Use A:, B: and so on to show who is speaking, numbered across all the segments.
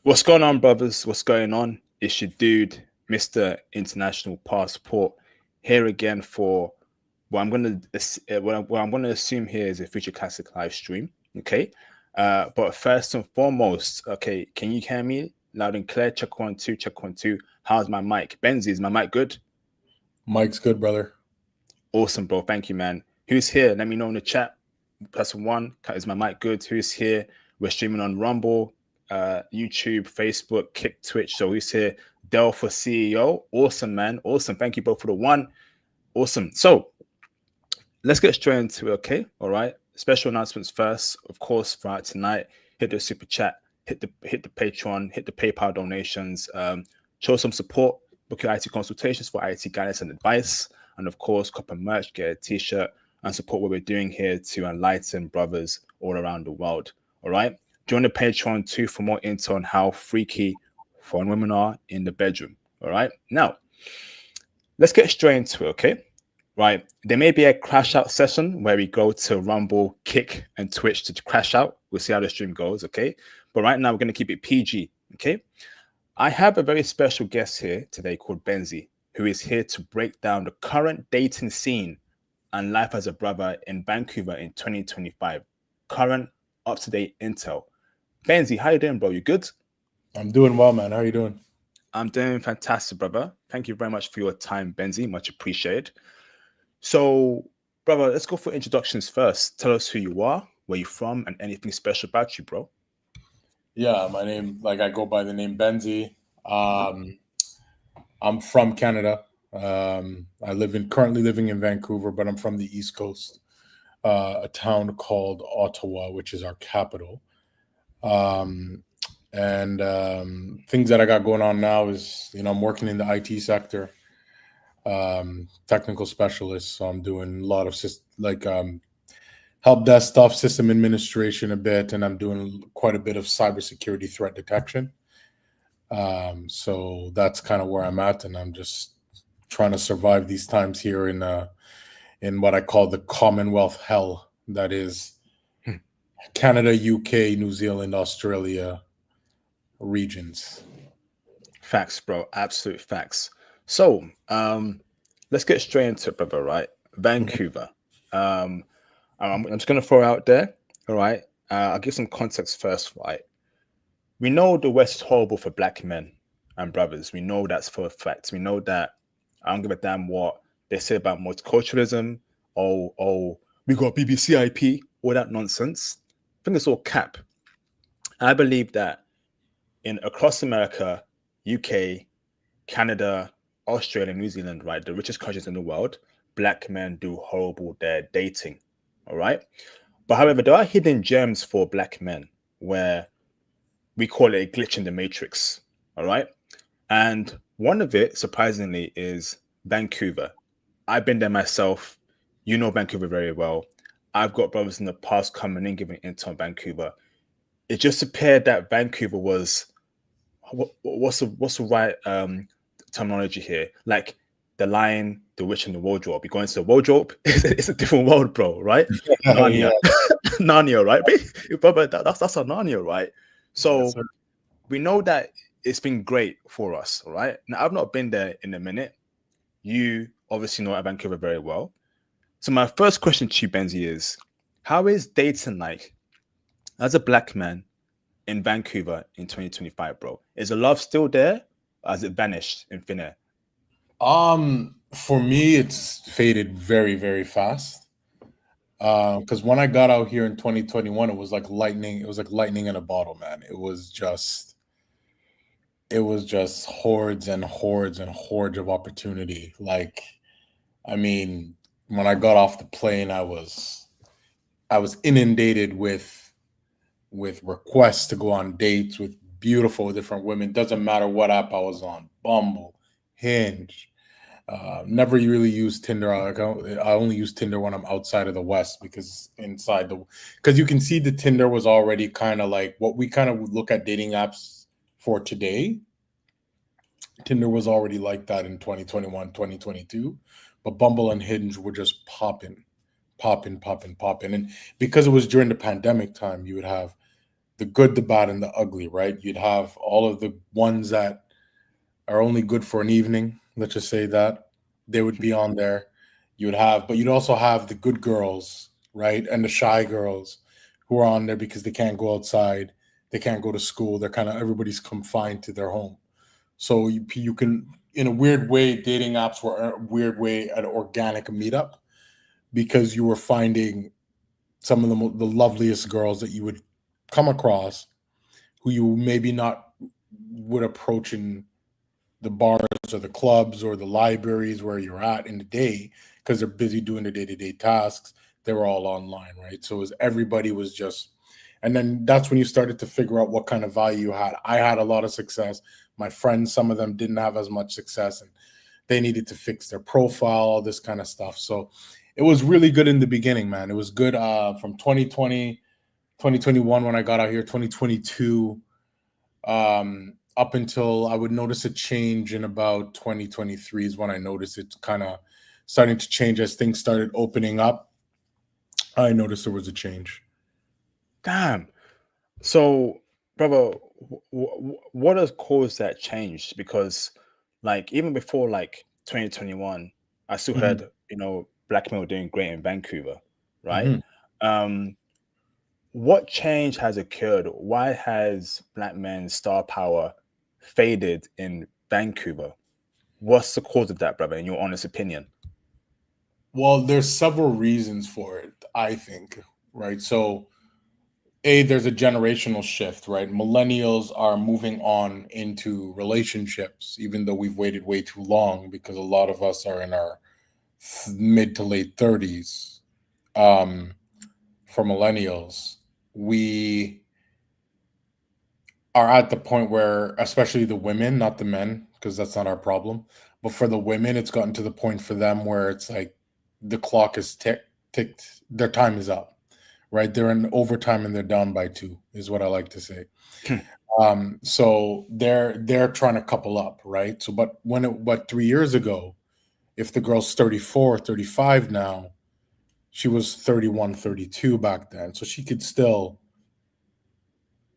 A: What's going on, brothers? What's going on? It's your dude, Mr. International Passport, here again for what I'm gonna assume here is a Future Classic live stream. Okay, but first and foremost, okay, can you hear me loud and clear? Check 1 2, check 1 2. How's my mic? Benzy, is my mic good?
B: Mike's good, brother.
A: Awesome, bro. Thank you, man. Who's here? Let me know in the chat. +1. Is my mic good? Who's here? We're streaming on Rumble, YouTube, Facebook, Kick, Twitch. So who's here? Dell for CEO. Awesome, man. Awesome. Thank you both for the one. Awesome. So let's get straight into it. Okay. All right. Special announcements first. Of course, throughout tonight, hit the super chat, hit the Patreon, hit the PayPal donations. Show some support. Book your IT consultations for IT guidance and advice. And of course, copper merch, get a t-shirt, and support what we're doing here to enlighten brothers all around the world. All right. Join the Patreon too for more info on how freaky foreign women are in the bedroom. All right. Now, let's get straight into it. Okay. Right. There may be a crash out session where we go to Rumble, Kick, and Twitch to crash out. We'll see how the stream goes. Okay. But right now, we're going to keep it PG. Okay. I have a very special guest here today called Benzy, who is here to break down the current dating scene and life as a brother in Vancouver in 2025. Current up-to-date intel. Benzy, how you doing, bro? You good?
B: I'm doing well, man. How are you doing?
A: I'm doing fantastic, brother. Thank you very much for your time, Benzy. Much appreciated. So, brother, let's go for introductions first. Tell us who you are, where you're from, and anything special about you, bro.
B: Yeah, my name, I go by the name Benzy. I'm from Canada. Currently living in Vancouver, but I'm from the East Coast, a town called Ottawa, which is our capital. And things that I got going on now is, I'm working in the IT sector, technical specialist. So I'm doing a lot of help desk stuff, system administration a bit, and I'm doing quite a bit of cybersecurity threat detection. So that's kind of where I'm at, and I'm just trying to survive these times here in what I call the Commonwealth hell, that is Canada, UK, New Zealand, Australia regions.
A: Facts, bro. Absolute facts. So, let's get straight into it, brother. Right, Vancouver. I'm just gonna throw out there. All right. I'll give some context first. Right. We know the West is horrible for black men and brothers. We know that's for a fact. We know that. I don't give a damn what they say about multiculturalism. Oh, we got BBC IP, all that nonsense. I think it's all cap. I believe that in across America, UK, Canada, Australia, New Zealand, right, the richest countries in the world, black men do horrible their dating. All right. But however, there are hidden gems for black men where we call it a glitch in the matrix. All right. And one of it, surprisingly, is Vancouver. I've been there myself. You know Vancouver very well. I've got brothers in the past coming in giving intel on Vancouver. It just appeared that Vancouver was what's the right terminology here? Like the Lion, the Witch, and the Wardrobe. You go into the wardrobe, it's a different world, bro, right? Narnia, Narnia, right? But that's a Narnia, right? So
B: Yes, sir.
A: we know that it's been great for us, right? Now I've not been there in a minute. You obviously know Vancouver very well. So my first question to you, Benzy, is how is dating like as a black man in Vancouver in 2025, bro? Is the love still there? Or has it vanished in thin air?
B: For me, it's faded very, very fast. Because when I got out here in 2021, it was like lightning. It was like lightning in a bottle, man. It was just hordes and hordes and hordes of opportunity. I mean, when I got off the plane, I was inundated with requests to go on dates with beautiful different women. Doesn't matter what app I was on, Bumble, Hinge. Never really used Tinder. I only use Tinder when I'm outside of the West, because you can see the Tinder was already kind of like what we kind of look at dating apps for today. Tinder was already like that in 2021, 2022, but Bumble and Hinge were just popping, popping, popping, popping. And because it was during the pandemic time, you would have the good, the bad, and the ugly, right? You'd have all of the ones that are only good for an evening. Let's just say that they would be on there. You would have, but you'd also have the good girls, right? And the shy girls who are on there because they can't go outside, they can't go to school. They're kind of everybody's confined to their home. So you can, in a weird way, dating apps were a weird way an organic meetup because you were finding some of the loveliest girls that you would come across who you maybe not would approach in the bars or the clubs or the libraries where you're at in the day because they're busy doing the day-to-day tasks. They were all online, right? So it was everybody was just, and then that's when you started to figure out what kind of value you had. I had a lot of success. My friends, some of them didn't have as much success, and they needed to fix their profile, all this kind of stuff. So it was really good in the beginning, man. It was good from 2020, 2021 when I got out here, 2022 up until I would notice a change in about 2023 is when I noticed it kind of starting to change as things started opening up. I noticed there was a change.
A: Damn. So, brother, what has caused that change? Because, like, even before like 2021, I still
B: Mhm.
A: heard, black men were doing great in Vancouver, right?
B: Mhm.
A: Um, what change has occurred? Why has black men's star power faded in Vancouver? What's the cause of that, brother, in your honest opinion?
B: Well, there's several reasons for it, I think, right? So, there's a generational shift, right? Millennials are moving on into relationships, even though we've waited way too long because a lot of us are in our mid to late 30s. Um, for millennials, we are at the point where, especially the women, not the men, because that's not our problem, but for the women, it's gotten to the point for them where it's like the clock is ticked, their time is up, right? They're in overtime and they're down by two, is what I like to say. So they're trying to couple up, right? So, but 3 years ago, if the girl's 34, 35 now, she was 31, 32 back then, so she could still,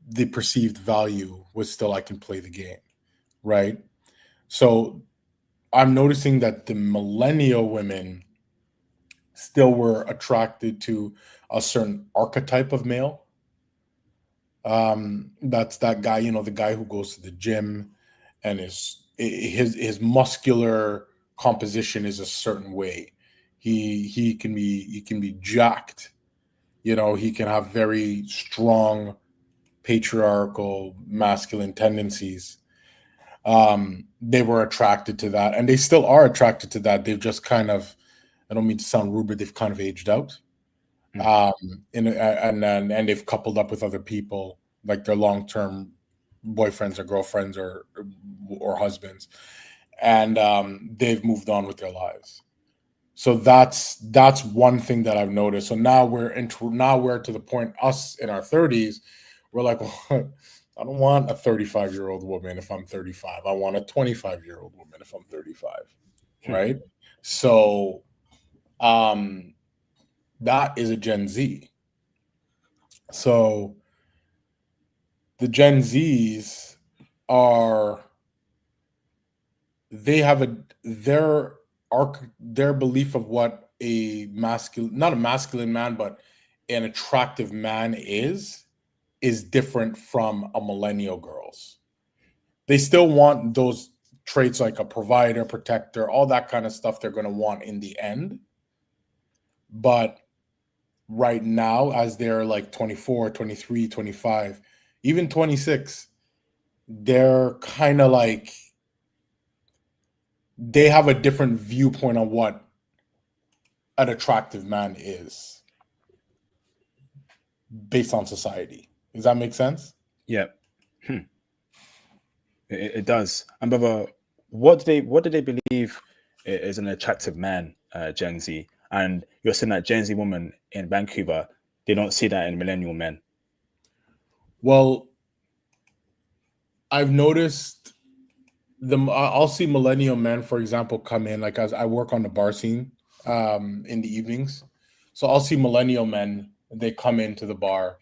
B: the perceived value was still I can play the game, right? So I'm noticing that the millennial women still were attracted to a certain archetype of male. That's that guy, the guy who goes to the gym and his muscular composition is a certain way. He can be jacked. He can have very strong patriarchal masculine tendencies. They were attracted to that, and they still are attracted to that. They've just kind of, I don't mean to sound rude, but they've kind of aged out.
A: Mm,
B: Um, and they've coupled up with other people, like their long term boyfriends or girlfriends or husbands, and they've moved on with their lives. So that's one thing that I've noticed. So now we're to the point, us in our 30s, we're like, well, I don't want a 35-year-old woman if I'm 35. I want a 25-year-old woman if I'm 35,
A: mm,
B: right? So um that is a Gen Z. So the Gen Zs are they have their belief of what a masculine, not a masculine man, but an attractive man is different from a millennial girl's. They still want those traits like a provider, protector, all that kind of stuff they're going to want in the end. But right now, as they're like 24, 23, 25, even 26, they're kind of like they have a different viewpoint on what an attractive man is based on society. Does that make sense?
A: yeah. Hmm. It does. And brother, what do they believe is an attractive man, Gen Z? And you're saying that Gen Z women in Vancouver, they don't see that in millennial men.
B: Well, I've noticed I'll see millennial men, for example, come in like as I work on the bar scene in the evenings. So I'll see millennial men, they come into the bar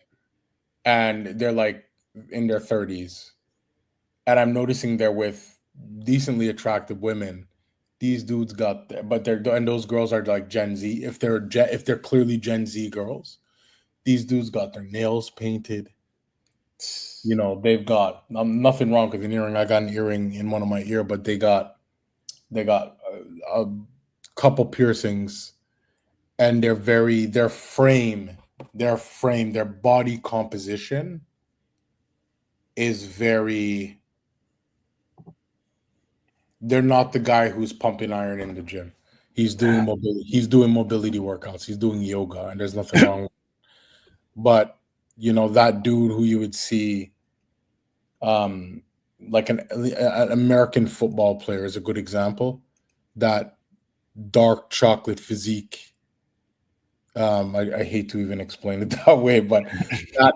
B: and they're like in their 30s, and I'm noticing they're with decently attractive women. These dudes got there, but they're and those girls are like Gen Z. If they're clearly Gen Z girls, these dudes got their nails painted. You know, they've got nothing wrong with an earring. I got an earring in one of my ear, but they got a couple piercings, and their body composition is very. They're not the guy who's pumping iron in the gym. He's doing
A: Damn.
B: mobility. He's doing mobility workouts. He's doing yoga, and there's nothing wrong. But that dude who you would see, um, like an American football player is a good example. That dark chocolate physique. I hate to even explain it that way, but that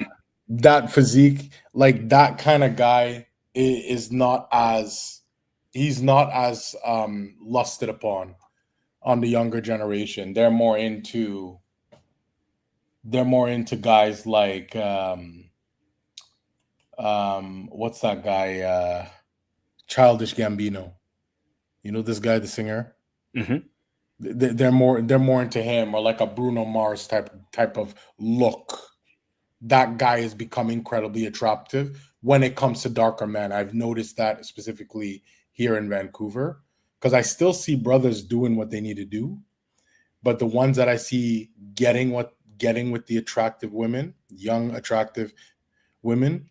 B: that physique, like that kind of guy, is not as he's not as lusted upon on the younger generation. They're more into guys like what's that guy, Childish Gambino. You know this guy, the singer.
A: Hmm.
B: They're more into him, or like a Bruno Mars type of look. That guy has become incredibly attractive when it comes to darker men. I've noticed that specifically here in Vancouver, because I still see brothers doing what they need to do, but the ones that I see getting with the attractive women, young attractive women,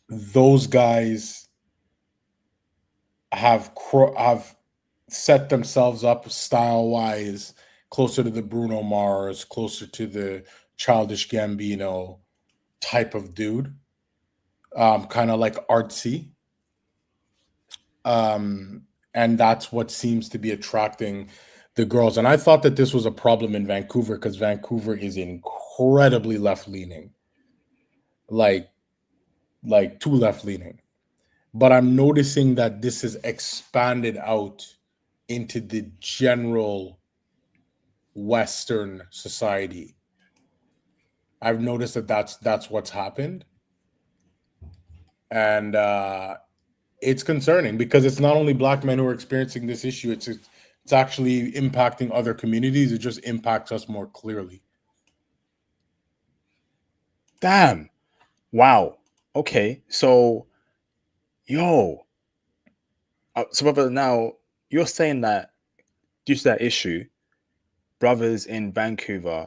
B: those guys have set themselves up style wise closer to the Bruno Mars, closer to the Childish Gambino type of dude, kind of like artsy. Um, and that's what seems to be attracting the girls. And I thought that this was a problem in Vancouver because Vancouver is incredibly left leaning, like too left leaning. But I'm noticing that this has expanded out into the general Western society. I've noticed that that's what's happened, and it's concerning because it's not only black men who are experiencing this issue. It's actually impacting other communities. It just impacts us more clearly.
A: Damn. Wow. Okay. So, yo, so brother, now you're saying that due to that issue, brothers in Vancouver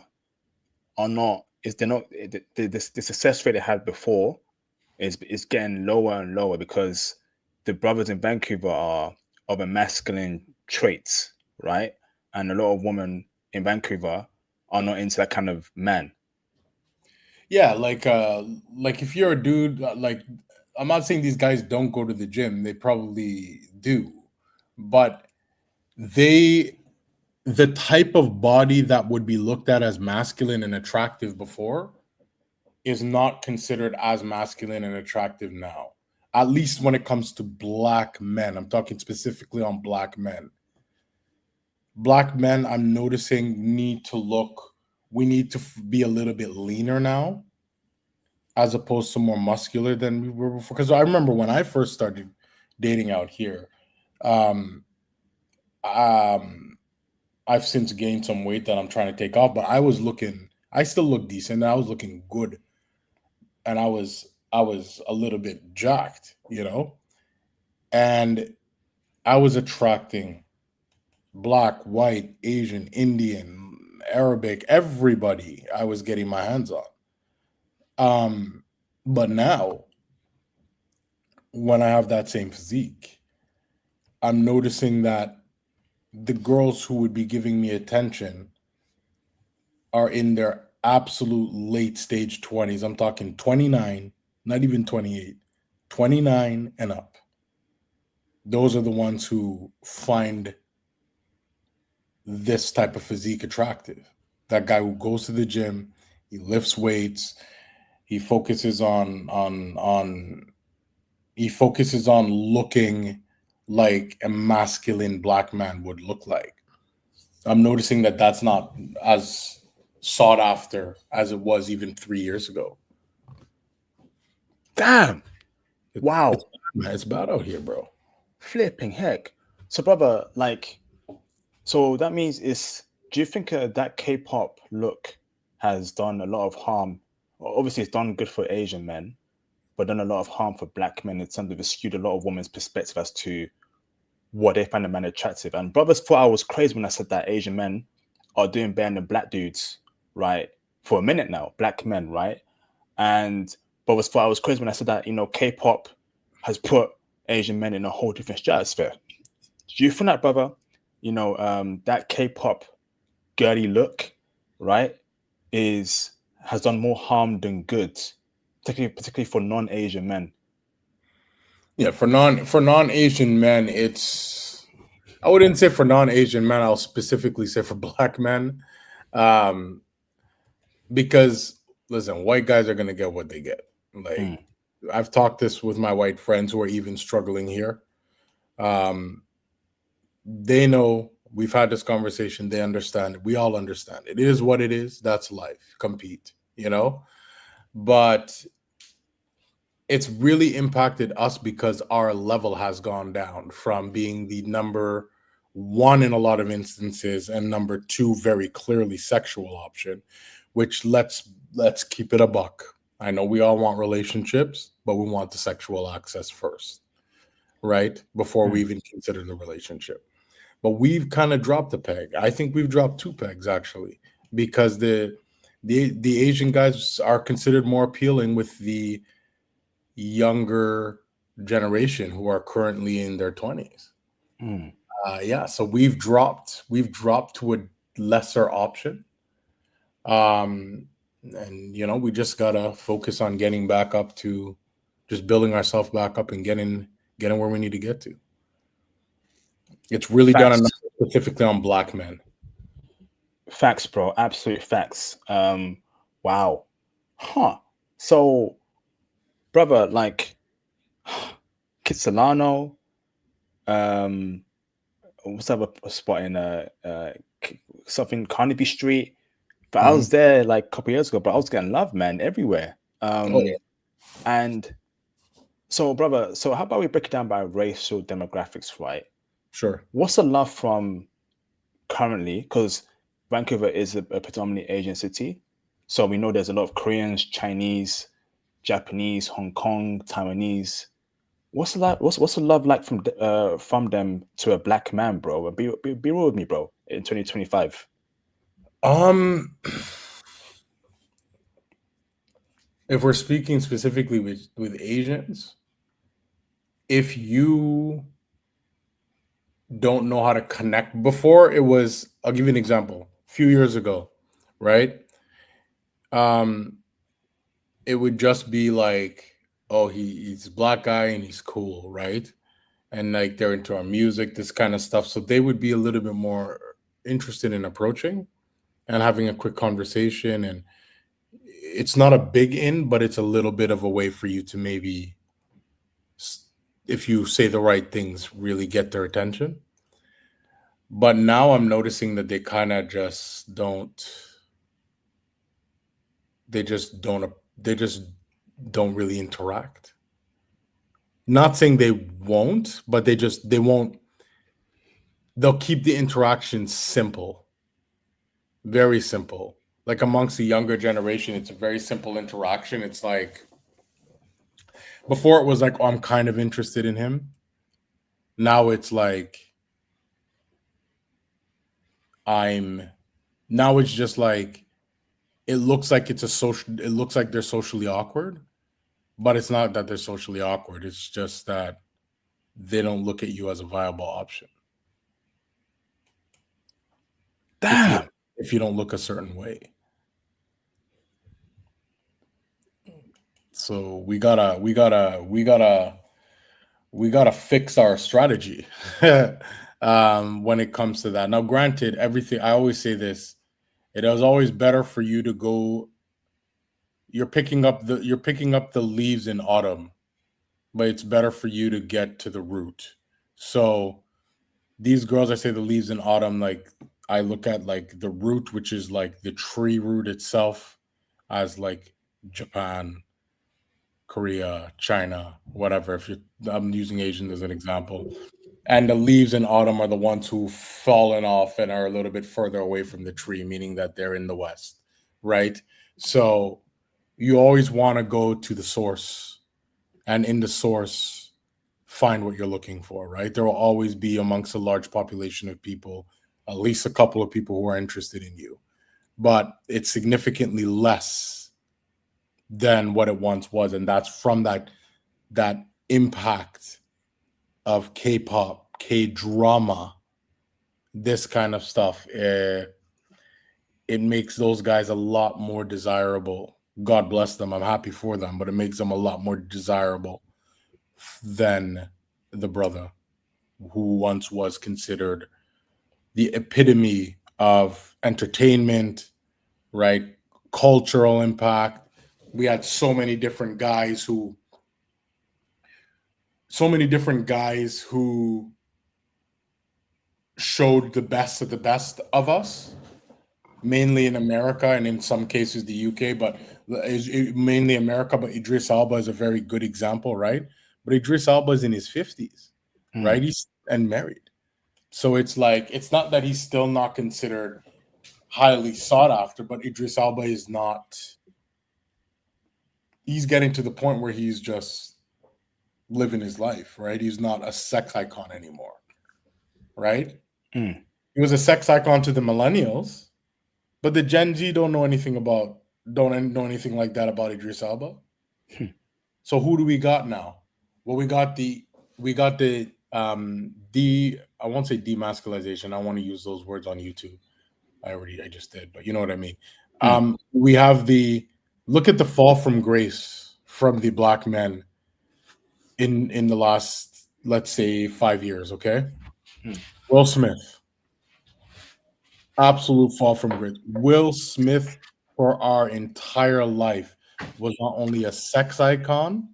A: are not is they're not the success rate they had before is getting lower and lower because the brothers in Vancouver are of a masculine traits, right? And a lot of women in Vancouver are not into that kind of man.
B: Yeah, like if you're a dude, like I'm not saying these guys don't go to the gym. They probably do, but they the type of body that would be looked at as masculine and attractive before is not considered as masculine and attractive now. At least when it comes to black men. I'm talking specifically on black men. Black men, I'm noticing, we need to be a little bit leaner now, as opposed to more muscular than we were before. Because I remember when I first started dating out here, um, um, I've since gained some weight that I'm trying to take off, but I still look decent. I was looking good, and I was a little bit jacked, and I was attracting black, white, Asian, Indian, Arabic, everybody I was getting my hands on. But now when I have that same physique, I'm noticing that the girls who would be giving me attention are in their absolute late stage 20s. I'm talking 29, not even 28, 29 and up. Those are the ones who find this type of physique attractive. That guy who goes to the gym, he lifts weights, he focuses on looking like a masculine black man would look like. I'm noticing that that's not as sought after as it was even 3 years ago.
A: Damn.
B: It's
A: Wow.
B: bad, man. It's bad out here, bro.
A: Flipping heck. So, brother, like, so that means is. Do you think that K-pop look has done a lot of harm? Obviously, it's done good for Asian men, but done a lot of harm for black men in terms of it skewed a lot of women's perspective as to what they find a man attractive. And brothers thought I was crazy when I said that Asian men are doing better than black dudes, right? For a minute now, black men, right? And brothers thought I was crazy when I said that, K-pop has put Asian men in a whole different stratosphere. Do you think that, brother, that K-pop girly look, right, is has done more harm than good, particularly for non-Asian men?
B: Yeah, for non-Asian men, it's I wouldn't say for non-Asian men, I'll specifically say for black men. Um, because listen, white guys are gonna get what they get. Like
A: Mm,
B: I've talked this with my white friends who are even struggling here. Um, they know we've had this conversation. They understand it. We all understand it. It is what it is. That's life. Compete, you know. But it's really impacted us because our level has gone down from being the number one in a lot of instances and number two very clearly sexual option, which let's keep it a buck. I know we all want relationships, but we want the sexual access first, right? Before we
A: mm,
B: even consider the relationship. But we've kind of dropped a peg. I think we've dropped two pegs actually, because the Asian guys are considered more appealing with the younger generation who are currently in their 20s.
A: mm.
B: Yeah, so we've dropped to a lesser option. Um, and we just gotta focus on getting back up to just building ourselves back up and getting where we need to get to. It's really done
A: Facts.
B: enough specifically on black men.
A: Facts, bro. Absolute facts. Wow. Huh. So, brother, like Kitsilano, um, what's up a spot in something Carnaby Street? But I was
B: Mhm.
A: there like a couple years ago, but I was getting love, man, everywhere.
B: Oh yeah,
A: And so, brother, so how about we break it down by racial demographics, right?
B: sure.
A: What's the love from currently? Because Vancouver is a predominantly Asian city. So we know there's a lot of Koreans, Chinese, Japanese, Hong Kong, Taiwanese. What's the love like from them to a black man, bro? Be real with me, bro. In 2025.
B: Um, if we're speaking specifically with Asians, if you don't know how to connect, before it was, I'll give you an example. A few years ago, right? Um, it would just be like, oh, he's a black guy and he's cool, right? And like they're into our music, this kind of stuff. So they would be a little bit more interested in approaching and having a quick conversation. And it's not a big in, but it's a little bit of a way for you to maybe, if you say the right things, really get their attention. But now I'm noticing that they kind of just don't, they just don't really interact. Not saying they won't, but they won't, they'll keep the interaction simple, very simple. Like amongst the younger generation, it's a very simple interaction. It's like before it was like, oh, I'm kind of interested in him. Now it's like I'm now it's just like it looks like they're socially awkward, but it's not that they're socially awkward. It's just that they don't look at you as a viable option if you
A: Damn.
B: if you don't look a certain way. So we gotta fix our strategy when it comes to that. Now, granted, everything I always say this, it is always better for you to go. You're picking up the leaves in autumn, but it's better for you to get to the root. So these girls, I say the leaves in autumn, like I look at like the root, which is like the tree root itself, as like Japan, Korea, China, whatever. If you, I'm using Asian as an example, and the leaves in autumn are the ones who've fallen off and are a little bit further away from the tree, meaning that they're in the west, right? So you always want to go to the source, and in the source, find what you're looking for, right? There will always be amongst a large population of people, at least a couple of people who are interested in you, but it's significantly less than what it once was, and that's from that impact of K-pop, K-drama, this kind of stuff. It makes those guys a lot more desirable. God bless them. I'm happy for them, but it makes them a lot more desirable than the brother who once was considered the epitome of entertainment, right? Cultural impact. We had so many different guys who showed the best of the best of us, mainly in America and in some cases the UK, but mainly America. But Idris Elba is a very good example, right? But Idris Elba is in his 50s, right?
A: Mm.
B: He's and married. So it's like, it's not that he's still not considered highly sought after, but Idris Elba is not, he's getting to the point where he's just living his life, right? He's not a sex icon anymore, right?
A: Mm.
B: He was a sex icon to the millennials, but the Gen Z don't know anything like that about Idris Elba.
A: Hmm.
B: So who do we got now? Well, we got the I won't say demasculization. I want to use those words on YouTube. I just did, but you know what I mean.
A: Mm.
B: We have the look at the fall from grace from the black men in the last, let's say, 5 years. Okay,
A: Mm.
B: Will Smith, absolute fall from grace. Will Smith for our entire life was not only a sex icon,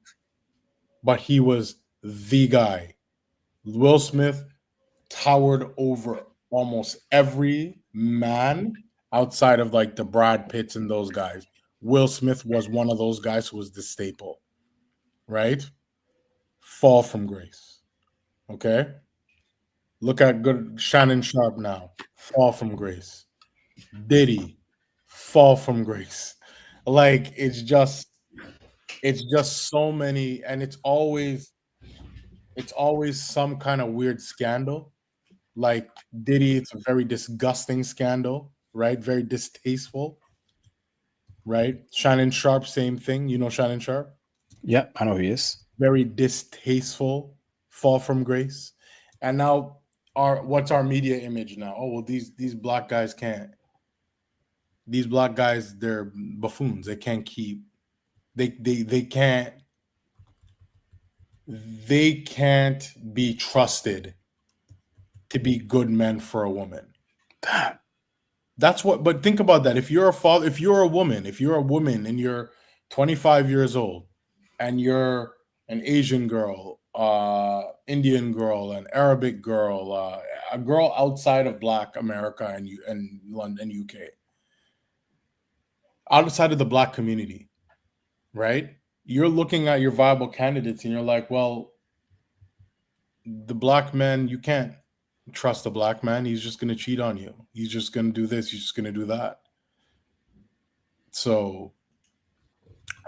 B: but he was the guy. Will Smith towered over almost every man outside of like the Brad Pitts and those guys. Will Smith was one of those guys who was the staple, right? Fall from grace. Okay. Look at good Shannon Sharp now. Fall from grace. Diddy, fall from grace. Like it's just so many, and it's always some kind of weird scandal. Like Diddy, it's a very disgusting scandal, right? Very distasteful, right? Shannon Sharp, same thing. You know Shannon Sharp?
A: Yep, I know who he is.
B: Very distasteful, fall from grace. And now what's our media image now? Oh well, these black guys can't. These black guys, they're buffoons. They can't keep. They can't be trusted to be good men for a woman.
A: Damn.
B: That's what, but think about that. If you're a father, if you're a woman and you're 25 years old and you're an Asian girl, Indian girl, an Arabic girl, a girl outside of Black America and London, UK, outside of the Black community, right? You're looking at your viable candidates and you're like, well, the black man, you can't trust a black man. He's just going to cheat on you. He's just going to do this. He's just going to do that. So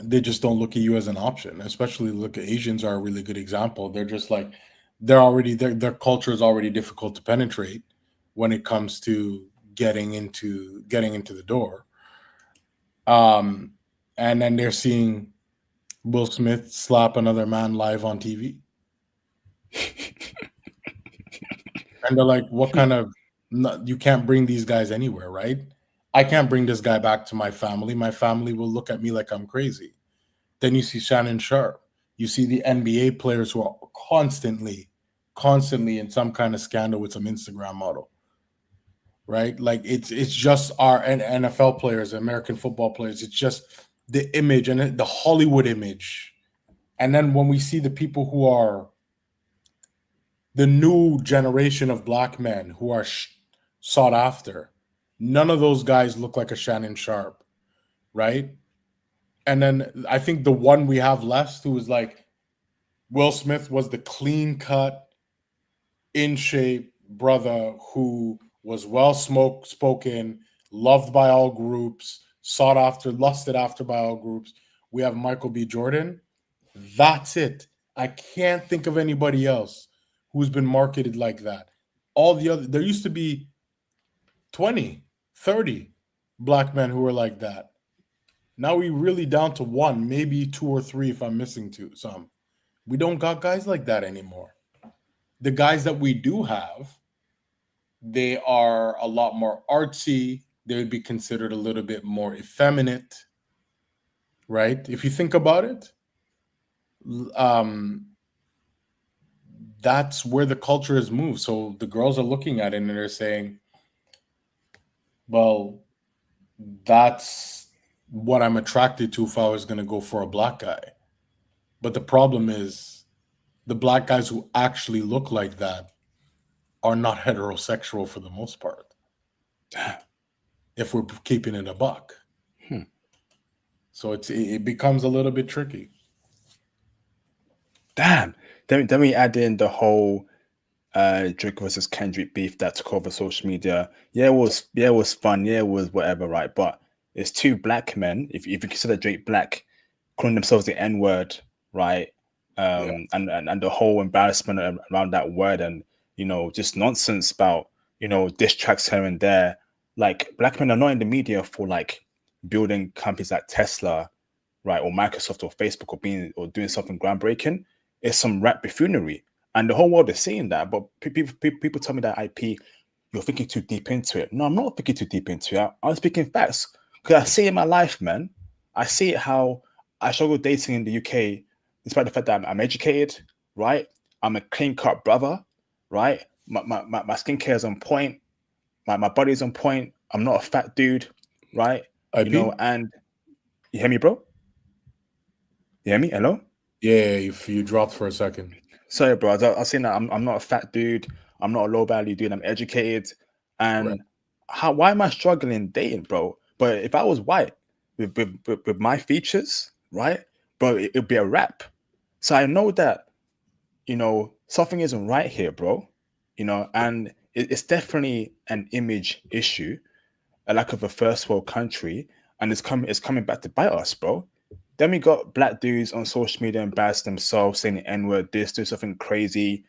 B: they just don't look at you as an option. Especially look at Asians are a really good example. They're just like their culture is already difficult to penetrate when it comes to getting into the door. Um, and then they're seeing Will Smith slap another man live on TV, and they're like, "What kind of? You can't bring these guys anywhere, right? I can't bring this guy back to my family. My family will look at me like I'm crazy." Then you see Shannon Sharp. You see the NBA players who are constantly in some kind of scandal with some Instagram model, right? Like it's just our NFL players, American football players. It's just the image and the Hollywood image. And then when we see the people who are the new generation of black men who are sought after, none of those guys look like a Shannon Sharp, right? And then I think the one we have left who was like Will Smith was the clean cut, in shape brother who was well spoken, loved by all groups, sought after, lusted after by all groups. We have Michael B. Jordan. That's it. I can't think of anybody else who's been marketed like that. All the other, there used to be 20, 30 black men who were like that. Now we really down to one, maybe two or three if I'm missing two some. We don't got guys like that anymore. The guys that we do have, they are a lot more artsy. They would be considered a little bit more effeminate, right? If you think about it, um, that's where the culture has moved. So the girls are looking at it and they're saying, well, that's what I'm attracted to if I was going to go for a black guy. But the problem is the black guys who actually look like that are not heterosexual for the most part, if we're keeping it a buck.
A: Hmm.
B: So it becomes a little bit tricky.
A: Damn. Then we add in the whole Drake versus Kendrick beef that took over social media. Yeah, it was fun. Yeah, it was whatever, right? But it's two black men. If you consider Drake black, calling themselves the N word, right?
B: Yeah.
A: And the whole embarrassment around that word, and just nonsense about diss tracks here and there. Like, black men are not in the media for like building companies like Tesla, right, or Microsoft or Facebook, or doing something groundbreaking. It's some rap buffoonery, and the whole world is seeing that. But people tell me that you're thinking too deep into it. No, I'm not thinking too deep into it. I'm speaking facts because I see it in my life, man. I see it how I struggle dating in the UK, despite the fact that I'm educated, right? I'm a clean cut brother, right? My skincare is on point. My body's on point. I'm not a fat dude, right?
B: IP?
A: And you hear me, bro? You hear me? Hello?
B: Yeah, you dropped for a second.
A: Sorry, bro. I was saying that I'm not a fat dude. I'm not a low value dude. I'm educated.
B: Right.
A: And why am I struggling dating, bro? But if I was white with my features, right, bro, it'd be a wrap. So I know that, something isn't right here, bro. And it's definitely an image issue, a lack of a first world country, and it's coming back to bite us, bro. Then we got black dudes on social media embarrassing themselves, saying the N word, this, do something crazy,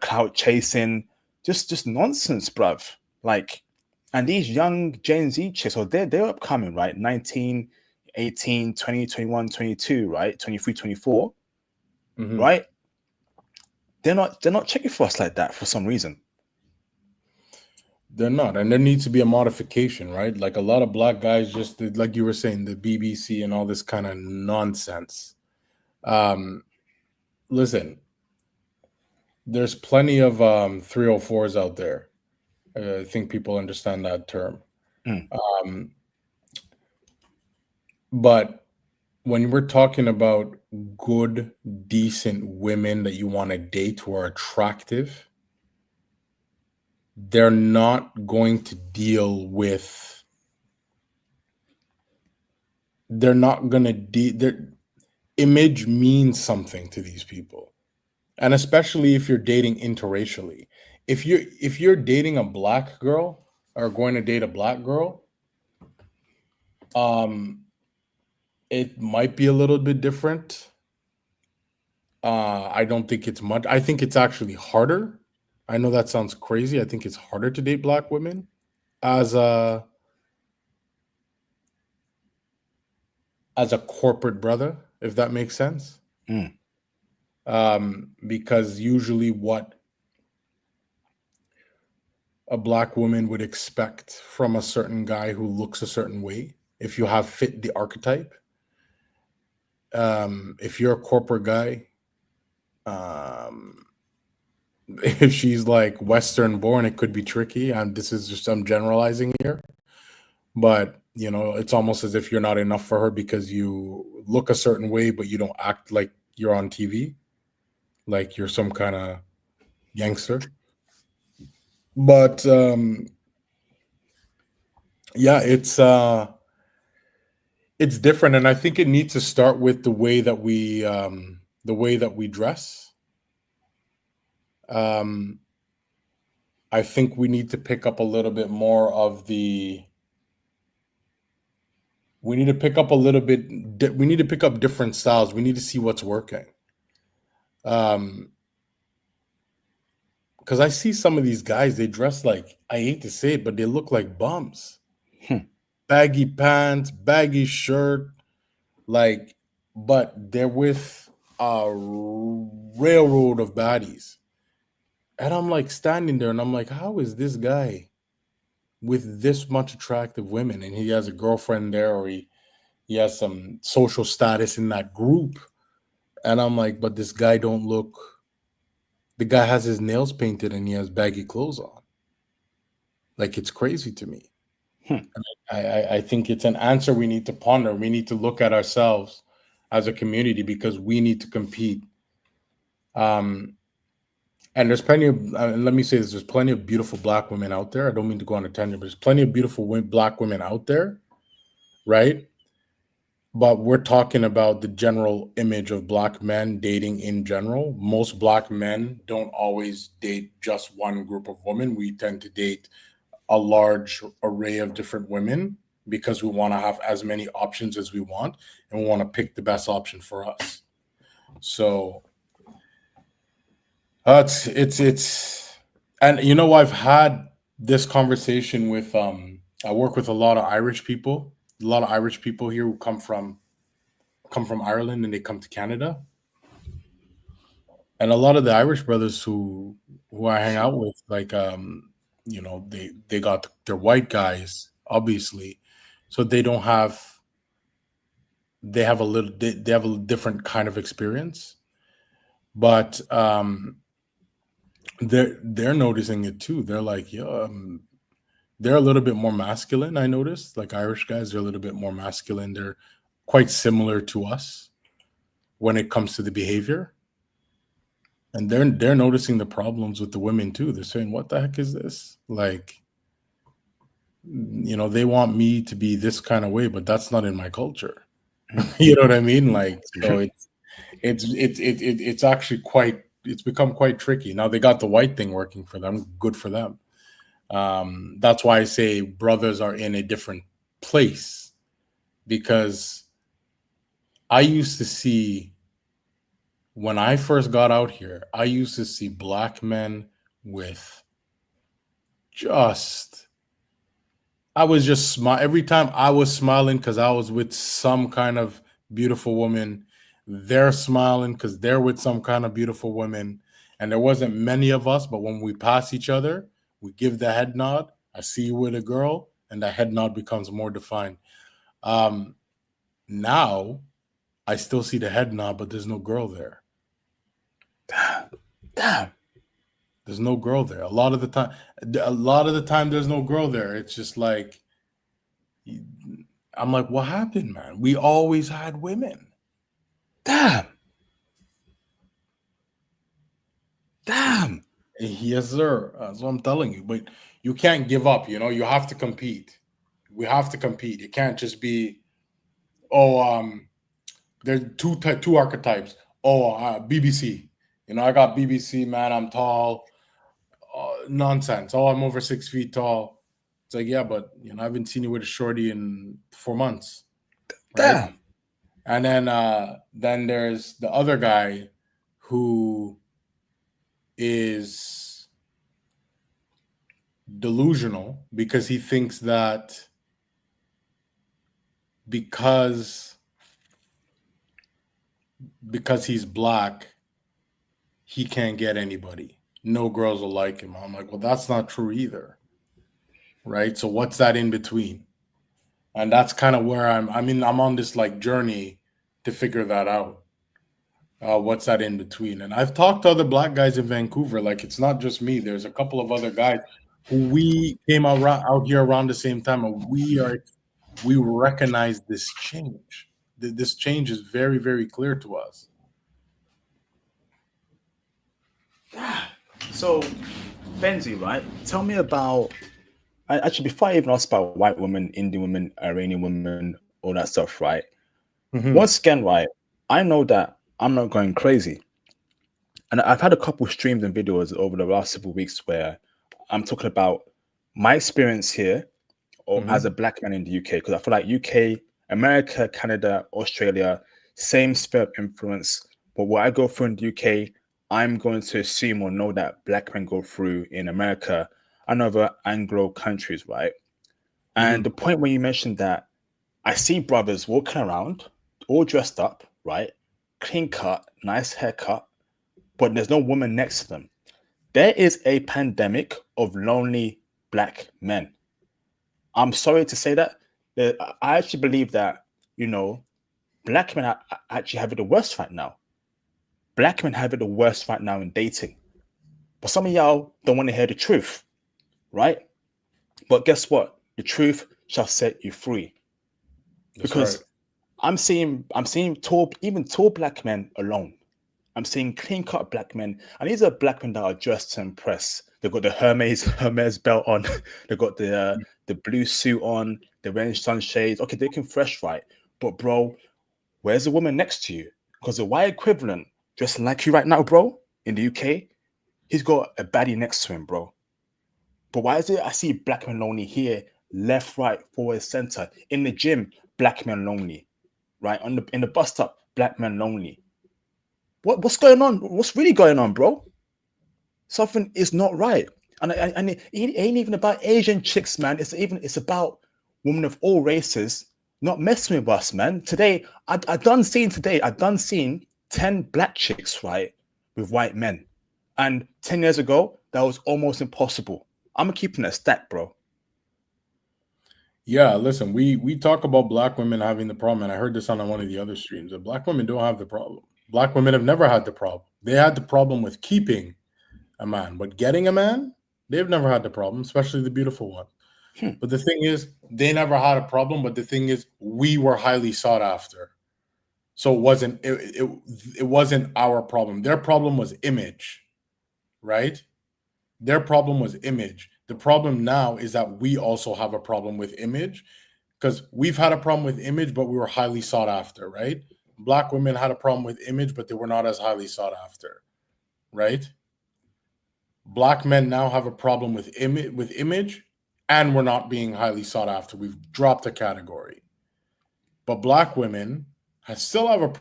A: clout chasing, just nonsense, bruv. Like, and these young Gen Z chicks, so they're upcoming, right? 19, 18, 20, 21, 22, right? 23, 24,
B: Mm-hmm.
A: right? They're not checking for us like that for some reason.
B: They're not, and there needs to be a modification, right? Like a lot of black guys, just like you were saying, the BBC and all this kind of nonsense. Um, Listen, there's plenty of 304s out there. I think people understand that term.
A: Mm,
B: Um, but when we're talking about good, decent women that you want to date who are attractive, they're not going to deal with. They're not going to their image means something to these people, and especially if you're dating interracially. If you're dating a black girl or going to date a black girl, um, it might be a little bit different. I don't think it's much. I think it's actually harder. I know that sounds crazy. I think it's harder to date black women as a corporate brother, if that makes sense.
A: mm,
B: Because usually what a black woman would expect from a certain guy who looks a certain way, if you have fit the archetype, if you're a corporate guy, um, if she's like Western born, it could be tricky. And this is just, I'm generalizing here, but it's almost as if you're not enough for her because you look a certain way, but you don't act like you're on TV, like you're some kind of gangster. But yeah, It's different, and I think it needs to start with the way that we dress. Um, I think we need to pick up a little bit more of the. We need to pick up a little bit. We need to pick up different styles. We need to see what's working. Um, because I see some of these guys, they dress like, I hate to say it, but they look like bums.
A: Hmm.
B: Baggy pants, baggy shirt, like, but they're with a railroad of baddies. And I'm like standing there and I'm like, how is this guy with this much attractive women? And he has a girlfriend there, or he has some social status in that group. And I'm like, but this guy don't look, the guy has his nails painted and he has baggy clothes on. Like, it's crazy to me.
A: Hmm.
B: I think it's an answer we need to ponder. We need to look at ourselves as a community because we need to compete. Um, and there's plenty of, let me say this, there's plenty of beautiful black women out there. I don't mean to go on a tangent, but there's plenty of beautiful black women out there, right? But we're talking about the general image of black men dating in general. Most black men don't always date just one group of women. We tend to date a large array of different women because we want to have as many options as we want and we want to pick the best option for us. So it's and you know, I've had this conversation with I work with a lot of Irish people, a lot of Irish people here who come from Ireland and they come to Canada. And a lot of the Irish brothers who I hang out with, like they got they're white guys, obviously. So they don't have they have a little they have a different kind of experience. But they're noticing it too. They're like, yeah, they're a little bit more masculine, I noticed. Like Irish guys, they're a little bit more masculine. They're quite similar to us when it comes to the behavior. And they're noticing the problems with the women too. They're saying, "What the heck is this?" Like, they want me to be this kind of way, but that's not in my culture.
A: Hmm.
B: You know what I mean? Like, so it's actually it's become quite tricky. Now they got the white thing working for them. Good for them. That's why I say brothers are in a different place because I used to see when I first got out here, I used to see black men with just I was just smile every time I was smiling because I was with some kind of beautiful woman. They're smiling because they're with some kind of beautiful woman. And there wasn't many of us, but when we pass each other, we give the head nod. I see you with a girl, and the head nod becomes more defined. Um, Now I still see the head nod, but there's no girl there.
A: Damn. Damn.
B: There's no girl there. A lot of the time, there's no girl there. It's just like I'm like, what happened, man? We always had women.
A: Damn. Damn.
B: Yes, sir. That's what I'm telling you. But you can't give up. You have to compete. We have to compete. It can't just be, oh, there's two archetypes. Oh, BBC. I got BBC, man. I'm tall. Nonsense. Oh, I'm over 6 feet tall. It's like, yeah, but I haven't seen you with a shorty in 4 months, right?
A: Damn.
B: And then there's the other guy who is delusional because he thinks that because he's black, he can't get anybody. No girls will like him. I'm like, well, that's not true either, right? So what's that in between? And that's kind of where I'm on this like journey to figure that out. What's that in between? And I've talked to other black guys in Vancouver. Like, it's not just me. There's a couple of other guys who we came out here around the same time, and we recognize this change. This change is very, very clear to us.
A: So, Benzy, right? Tell me about. Actually, before I even ask about white women, Indian women, Iranian women, all that stuff, right?
B: Hmm.
A: Once again, right, I know that I'm not going crazy. And I've had a couple streams and videos over the last several weeks where I'm talking about my experience here or as a
B: Hmm.
A: black man in the UK, because I feel like UK, America, Canada, Australia, same sphere of influence. But what I go through in the UK, I'm going to assume or know that black men go through in America and other Anglo countries, right? And the
B: Hmm.
A: point where you mentioned that I see brothers walking around, all dressed up, right? Clean cut, nice haircut, but there's no woman next to them. There is a pandemic of lonely black men. I'm sorry to say that. I actually believe that, you know, black men are actually have it the worst right now. Black men have it the worst right now in dating. But some of y'all don't want to hear the truth, right? But guess what? The truth shall set you free.
B: That's right.
A: Because I'm seeing tall, even tall black men alone. I'm seeing clean cut black men, and these are black men that are dressed to impress. They've got the Hermes belt on. They've got the blue suit on. They're wearing sunshades. Okay, they can fresh right, but bro, where's the woman next to you? Because the white equivalent, dressing like you right now, bro, in the UK, he's got a baddie next to him, bro. But why is it I see black men lonely here, left, right, forward, center, in the gym, black men lonely, right on the in the bus stop, black men lonely. What's going on? What's really going on, bro? Something is not right. And it ain't even about Asian chicks, man. It's about women of all races not messing with us, man. Today, I done seen 10 black chicks, right, with white men. And 10 years ago, that was almost impossible. I'm keeping a stack, bro.
B: Yeah, listen, we talk about black women having the problem, and I heard this on one of the other streams. That black women don't have the problem. Black women have never had the problem. They had the problem with keeping a man, but getting a man, they've never had the problem, especially the beautiful one.
A: Hmm.
B: But the thing is, they never had a problem. But the thing is, we were highly sought after, so it wasn't our problem. Their problem was image, right? Their problem was image. The problem now is that we also have a problem with image because we've had a problem with image, but we were highly sought after, right? Black women had a problem with image, but they were not as highly sought after, right? Black men now have a problem with image, and we're not being highly sought after. We've dropped a category. But black women still have a,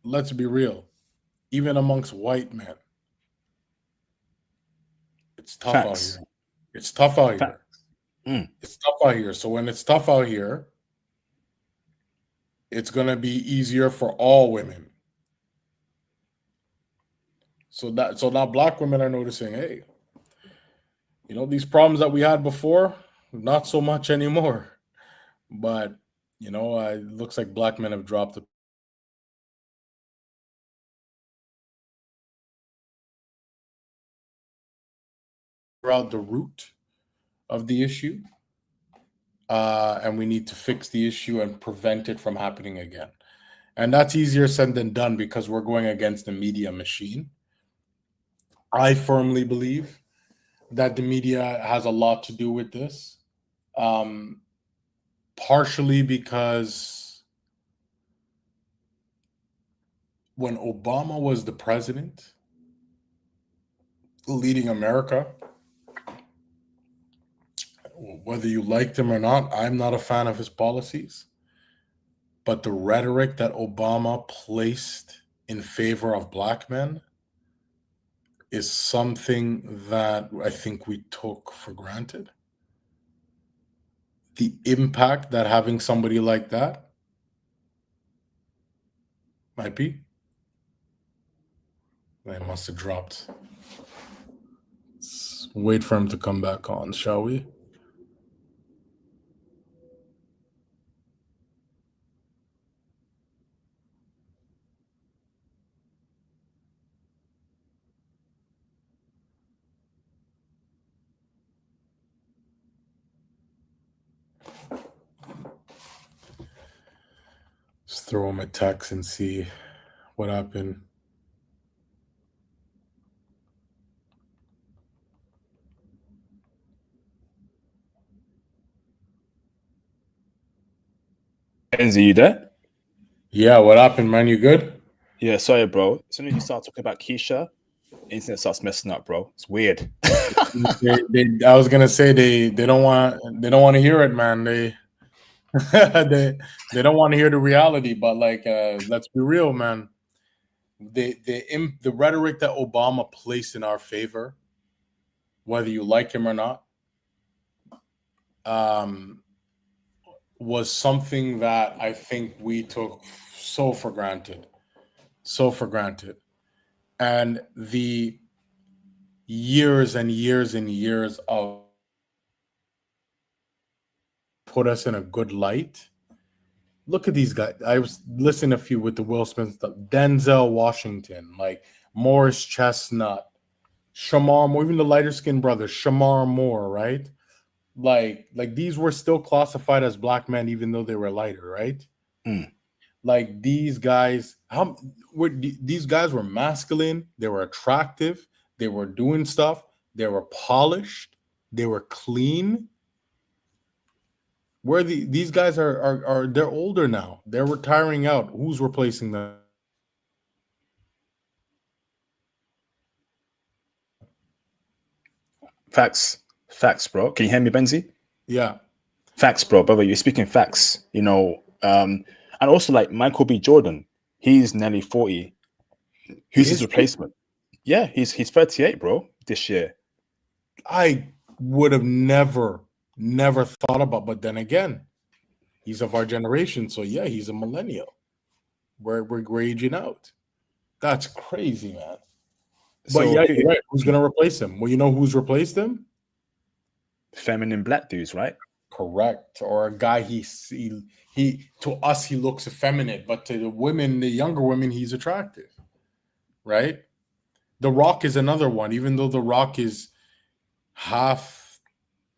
B: let's be real, even amongst white men, it's tough out
A: Facts.
B: here. It's tough out here.
A: Facts. Mm.
B: It's tough out here. So when it's tough out here, it's gonna be easier for all women. So now black women are noticing, hey, these problems that we had before, not so much anymore. But it looks like black men have dropped the out the root of the issue, and we need to fix the issue and prevent it from happening again. And that's easier said than done because we're going against the media machine. I firmly believe that the media has a lot to do with this, um, partially because when Obama was the president leading America, whether you liked him or not, I'm not a fan of his policies. But the rhetoric that Obama placed in favor of black men is something that I think we took for granted. The impact that having somebody like that might be. They must have dropped. Let's wait for him to come back on, shall we? Just throw him a text and see what happened.
A: Benzy, you there?
B: Yeah, what happened, man? You good?
A: Yeah, sorry, bro. As soon as you start talking about Keisha, internet starts messing up, bro. It's weird.
B: I was gonna say they don't want to hear it, man. They they don't want to hear the reality, but like let's be real, man. The rhetoric that Obama placed in our favor, whether you like him or not, um, was something that I think we took so for granted, so for granted, and the years and years and years of put us in a good light. Look at these guys. I was listening to a few with the Will Smith stuff. Denzel Washington, like Morris Chestnut, Shamar Moore, even the lighter skinned brother, Shamar Moore, right? Like these were still classified as black men, even though they were lighter, right?
A: Mm.
B: Like these guys, these guys were masculine, they were attractive, they were doing stuff, they were polished, they were clean. These guys are they're older now. They're retiring out. Who's replacing them?
A: Facts. Facts, bro. Can you hear me, Benzy?
B: Yeah.
A: Facts, bro. Brother, you're speaking facts. And also like Michael B. Jordan, he's nearly 40. Who's his
B: Is he?
A: replacement? Yeah, he's 38, bro, this year.
B: I would have never thought about, but then again, he's of our generation, so yeah, he's a millennial. We're aging out. That's crazy, man. But
A: So
B: yeah,
A: who
B: you're right. Who's gonna replace him? Well, you know who's replaced him?
A: feminine black dudes, right?
B: Correct. Or a guy he to us he looks effeminate, but to the women, the younger women, he's attractive, right? The Rock is another one, even though The Rock is half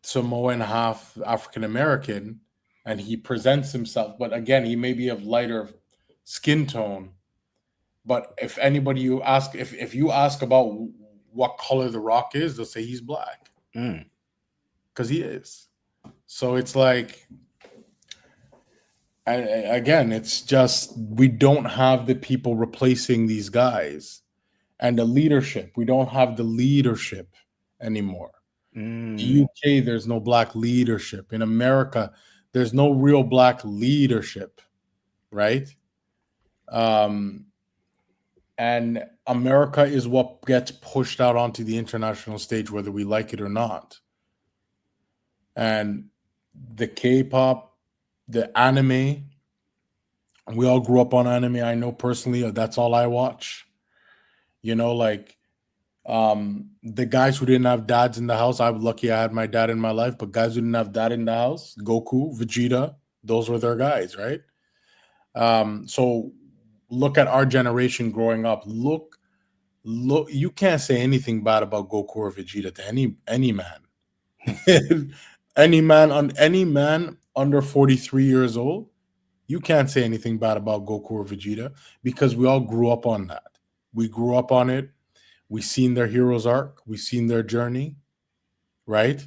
B: Samoan, half African American, and he presents himself, but again, he may be of lighter skin tone. But if anybody you ask, if you ask about what color The Rock is, they'll say he's black
A: Mm.
B: because he is. So it's like, again, it's just we don't have the people replacing these guys and the leadership. We don't have the leadership anymore. The
A: Mm.
B: UK, there's no black leadership. In America, there's no real black leadership, right? Um, and America is what gets pushed out onto the international stage, whether we like it or not. And the K-pop, the anime, we all grew up on anime. I know personally, that's all I watch. Like the guys who didn't have dads in the house, I was lucky I had my dad in my life, but guys who didn't have dad in the house, Goku, Vegeta, those were their guys, right? So look at our generation growing up. Look, you can't say anything bad about Goku or Vegeta to any man. Any man under 43 years old, you can't say anything bad about Goku or Vegeta because we all grew up on that. We grew up on it. We've seen their hero's arc. We've seen their journey, right?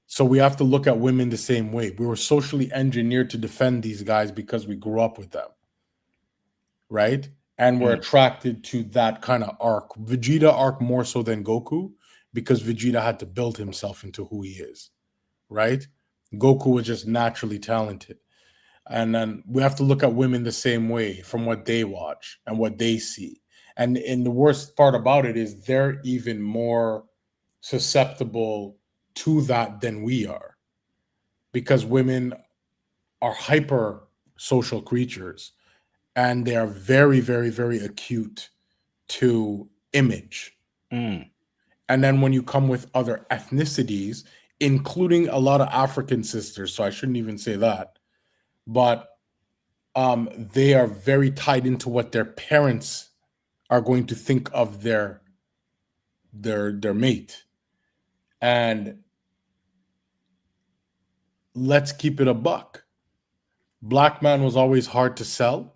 B: So we have to look at women the same way. We were socially engineered to defend these guys because we grew up with them, right? And we're
A: Mm.
B: attracted to that kind of arc. Vegeta arc more so than Goku because Vegeta had to build himself into who he is, right? Goku was just naturally talented. And then we have to look at women the same way from what they watch and what they see. And the worst part about it is they're even more susceptible to that than we are because women are hyper social creatures and they are very, very, very acute to image.
A: Mm.
B: And then when you come with other ethnicities, including a lot of African sisters, so I shouldn't even say that, but they are very tied into what their parents are going to think of their mate. And let's keep it a buck. Black man was always hard to sell,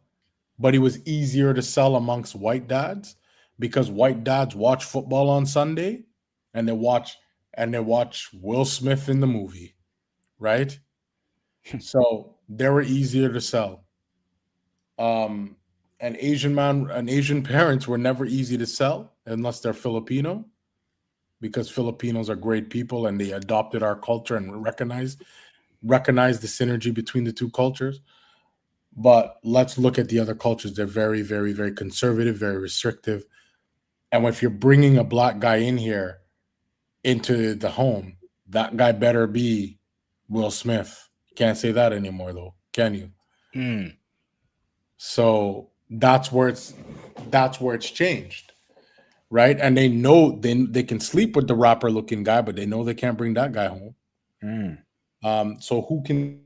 B: but he was easier to sell amongst white dads because white dads watch football on Sunday and they watch Will Smith in the movie, right? So they were easier to sell. Um, an Asian parents were never easy to sell unless they're Filipino, because Filipinos are great people and they adopted our culture and recognize the synergy between the two cultures. But let's look at the other cultures. They're very, very, very conservative, very restrictive. And if you're bringing a black guy in here into the home, that guy better be Will Smith. Can't say that anymore, though, can you?
A: Mm.
B: So that's where it's changed, right? And they know they can sleep with the rapper looking guy, but they know they can't bring that guy home.
A: Mm.
B: So who can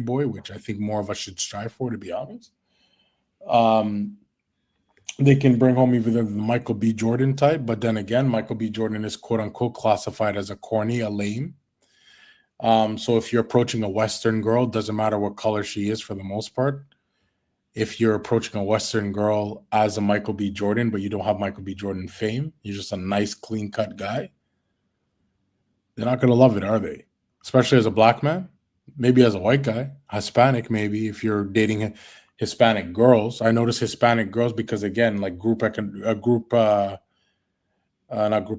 B: boy, which I think more of us should strive for, to be honest. Um, they can bring home either the Michael B. Jordan type, but then again, Michael B. Jordan is quote unquote classified as a corny, a lame. So if you're approaching a Western girl, doesn't matter what color she is for the most part. If you're approaching a Western girl as a Michael B. Jordan, but you don't have Michael B. Jordan fame, you're just a nice, clean cut guy, they're not going to love it, are they? Especially as a black man, maybe as a white guy, Hispanic, maybe if you're dating Hispanic girls. I notice Hispanic girls because, again, like not group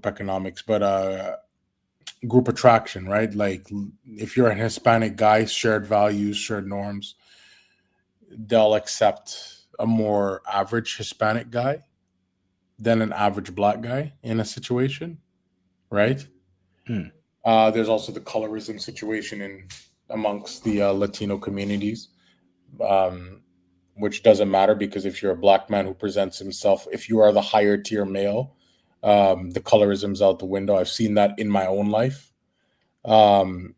B: economics, but group attraction, right? Like if you're an Hispanic guy, shared values, shared norms, they'll accept a more average Hispanic guy than an average black guy in a situation, right?
A: Mm.
B: There's also the colorism situation in amongst the Latino communities, um, which doesn't matter because if you're a black man who presents himself, if you are the higher tier male, the colorism's out the window. I've seen that in my own life. Um,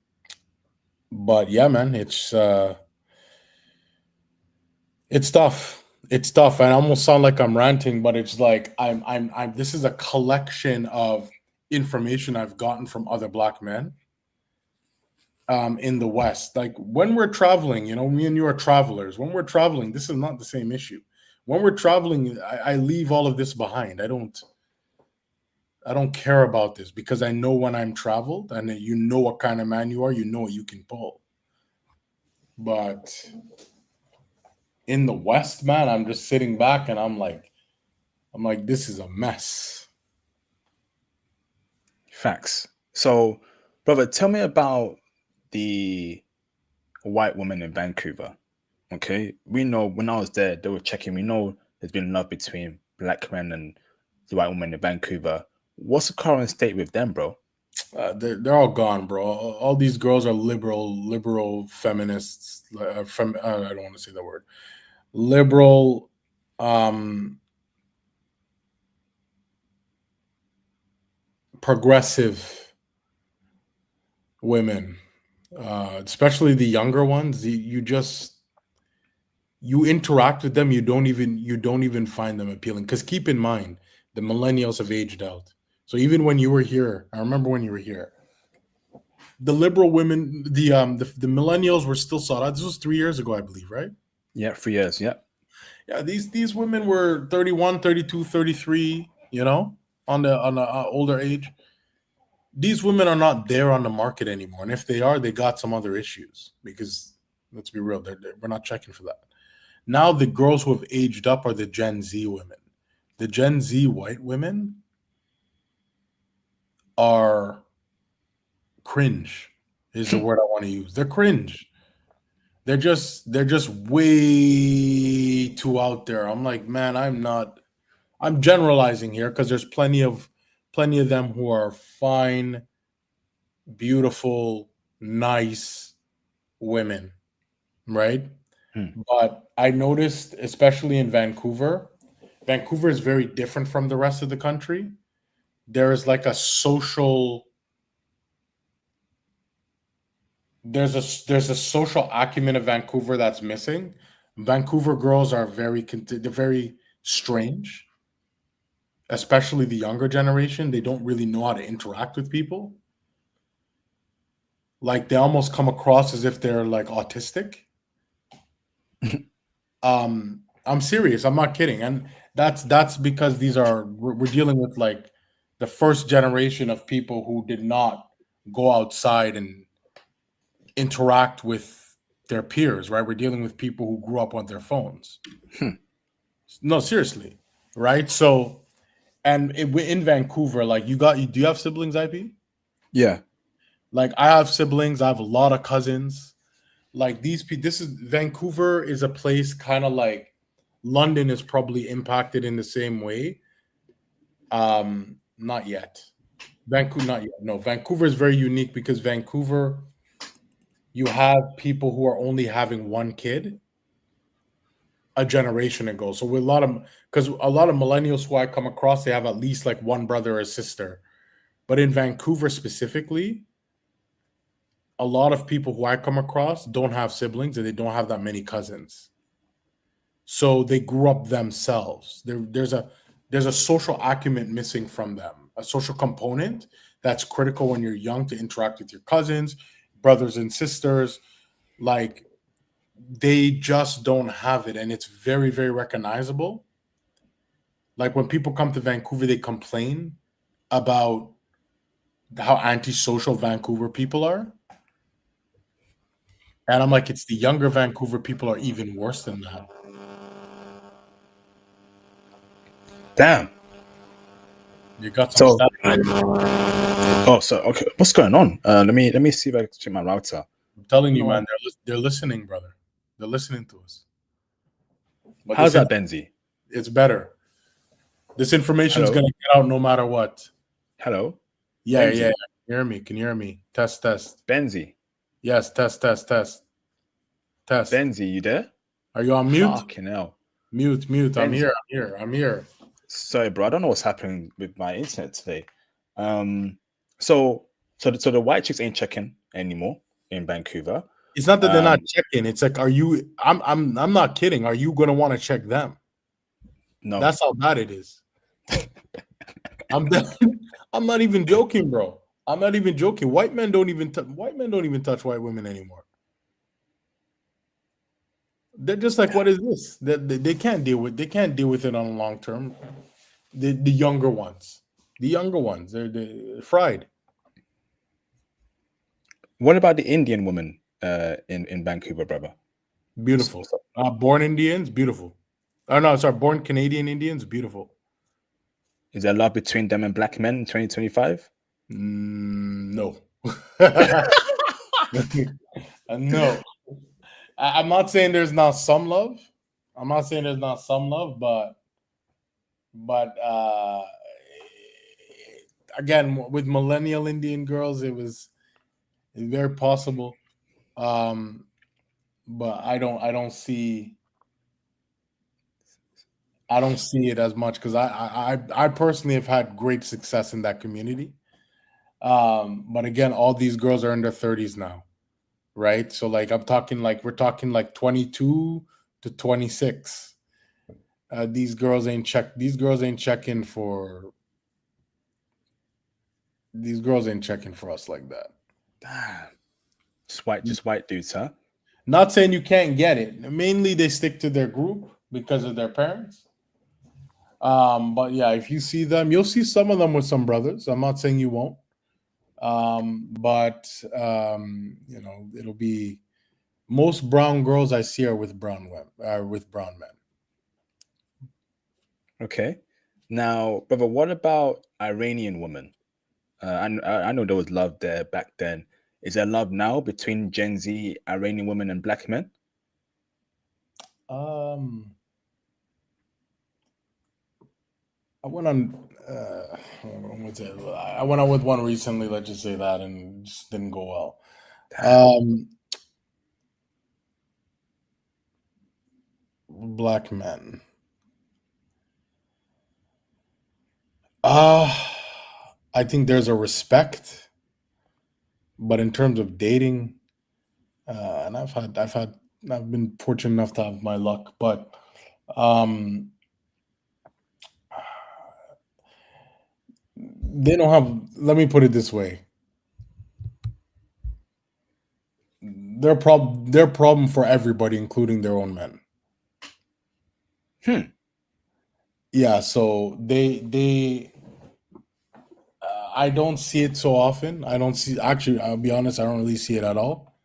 B: but yeah, man, it's tough. It's tough. I almost sound like I'm ranting, but it's like I'm. This is a collection of information I've gotten from other black men in the West. Like when we're traveling, me and you are travelers. When we're traveling, this is not the same issue. When we're traveling, I leave all of this behind. I don't care about this because I know when I'm traveled and you know what kind of man you are, you know what you can pull. But in the West, man, I'm just sitting back and I'm like, this is a mess.
A: Facts. So, brother, tell me about the white woman in Vancouver. Okay, we know when I was there, they were checking. We know there's been love between black men and the white woman in Vancouver. What's the current state with them, bro?
B: They're all gone, bro. All these girls are liberal feminists. I don't want to say that word. Liberal, um, progressive women, especially the younger ones. You interact with them, you don't even find them appealing. Because keep in mind, the millennials have aged out. So even when you were here, I remember when you were here, the liberal women, the millennials were still sought out. This was 3 years ago, I believe, right?
A: Yeah, 3 years. Yeah.
B: Yeah, these women were 31, 32, 33. On the older age. These women are not there on the market anymore, and if they are, they got some other issues. Because let's be real, we're not checking for that. Now the girls who have aged up are the Gen Z women. The Gen Z white women are cringe. Is the word I want to use. They're cringe. They're just way too out there. I'm like, man, I'm generalizing here because there's plenty of them who are fine, beautiful, nice women, right?
A: Hmm.
B: But I noticed, especially in Vancouver is very different from the rest of the country. There is like a social there's a social acumen of Vancouver that's missing. Vancouver girls are they're very strange, especially the younger generation. They don't really know how to interact with people. Like they almost come across as if they're like autistic. I'm serious. I'm not kidding, and that's because we're dealing with like the first generation of people who did not go outside and interact with their peers, right? We're dealing with people who grew up on their phones. No, seriously, right? So, and in Vancouver, like do you have siblings, IP?
A: Yeah.
B: Like I have siblings, I have a lot of cousins. Like this is Vancouver is a place kind of like London is probably impacted in the same way. Not yet. Vancouver, not yet. No, Vancouver is very unique because Vancouver, you have people who are only having one kid a generation ago. So with because a lot of millennials who I come across, they have at least like one brother or sister. But in Vancouver specifically, a lot of people who I come across don't have siblings and they don't have that many cousins. So they grew up themselves. There's a social acumen missing from them, a social component that's critical when you're young to interact with your cousins, brothers and sisters. Like they just don't have it, and it's very, very recognizable. Like when people come to Vancouver, they complain about how antisocial Vancouver people are. And I'm like, it's the younger Vancouver people are even worse than that.
A: Damn.
B: You got some
A: So,
B: static.
A: so okay, what's going on? Let me see if I can check my router.
B: I'm telling you,
A: No,
B: man, they're listening, brother. They're listening to us. But
A: how's that, Benzy?
B: it's better. This information is
A: Hello,
B: gonna get out no matter what.
A: hello,
B: Yeah, yeah.
A: Benzy,
B: Hear me? Can you hear me? Test, test.
A: Benzy,
B: Yes, test, test, test, test.
A: Benzy. You there?
B: Are you on mute?
A: Fucking hell,
B: Mute, mute. I'm here.
A: Benzy.
B: I'm here. I'm here.
A: Sorry, bro. I don't know what's happening with my internet today. Um, so the white chicks ain't checking anymore in Vancouver.
B: It's not that they're not
A: Um,
B: checking. It's like, are you? I'm not kidding. Are you gonna want to check them?
A: no,
B: That's how bad it is. I'm I'm not even joking, bro. I'm not even joking. White men don't even touch white women anymore. They're just like, what is this? They can't deal with it on a long term. The younger ones, they're fried.
A: what about the Indian woman in Vancouver, brother?
B: Beautiful. Born Indians, beautiful. Oh no, sorry, born Canadian Indians, beautiful.
A: Is there love between them and black men in 2025?
B: No. No. I'm not saying there's not some love. I'm not saying there's not some love, but again, with millennial Indian girls, it's very possible. But I don't see it as much because I personally have had great success in that community. But again, all these girls are in their 30s now, right? So like we're talking like 22 to 26. These girls ain't checking for us like that.
A: Damn. Just white dudes, huh?
B: Not saying you can't get it. Mainly they stick to their group because of their parents. But yeah, if you see them, you'll see some of them with some brothers. I'm not saying you won't. But it'll be most brown girls I see are with brown men.
A: Okay. Now, brother, what about Iranian women? I know there was love there back then. Is there love now between Gen Z, Iranian women, and black men?
B: I went on. What's it? I went on with one recently. Let's just say that, and it just didn't go well. Black men. I think there's a respect, but in terms of dating, and I've been fortunate enough to have my luck, but they don't have. Let me put it this way: they're problem for everybody, including their own men. Yeah, so they I don't see it so often. I don't see, actually, I'll be honest, I don't really see it at all.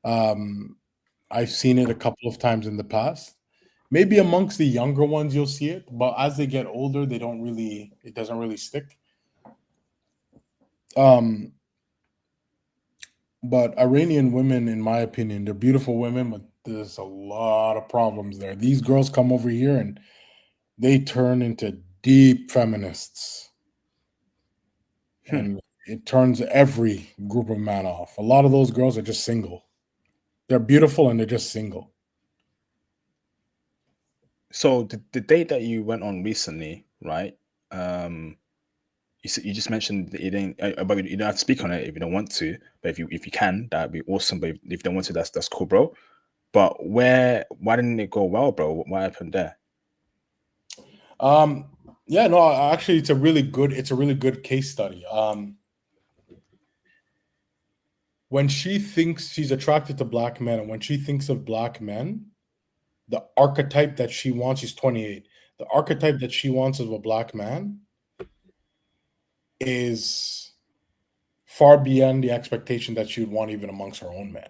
B: I've seen it a couple of times in the past. Maybe amongst the younger ones you'll see it, but as they get older, it doesn't really stick. Um, but Iranian women, in my opinion, they're beautiful women, but there's a lot of problems there. These girls come over here and they turn into deep feminists. And it turns every group of men off. A lot of those girls are just single. They're beautiful and they're just single.
A: So the date that you went on recently, right? You just mentioned that you didn't, but you don't have to speak on it if you don't want to. But if you can, that'd be awesome. But if you don't want to, that's cool, bro. But why didn't it go well, bro? What happened there?
B: Yeah, no, actually, it's a really good case study. When she thinks she's attracted to black men, and when she thinks of black men, the archetype that she wants, she's 28. The archetype that she wants of a black man is far beyond the expectation that she would want even amongst her own men.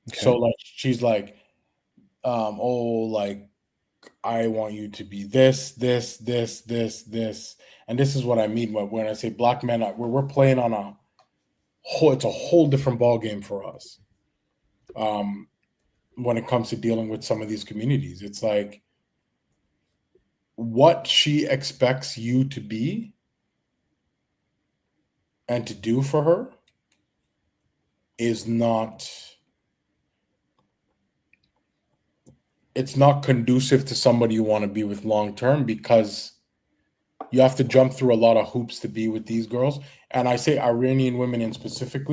A: Okay.
B: So like she's like, oh, like I want you to be this, this, this, this, this, and this is what I mean when I say black men. We're playing on a whole. It's a whole different ball game for us. When it comes to dealing with some of these communities, it's like what she expects you to be and to do for her is not. It's not conducive to somebody you want to be with long term because you have to jump through a lot of hoops to be with these girls. And I say Iranian women in specific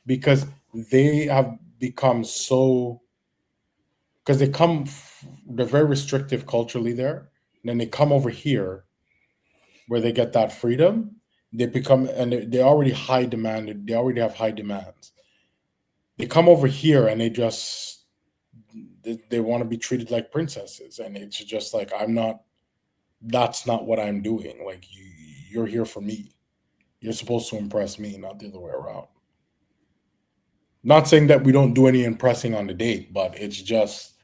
B: because they have become so, because they're very restrictive culturally there. And then they come over here where they get that freedom. They become, and they already high demanded. They already have high demands. They come over here and they want to be treated like princesses. And it's just like, that's not what I'm doing. Like you're here for me. You're supposed to impress me, not the other way around. Not saying that we don't do any impressing on the date, but it's just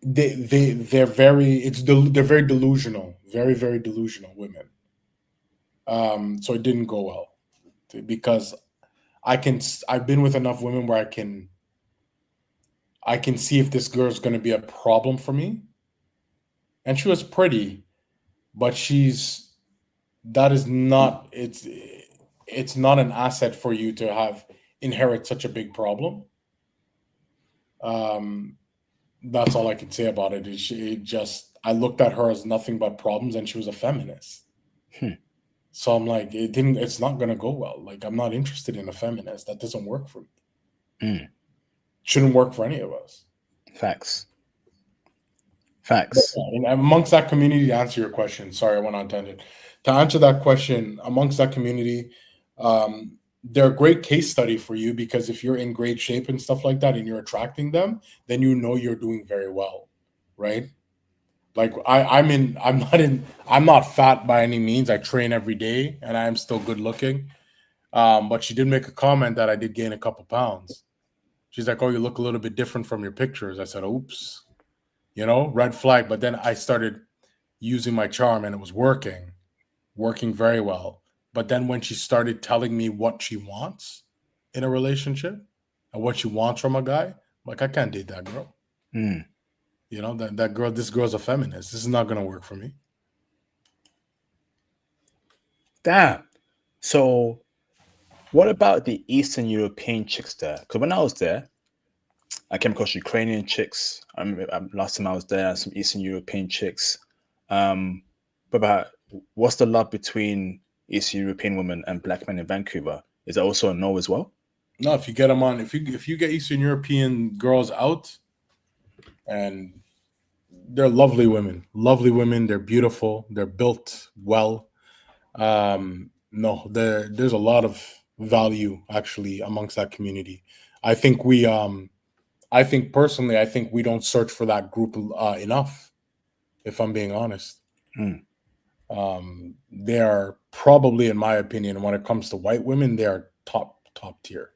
B: they're very delusional, very delusional women. So it didn't go well because I've been with enough women where I can see if this girl's going to be a problem for me. And she was pretty, but that is not it's not an asset for you to inherit such a big problem. That's all I can say about it. I looked at her as nothing but problems, and she was a feminist. So I'm like, it's not gonna go well. Like I'm not interested in a feminist. That doesn't work for me. Shouldn't work for any of us.
A: Facts.
B: And amongst that community, to answer your question, sorry, I went on tangent. To answer that question, amongst that community, they're a great case study for you because if you're in great shape and stuff like that and you're attracting them, then you know you're doing very well, right? Like I'm not fat by any means. I train every day and I am still good looking. But she did make a comment that I did gain a couple pounds. She's like, "Oh, you look a little bit different from your pictures." I said, "Oops." Red flag. But then I started using my charm and it was working very well. But then when she started telling me what she wants in a relationship and what she wants from a guy, I'm like, I can't date that girl. That girl, this girl's a feminist. This is not going to work for me.
A: Damn. So what about the Eastern European chicks there? Because when I was there, I came across Ukrainian chicks. I remember last time I was there, some Eastern European chicks. But about what's the love between Eastern European women and black men in Vancouver? Is that also a no as well?
B: No, if you get them on, if you get Eastern European girls out, and they're lovely women. They're beautiful. They're built well. No, there's a lot of value actually amongst that community. I think personally, I think we don't search for that group enough, if I'm being honest. They are probably, in my opinion, when it comes to white women, they are top tier.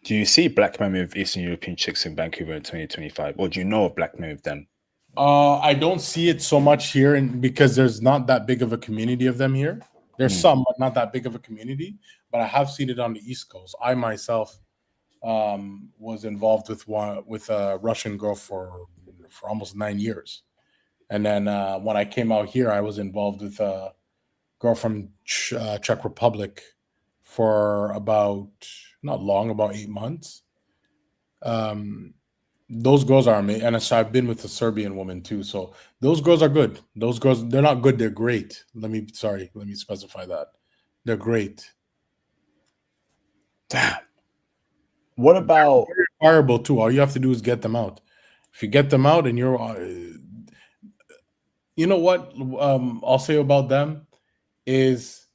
A: Do you see black men with Eastern European chicks in Vancouver in 2025, or do you know of black men with them?
B: I don't see it so much here, because there's not that big of a community of them here. There's
A: Hmm.
B: some, but not that big of a community. But I have seen it on the East Coast. I myself was involved with a Russian girl for almost 9 years, and then when I came out here, I was involved with a girl from Czech Republic for about not long, about 8 months. Um, those girls are amazing, and so I've been with a Serbian woman too. So those girls are good. Those girls, they're not good. They're great. Let me specify that. They're great.
A: Damn. What about
B: Very fireable too. All you have to do is get them out. If you get them out, and you know what, I'll say about them is,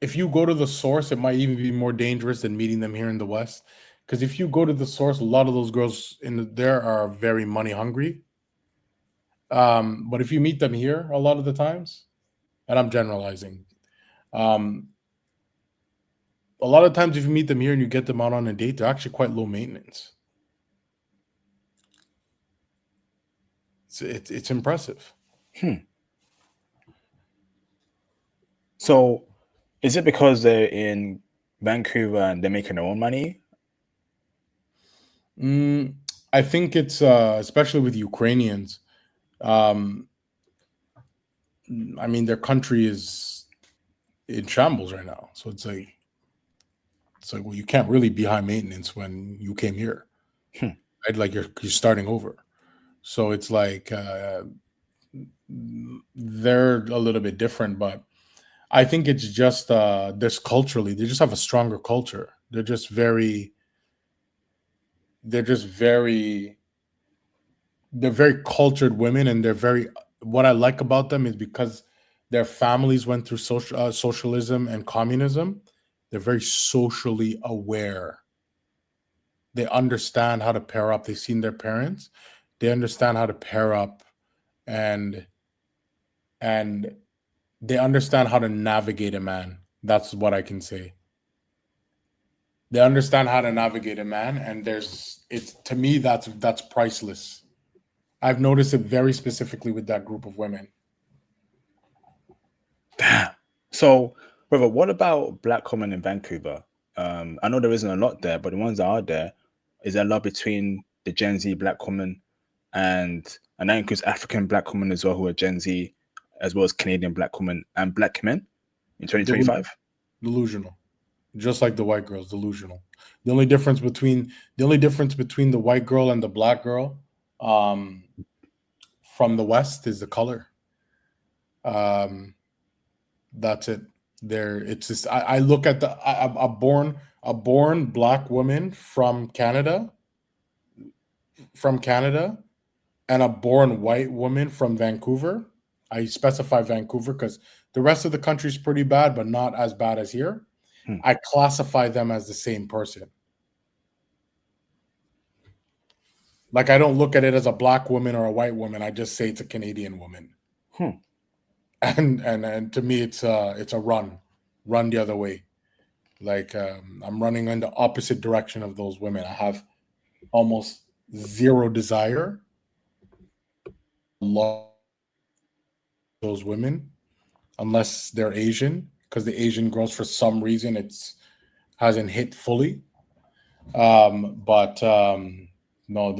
B: if you go to the source, it might even be more dangerous than meeting them here in the West. Because if you go to the source, a lot of those girls there are very money hungry. But if you meet them here, a lot of the times, and I'm generalizing, um, a lot of times if you meet them here and you get them out on a date, they're actually quite low maintenance. It's impressive.
A: hmm. So is it because they're in Vancouver and they're making their own money?
B: Mm, I think it's especially with Ukrainians. Um, I mean, their country is in shambles right now, so it's like, well, you can't really be high maintenance when you came here,
A: Hmm.
B: right? Like you're starting over. So it's like they're a little bit different, but I think it's just this culturally, they just have a stronger culture. They're just very they're very cultured women, and they're very. What I like about them is because their families went through socialism and communism. They're very socially aware. They understand how to pair up. They've seen their parents. They understand how to pair up, and and they understand how to navigate a man. That's what I can say. They understand how to navigate a man, and it's to me that's priceless. I've noticed it very specifically with that group of women.
A: Damn. So, brother, what about black women in Vancouver? I know there isn't a lot there, but the ones that are there, is there a lot between the Gen Z black women and that includes African black women as well who are Gen Z, as well as Canadian black women and black men in
B: Delu-
A: 2025?
B: Delusional, just like the white girls. Delusional. The only difference between the white girl and the black girl, um, from the West, is the color. Um, that's it. There, it's just I look at a born black woman from Canada, and a born white woman from Vancouver. I specify Vancouver because the rest of the country is pretty bad, but not as bad as here.
A: Hmm.
B: I classify them as the same person. Like, I don't look at it as a black woman or a white woman. I just say it's a Canadian woman.
A: Hmm.
B: And to me, it's a run the other way. Like, I'm running in the opposite direction of those women. I have almost zero desire to love those women unless they're Asian, because the Asian girls, for some reason, it's hasn't hit fully. But no,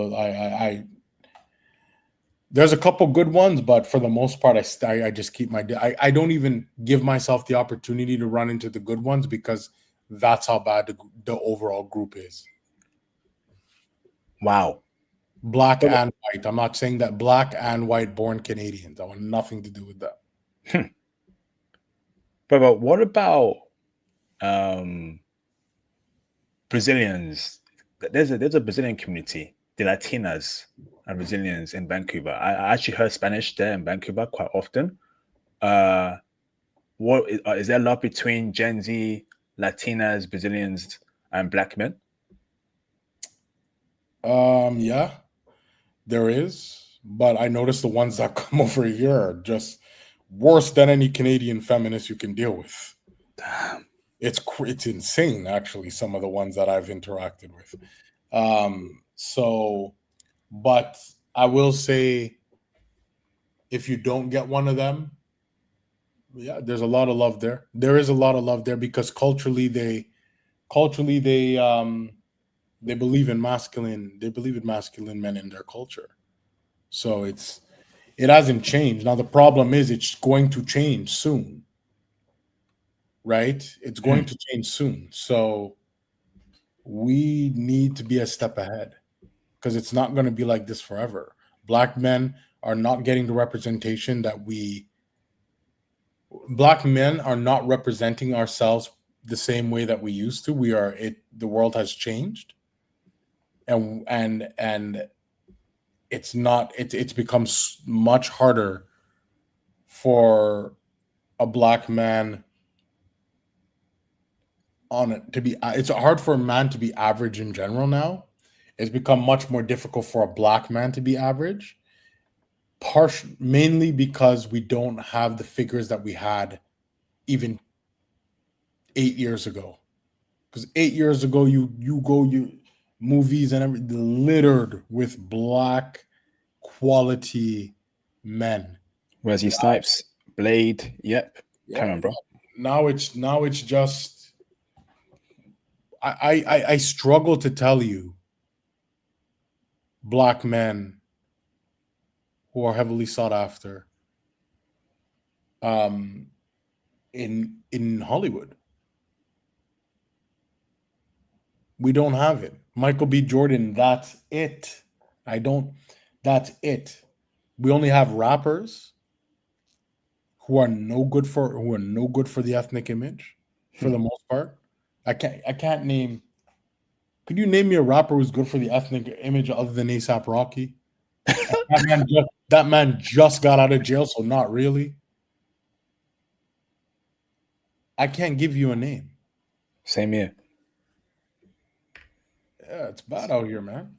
B: there's a couple good ones, but for the most part, I just keep I don't even give myself the opportunity to run into the good ones, because that's how bad the overall group is.
A: Wow.
B: Black
A: Brother,
B: and white. I'm not saying that black and white born Canadians. I want nothing to do with that.
A: hmm. Brother, what about um, Brazilians? There's a Brazilian community, the Latinas and Brazilians in Vancouver. I actually heard Spanish there in Vancouver quite often. Uh, what is there a lot between Gen Z, Latinas, Brazilians, and black men?
B: Yeah, there is. but I noticed the ones that come over here are just worse than any Canadian feminist you can deal with.
A: Damn.
B: It's insane, actually. Some of the ones that I've interacted with. So, but I will say, if you don't get one of them, yeah, there's a lot of love there. There is a lot of love there because culturally they believe in masculine men in their culture. So it hasn't changed. Now the problem is it's going to change soon, right? It's going
A: Mm.
B: to change soon. So we need to be a step ahead because it's not going to be like this forever. Black men are not getting the representation that we black men are not representing ourselves the same way that we used to. The world has changed, and it's not it's become much harder for a black man on it to be it's hard for a man to be average in general now. It's become much more difficult for a black man to be average, mainly because we don't have the figures that we had even 8 years ago. Because 8 years ago, you movies and everything littered with black quality men.
A: Wesley Snipes, Blade. Yep.
B: Yeah,
A: Come on, bro.
B: now it's just I struggle to tell you black men who are heavily sought after um in Hollywood. We don't have it. Michael B. Jordan, that's it. I don't That's it. We only have rappers who are no good for the ethnic image for the most part. I can't name Could you name me a rapper who's good for the ethnic image other than ASAP Rocky? That man just got out of jail, so not really. I can't give you a name.
A: Same here.
B: Yeah, it's bad out here, man.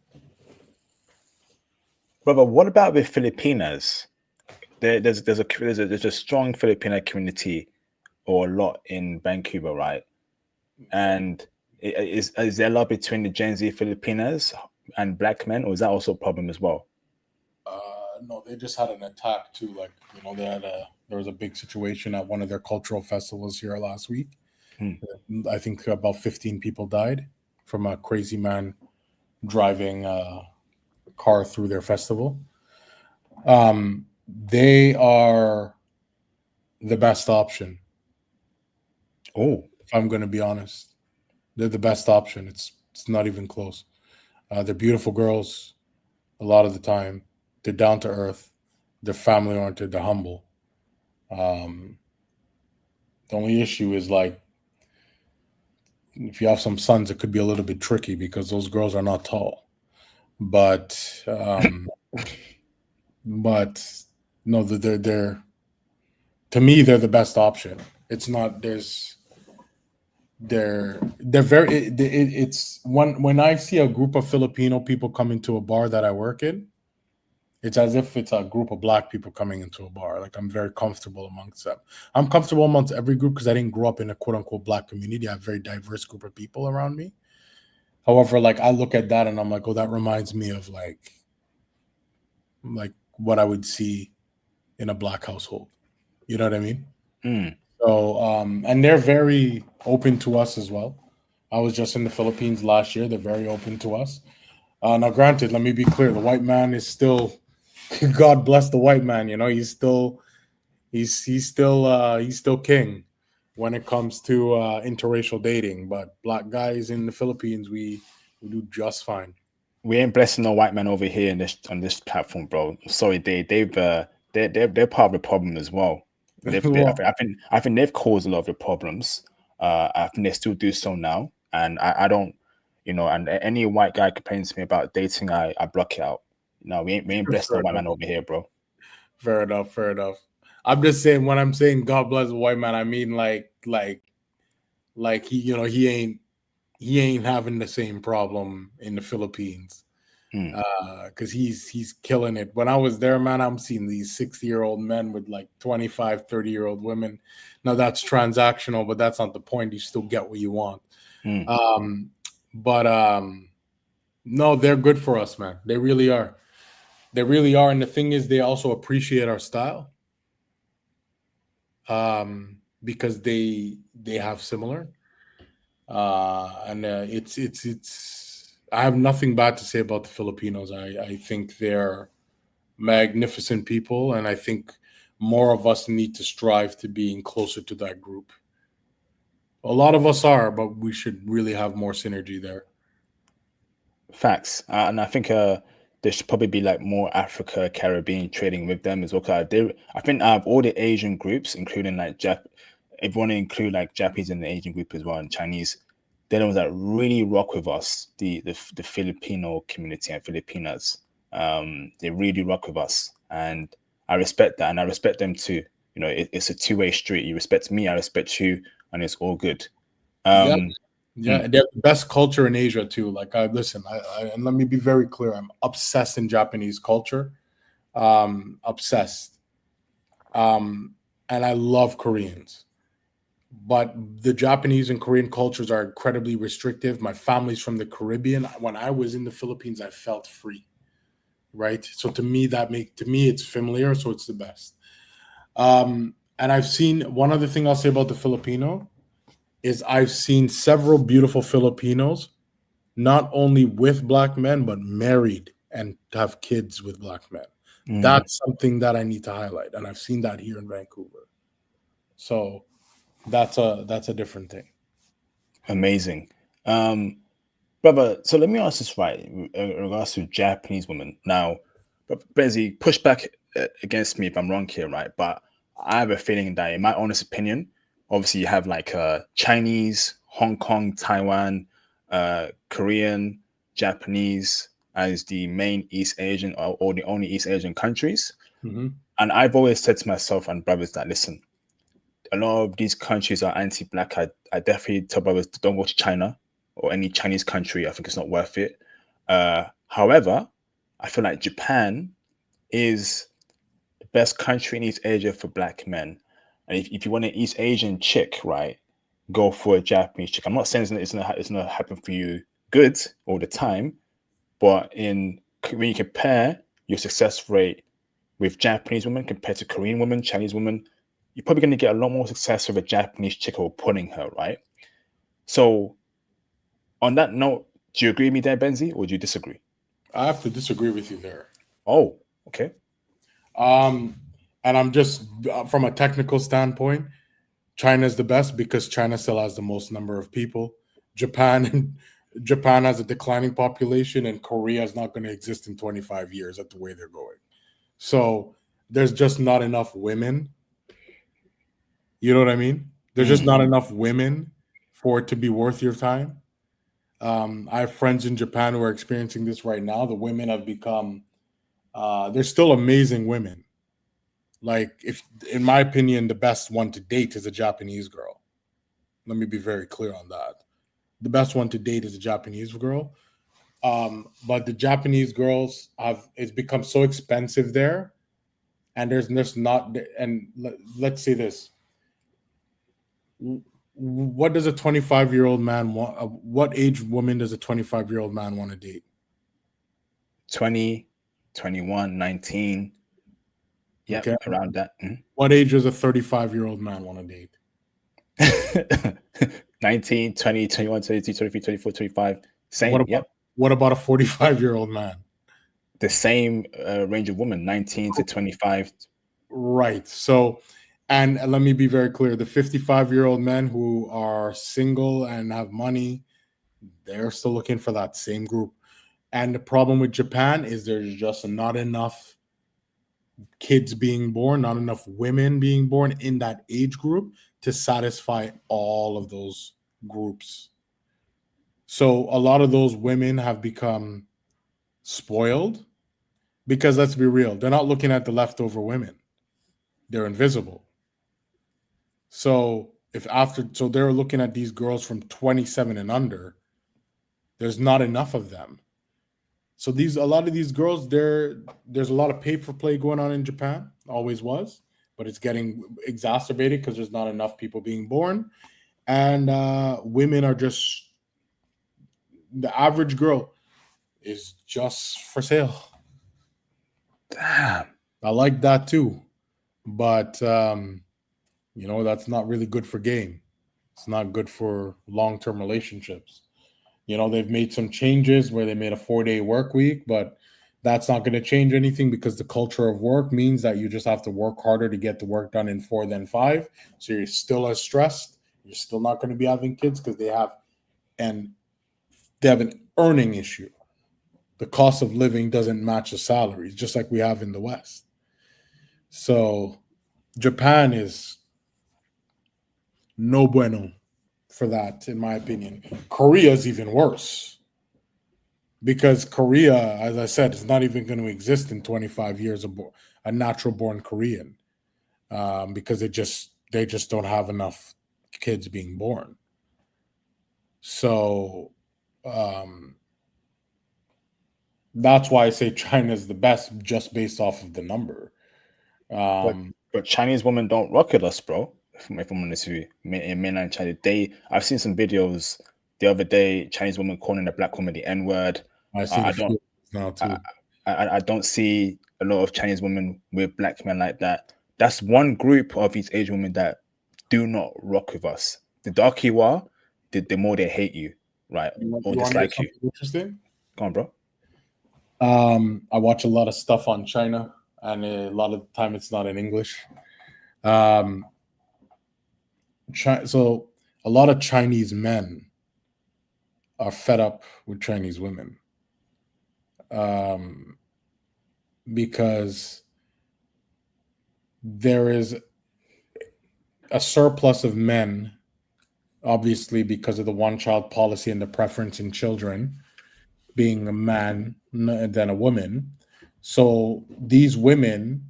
A: Brother, what about with Filipinas? There's a strong Filipino community or a lot in Vancouver, right? And is there a lot between the Gen Z Filipinas and black men, or is that also a problem as well?
B: No, they just had an attack too. Like there was a big situation at one of their cultural festivals here last week.
A: Hmm.
B: I think about 15 people died from a crazy man driving a car through their festival. They are the best option.
A: Oh,
B: If I'm going to be honest, they're the best option. It's not even close. They're beautiful girls a lot of the time. They're down to earth. They're family oriented. They're humble. Um, the only issue is like if you have some sons, it could be a little bit tricky because those girls are not tall. But but no, they're to me they're the best option. It's not there's they're very it's when I see a group of Filipino people come into a bar that I work in, it's as if it's a group of black people coming into a bar. Like I'm very comfortable amongst them. I'm comfortable amongst every group because I didn't grow up in a quote unquote black community. I have a very diverse group of people around me. However, like I look at that and I'm like, oh, that reminds me of like what I would see in a black household. You know what I mean?
A: mm.
B: So and they're very open to us as well. I was just in the Philippines last year. They're very open to us. Now, granted, let me be clear: the white man is still, God bless the white man. You know, he's still king when it comes to interracial dating. But black guys in the Philippines, we do just fine.
A: We ain't blessing no white man over here in this on this platform, bro. Sorry, they're part of the problem as well.
B: Well,
A: I think they've caused a lot of the problems. I think they still do so now, and I don't, and any white guy complains to me about dating, I block it out. No, we ain't blessing
B: fair
A: no white
B: enough.
A: man over here, bro.
B: Fair enough. Fair enough. I'm just saying when I'm saying God bless the white man, I mean like he ain't having the same problem in the Philippines
A: Mm,
B: because he's killing it. When I was there, man, I'm seeing these 60-year-old men with like 25, 30-year-old women. Now that's transactional, but that's not the point. You still get what you want.
A: mm.
B: Um, but no, they're good for us, man. They really are. They really are. And the thing is, they also appreciate our style, because they have similar. And it's. I have nothing bad to say about the Filipinos. I think they're magnificent people, and I think more of us need to strive to being closer to that group. A lot of us are, but we should really have more synergy there.
A: Facts, and I think there should probably be like more Africa, Caribbean trading with them as well. 'Cause I think out of all the Asian groups, including like if you want to include like Japanese in the Asian group as well and Chinese, they're the ones that really rock with us. The Filipino community and Filipinas, they really rock with us, and I respect that, and I respect them too. You know, it's a two-way street. You respect me, I respect you, and it's all good.
B: Yeah,
A: Um,
B: yeah,
A: mm,
B: and they have the best culture in Asia too. Like, I listen, and let me be very clear. I'm obsessed in Japanese culture. Obsessed. Um, and I love Koreans, but the Japanese and Korean cultures are incredibly restrictive. My family's from the Caribbean. When I was in the Philippines, I felt free. Right. So to me it's familiar. So it's the best. And I've seen one other thing I'll say about the Filipino is I've seen several beautiful Filipinos not only with black men but married and have kids with black men.
A: mm.
B: That's something that I need to highlight, and I've seen that here in Vancouver. So that's a different thing.
A: Amazing. Brother, so let me ask this right in regards to Japanese women. Now, but Benzy, push back against me if I'm wrong here, right? But I have a feeling that, in my honest opinion, obviously you have like Chinese, Hong Kong, Taiwan, Korean, Japanese as the main East Asian or the only East Asian countries.
B: Hmm.
A: And I've always said to myself and brothers that, listen, a lot of these countries are anti-black. I definitely tell brothers don't go to China or any Chinese country. I think it's not worth it. However, I feel like Japan is the best country in East Asia for black men. And if you want an East Asian chick, right, go for a Japanese chick. I'm not saying it's gonna happen for you good all the time, but when you compare your success rate with Japanese women compared to Korean women, Chinese women, you're probably going to get a lot more success with a Japanese chick or putting her, right? So, on that note, do you agree with me there, Benzi, or do you disagree?
B: I have to disagree with you there.
A: Oh, okay.
B: Um, and I'm just from a technical standpoint, China's the best because China still has the most number of people. Japan Japan has a declining population, and Korea is not going to exist in 25 years at the way they're going. So there's just not enough women. You know what I mean? There's just
A: Mm,
B: not enough women for it to be worth your time. I have friends in Japan who are experiencing this right now. The women have become, they're still amazing women. Like, if, in my opinion, the best one to date is a Japanese girl. Let me be very clear on that. The best one to date is a Japanese girl. But the Japanese girls have, it's become so expensive there, and there's not. And let's say this: what does a 25-year-old man want? What age woman does a 25-year-old man want to date?
A: 20, 21, 19. Yep,
B: Okay,
A: around that.
B: what age does a 35-year-old man want to date?
A: 19, 20, 21, 22, 23, 24, 25.
B: What
A: Same.
B: about
A: Yep.
B: what about a 45-year-old man?
A: The same range of women, 19 to 25.
B: Right. So, and let me be very clear: the 55-year-old men who are single and have money, they're still looking for that same group. And the problem with Japan is there's just not enough kids being born, not enough women being born in that age group to satisfy all of those groups. So a lot of those women have become spoiled because, let's be real, they're not looking at the leftover women. They're invisible. So they're looking at these girls from 27 and under. There's not enough of them. So a lot of these girls, there's a lot of pay for play going on in Japan. Always was, but it's getting exacerbated because there's not enough people being born, and women are just the average girl is just for sale.
A: Damn.
B: I like that too, but that's not really good for game. It's not good for long term relationships. They've made some changes where they made a 4-day work week, but that's not going to change anything because the culture of work means that you just have to work harder to get the work done in 4 than 5. So you're still as stressed. You're still not going to be having kids because and they have an earning issue. The cost of living doesn't match the salaries, just like we have in the West. So Japan is no bueno for that, in my opinion. Korea is even worse because Korea, as I said, is not even going to exist in 25 years. A natural born Korean, because they just don't have enough kids being born. So that's why I say China is the best, just based off of the number.
A: But
B: Um,
A: but Chinese women don't rock with us, bro. If I'm honest with you, in mainland China, I've seen some videos the other day. Chinese women calling a black woman the N word.
B: I've seen
A: I
B: a
A: don't.
B: few now
A: I,
B: too.
A: I don't see a lot of Chinese women with black men like that. That's one group of these Asian women that do not rock with us. The darker you are, the more they hate you, right, or
B: You want to hear
A: dislike you.
B: something interesting?
A: Go on, bro.
B: I watch a lot of stuff on China, and a lot of the time it's not in English. Um, so a lot of Chinese men are fed up with Chinese women, um, because there is a surplus of men, obviously because of the one-child policy and the preference in children being a man than a woman. So these women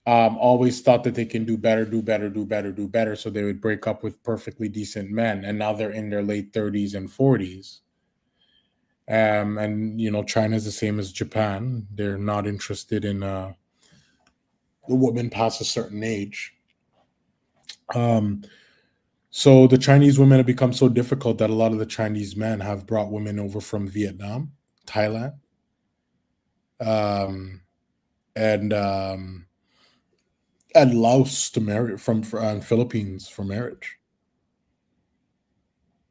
B: always thought that they can do better, do better, do better, do better. So they would break up with perfectly decent men, and now they're in their late 30s and 40s. And China's the same as Japan. They're not interested in the woman past a certain age. Um, so the Chinese women have become so difficult that a lot of the Chinese men have brought women over from Vietnam, Thailand, um, and Laos to marry from Philippines for marriage.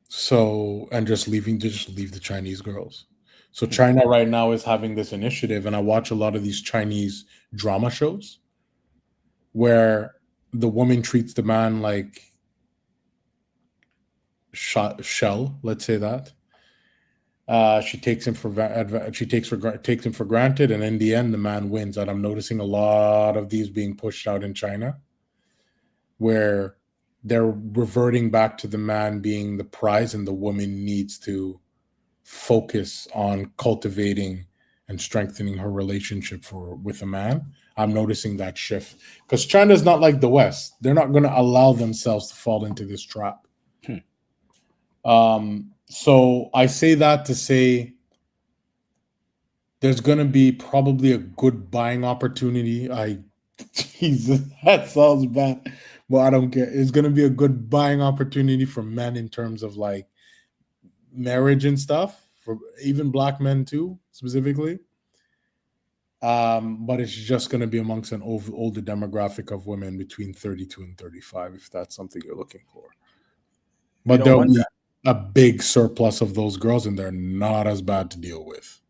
B: So and just leave the Chinese girls. So China right now is having this initiative, and I watch a lot of these Chinese drama shows where the woman treats the man like shell. Let's say that she takes him for takes him for granted, and in the end, the man wins. And I'm noticing a lot of these being pushed out in China, where they're reverting back to the man being the prize, and the woman needs to focus on cultivating and strengthening her relationship with a man. I'm noticing that shift because China's not like the West. They're not going to allow themselves to fall into this trap.
A: Hmm.
B: So I say that to say there's going to be probably a good buying opportunity. Jesus, that sounds bad, but I don't care. It's going to be a good buying opportunity for men in terms of like marriage and stuff, for even black men too, specifically. But it's just going to be amongst an older demographic of women between 32 and 35, if that's something you're looking for.
A: You
B: But
A: don't
B: there'll
A: wonder.
B: be a big surplus of those girls, and they're not as bad to deal with.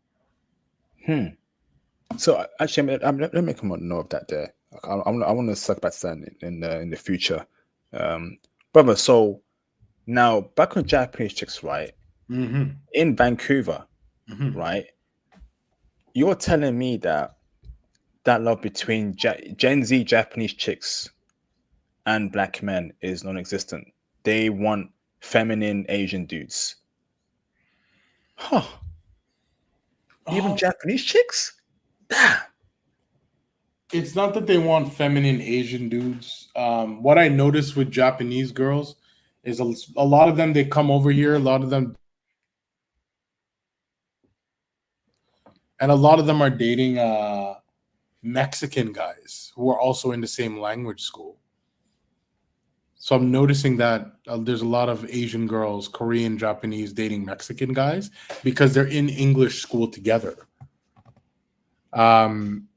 A: Hmm. So actually, let me make a note of that there. I want to circle back to that in the future, um, brother. So now back on Japanese chicks, right?
B: Mm-hmm.
A: In Vancouver,
B: Mm-hmm.
A: right? You're telling me that love between Gen Z Japanese chicks and black men is non-existent. They want feminine Asian dudes, huh? Even Japanese chicks? Damn.
B: It's not that they want feminine Asian dudes. What I noticed with Japanese girls is a lot of them, they come over here. A lot of them and a lot of them are dating Mexican guys who are also in the same language school. So I'm noticing that there's a lot of Asian girls, Korean, Japanese dating Mexican guys because they're in English school together. Um,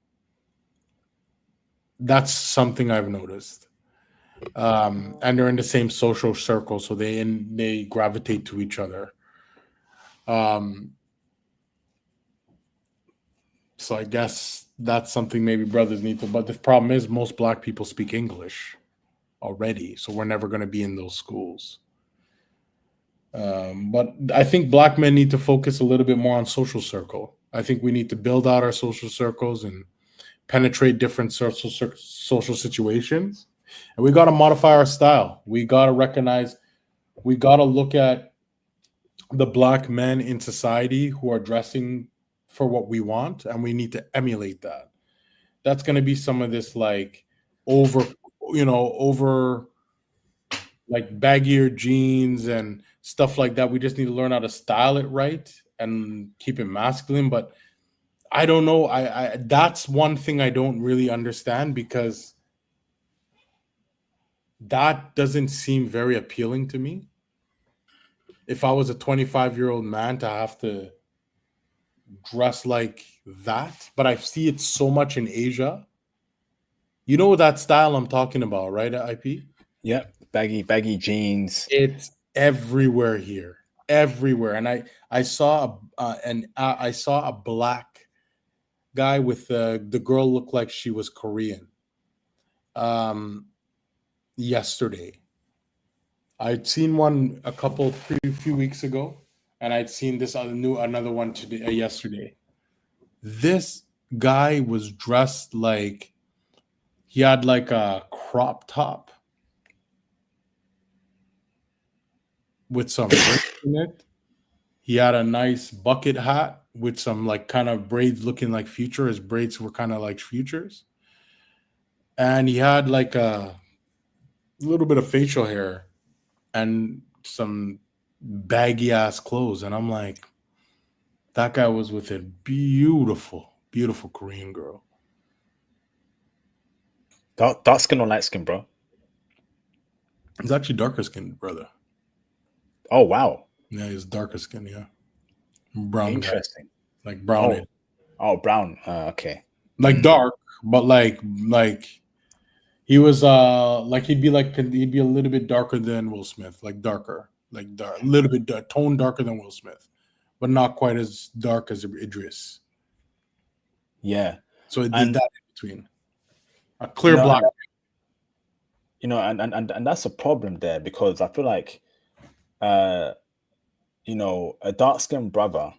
B: that's something I've noticed. And they're in the same social circle, so they gravitate to each other. Um, so I guess that's something maybe brothers need to. But the problem is, most black people speak English already, so we're never going to be in those schools. But I think black men need to focus a little bit more on social circle. I think we need to build out our social circles and penetrate different social situations. And we got to modify our style. We got to recognize, we got to look at the black men in society who are dressing for what we want, and we need to emulate that. That's going to be some of this like over, over like baggier jeans and stuff like that. We just need to learn how to style it right and keep it masculine. But I don't know. I that's one thing I don't really understand because that doesn't seem very appealing to me. If I was a 25-year-old man to have to dress like that, but I see it so much in Asia. You know that style I'm talking about, right, IP?
A: Yep, baggy jeans.
B: It's everywhere here, everywhere. And I saw I saw a black guy with the girl looked like she was Korean. Um, yesterday, I'd seen one few weeks ago, and I'd seen this another one today yesterday. This guy was dressed like he had like a crop top with some braids in it. He had a nice bucket hat with some like kind of braids looking like future. His braids were kind of like futures. And he had like a little bit of facial hair and some baggy ass clothes. And I'm like, that guy was with a beautiful, beautiful Korean girl.
A: Dark skin or light skin, bro?
B: He's actually darker skinned, brother.
A: Oh wow,
B: Yeah, he's darker skinned, yeah. Brown guy.
A: interesting.
B: Like brown.
A: Oh, brown. Okay.
B: Like dark, but like he was like he'd be a little bit darker than Will Smith, like darker, like dark, a little bit tone darker than Will Smith, but not quite as dark as Idris.
A: Yeah.
B: So it did
A: And
B: that in between a clear
A: you know,
B: black.
A: and that's a problem there because I feel like uh a dark skinned brother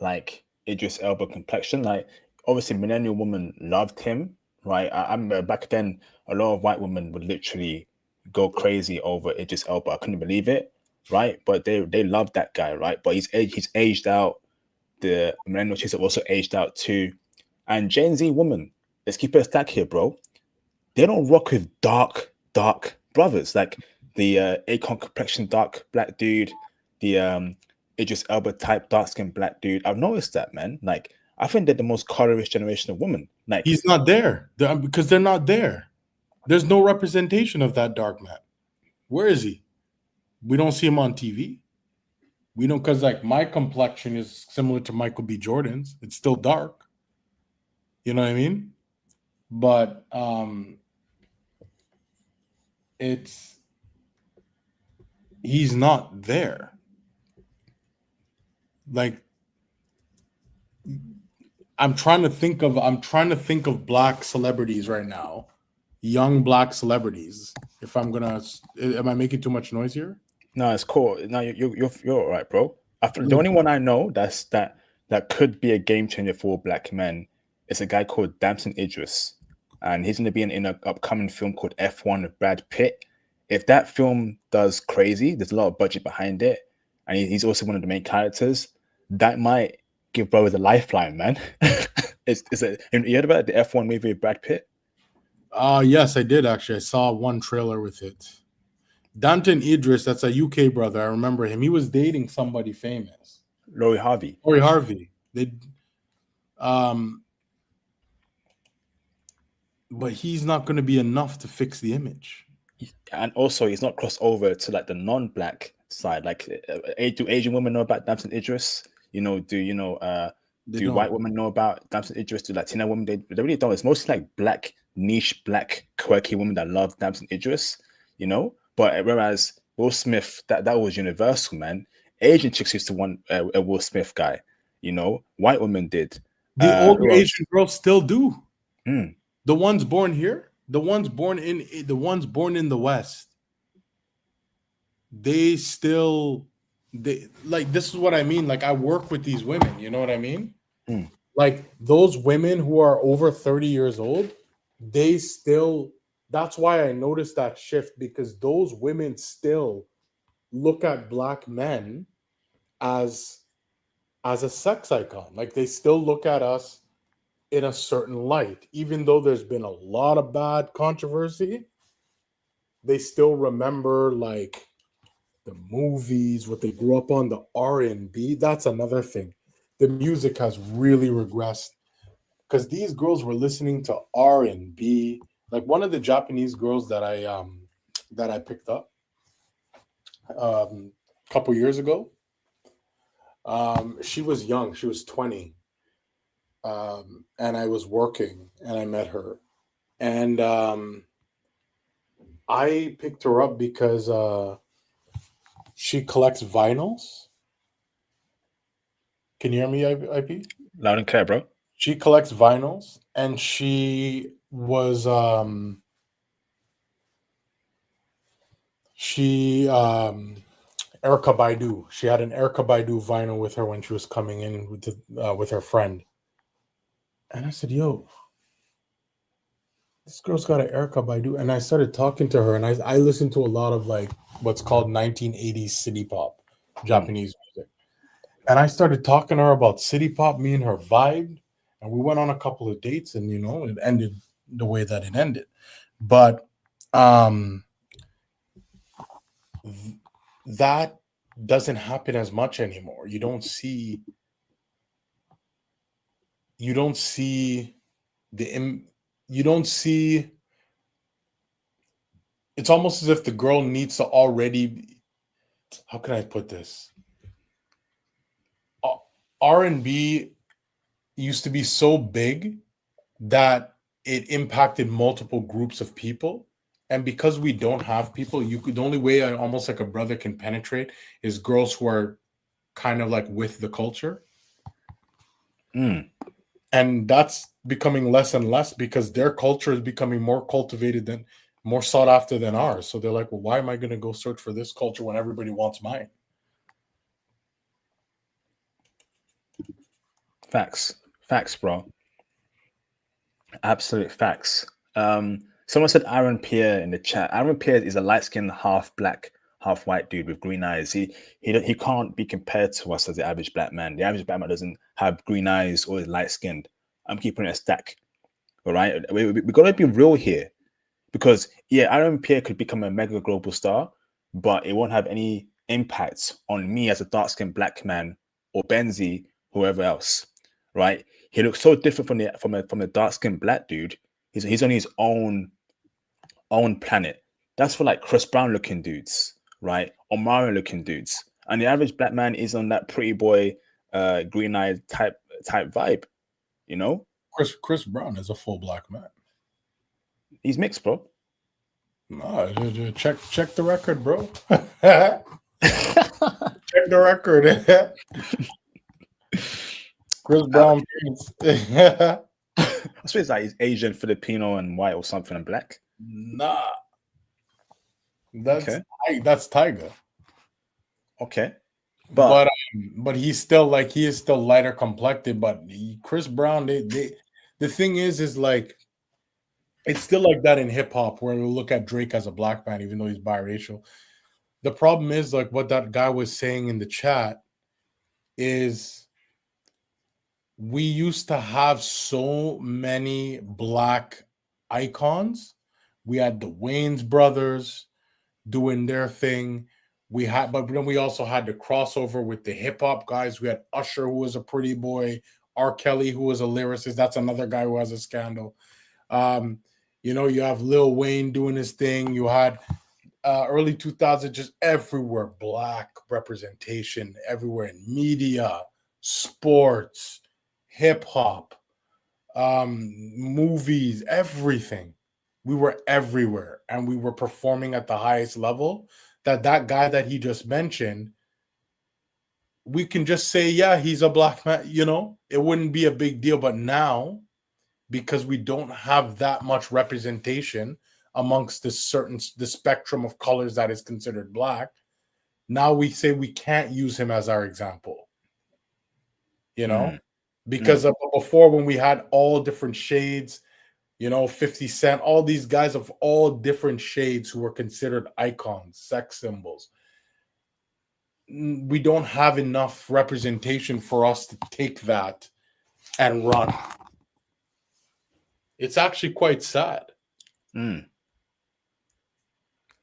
A: like Idris Elba complexion, like obviously Millennial Woman loved him, right? I remember back then a lot of white women would literally go crazy over Idris Elba. I couldn't believe it, right? But they loved that guy, right? But he's aged out. The millennial chicks have also aged out too. And Gen Z woman, let's keep it a stack here, bro. They don't rock with dark brothers like the Akon complexion dark black dude, the Idris Elba type dark skinned black dude. I've noticed that, man. Like I think they're the most colorist generation of women. Like
B: He's not there because they're not there. There's no representation of that dark man. Where is he? We don't see him on TV. We don't, because like my complexion is similar to Michael B. Jordan's. It's still dark. You know what I mean? But it's he's not there. Like I'm trying to think of black celebrities right now, young black celebrities. If I'm gonna, am I making too much noise here?
A: no, it's cool. No, you're all right, bro. I feel the only one I know that could be a game changer for black men is a guy called Damson Idris, and he's going to be in an upcoming film called F1 with Brad Pitt. If that film does crazy, there's a lot of budget behind it, and he's also one of the main characters. That might give brothers a lifeline, man. You heard about the F1 movie with Brad Pitt?
B: Yes, I did actually. I saw one trailer with it. Danton Idris, that's a UK brother. I remember him. He was dating somebody famous.
A: Lori Harvey.
B: Lori Harvey. But he's not going to be enough to fix the image.
A: And also, he's not crossed over to like the non-black side. Like, do Asian women know about Damson Idris?
B: They
A: Do
B: don't.
A: white women know about Damson Idris? Do Latina women? They really don't. It's mostly like black, niche, black, quirky women that love Damson Idris, But whereas Will Smith, that was universal, man. Asian chicks used to want a Will Smith guy, White women did.
B: The older
A: Who else?
B: Asian girls still do.
A: Mm,
B: The ones born here, the ones born in the West, they still they like this is what I mean. Like I work with these women, you know what I mean?
A: mm.
B: Like those women who are over 30 years old, they still that's why I noticed that shift because those women still look at black men as a sex icon. Like they still look at us in a certain light, even though there's been a lot of bad controversy. They still remember like the movies, what they grew up on, the R&B. That's another thing. The music has really regressed because these girls were listening to R&B. Like one of the Japanese girls that I picked up a couple years ago. She was young. She was 20. And I was working and I met her. And I picked her up because she collects vinyls. Can you hear me, IP?
A: Loud and clear, bro.
B: She collects vinyls and she Erica Baidu. She had an Erica Baidu vinyl with her when she was coming in with her friend. And I said, "Yo, this girl's got an Erica Baidu." And I started talking to her, and I listened to a lot of like what's called 1980s city pop, Japanese music. And I started talking to her about city pop. Me and her vibed, and we went on a couple of dates, and it ended the way that it ended. But that doesn't happen as much anymore. You don't see you don't see it's almost as if the girl needs to already, how can I put this? R&B used to be so big that it impacted multiple groups of people. And because we don't have people, the only way almost like a brother can penetrate is girls who are kind of like with the culture.
A: Mm.
B: And that's becoming less and less because their culture is becoming more cultivated than more sought after than ours. So they're like, well, why am I going to go search for this culture when everybody wants mine?
A: Facts, bro. Absolute facts. Someone said Aaron Pierre in the chat. Aaron Pierre is a light-skinned, half black, half white dude with green eyes. He can't be compared to us as the average black man. The average black man doesn't have green eyes or is light-skinned. I'm keeping it a stack. All right, we gotta be real here, because Aaron Pierre could become a mega global star, but it won't have any impact on me as a dark-skinned black man or Benzy, whoever else. Right? He looks so different from the dark-skinned black dude. He's on his own planet. That's for like Chris Brown looking dudes, right? Or Mario looking dudes. And the average black man is on that pretty boy, green-eyed type vibe, you know?
B: Chris Brown is a full black man.
A: He's mixed, bro.
B: No, check the record, bro. Check the record. Chris Brown.
A: I suppose like he's Asian, Filipino, and white or something, and black.
B: Nah, that's
A: Okay.
B: that's Tyga.
A: Okay,
B: But he is still lighter complected. But Chris Brown, the thing is like it's still like that in hip hop where we look at Drake as a black man, even though he's biracial. The problem is like what that guy was saying in the chat is we used to have so many black icons. We had the Wayans brothers doing their thing. But then we also had the crossover with the hip hop guys. We had Usher, who was a pretty boy, R. Kelly, who was a lyricist. That's another guy who has a scandal. You have Lil Wayne doing his thing. You had early 2000s, just everywhere, black representation everywhere in media, sports, hip hop, movies, everything. We were everywhere, and we were performing at the highest level. That guy that he just mentioned, we can just say, yeah, he's a black man. It wouldn't be a big deal. But now, because we don't have that much representation amongst the spectrum of colors that is considered black, now we say we can't use him as our example. Because before, when we had all different shades, 50 Cent, all these guys of all different shades who were considered icons, sex symbols, we don't have enough representation for us to take that and run. It's actually quite sad.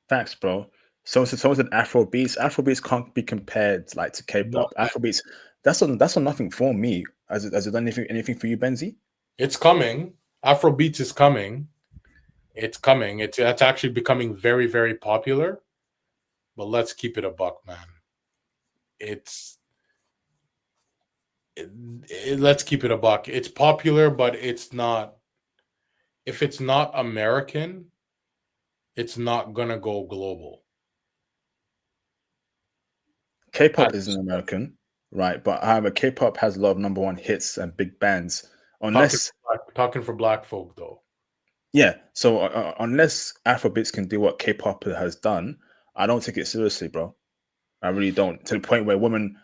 A: Facts, bro. Someone said Afrobeats. Afrobeats can't be compared to K-pop. No. Afrobeats, that's on nothing for me. Has it done anything for you, Benzy?
B: It's coming. Afrobeats is coming. It's coming. It's actually becoming very, very popular. But let's keep it a buck, man. Let's keep it a buck. It's popular, but it's not. If it's not American, it's not gonna go global.
A: K-pop isn't American, right? But however, K-pop has a lot of number one hits and big bands.
B: Talking for black folk, though.
A: Yeah. So unless Afrobeats can do what K-pop has done, I don't take it seriously, bro. I really don't. To the point where women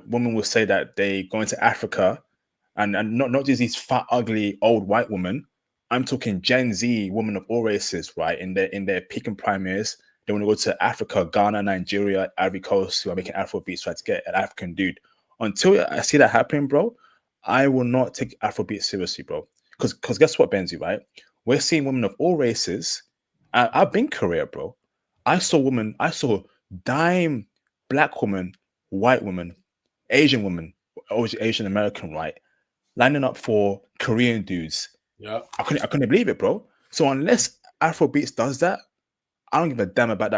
A: will say that they go into Africa, and not just these fat, ugly, old white women. I'm talking Gen Z women of all races, right? In their peak and prime years, they want to go to Africa, Ghana, Nigeria, Ivory Coast, who are making Afrobeats, try to get an African dude. Until I see that happening, bro, I will not take Afrobeats seriously, bro. Because guess what, Benzy, right? We're seeing women of all races. I've been Korea, bro. I saw dime black women, white women, Asian women, Asian American, right, lining up for Korean dudes.
B: Yeah,
A: I couldn't believe it, bro. So unless Afrobeats does that, I don't give a damn about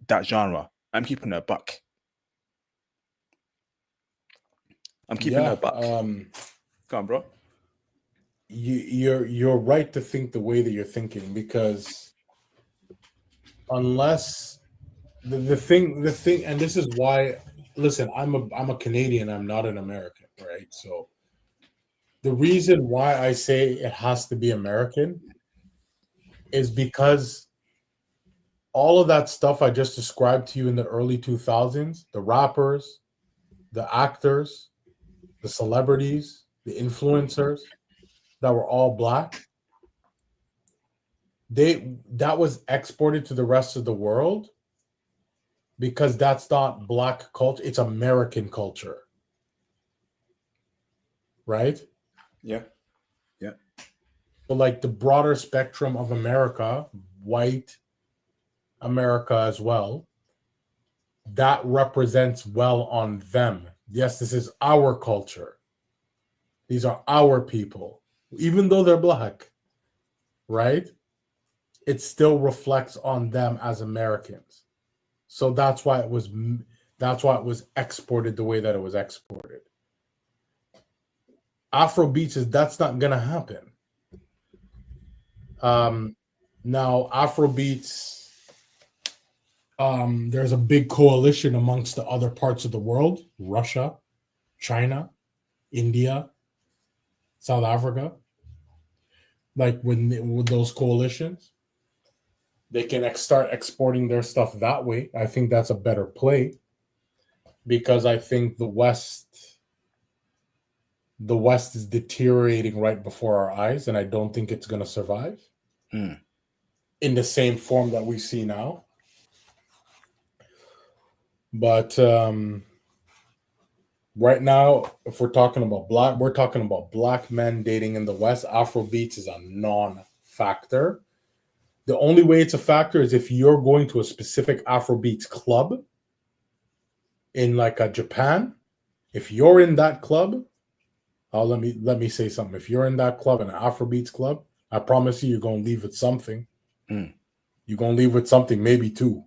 A: that genre. I'm keeping it a buck. It a buck. Come on, bro.
B: You're right to think the way that you're thinking, because unless the thing, and this is why. Listen, I'm a Canadian. I'm not an American, right? So the reason why I say it has to be American is because all of that stuff I just described to you in the early 2000s, the rappers, the actors, the celebrities, the influencers that were all black, that was exported to the rest of the world because that's not black culture, it's American culture. Right?
A: Yeah.
B: So like the broader spectrum of America, white America as well, that represents well on them. Yes, this is our culture. These are our people. Even though they're black, right? It still reflects on them as Americans. So that's why it was exported the way that it was exported. Afrobeats that's not gonna happen. Now Afrobeats, there's a big coalition amongst the other parts of the world: Russia, China, India, South Africa. Like with those coalitions, they can start exporting their stuff that way. I think that's a better play, because I think the West is deteriorating right before our eyes, and I don't think it's going to survive in the same form that we see now. But right now, if we're talking about black men dating in the West. Afrobeats is a non-factor. The only way it's a factor is if you're going to a specific Afrobeats club in like a Japan. If you're in that club, let me say something. If you're in that club, an Afrobeats club, I promise you, you're gonna leave with something.
A: Mm.
B: You're gonna leave with something, maybe two,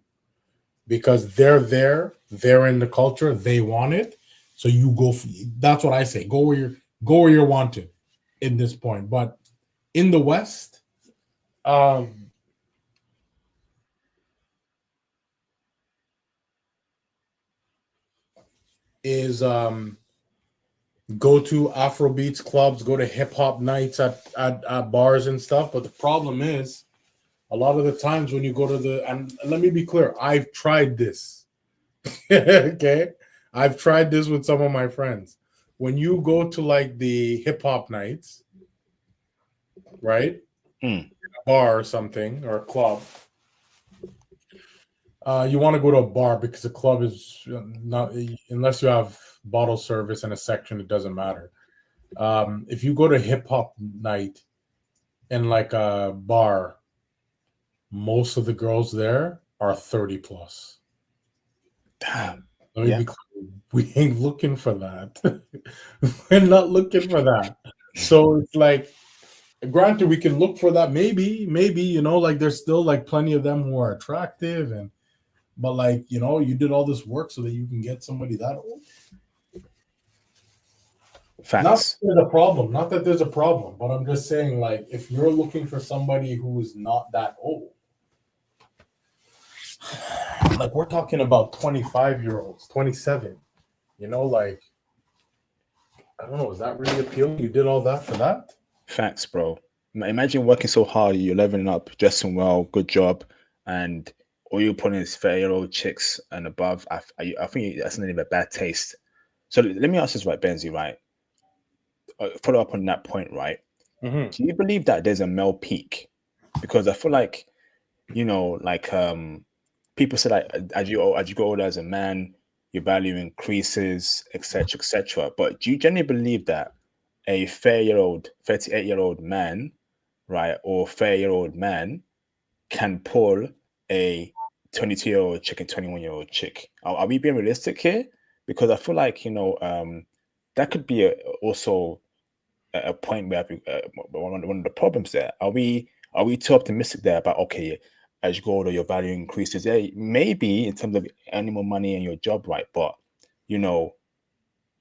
B: because they're there, they're in the culture, they want it. So you go. That's what I say. Go where you're wanted in this point. But in the West, um, is go to Afrobeats clubs, go to hip hop nights at bars and stuff. But the problem is, a lot of the times when you go to and let me be clear, I've tried this. Okay, I've tried this with some of my friends. When you go to like the hip hop nights, right,
A: Mm.
B: bar or something or a club, you want to go to a bar because the club is not, unless you have bottle service and a section, it doesn't matter. If you go to hip hop night in like a bar, most of the girls there are 30 plus.
A: Damn.
B: Let me
A: Yeah.
B: be clear. We ain't looking for that. We're not looking for that. So it's like, granted, we can look for that. Maybe, like there's still like plenty of them who are attractive but like, you did all this work so that you can get somebody that old. Not that
A: Facts.
B: there's a problem, not that there's a problem, but I'm just saying, like, if you're looking for somebody who's not that old, like we're talking about 25-year-olds, 27, like, I don't know, is that really appealing? You did all that for that?
A: Facts, bro. Imagine working so hard, you're leveling up, dressing well, good job, and all you're putting is 30-year-old chicks and above. I think that's not even a bad taste. So let me ask this, right, Benzy, right? Follow up on that point, right?
B: Mm-hmm.
A: Do you believe that there's a male peak? Because I feel like, like people say that as you go older as a man, your value increases, etc., etc. But do you genuinely believe that a 38-year-old man, right, or 30-year-old man can pull a 22-year-old chick and 21-year-old chick? Are we being realistic here? Because I feel like, that could be also a point where one of the problems there. Are we too optimistic there about, okay, as you go older, your value increases? Yeah, maybe in terms of earning more money in your job, right? But you know,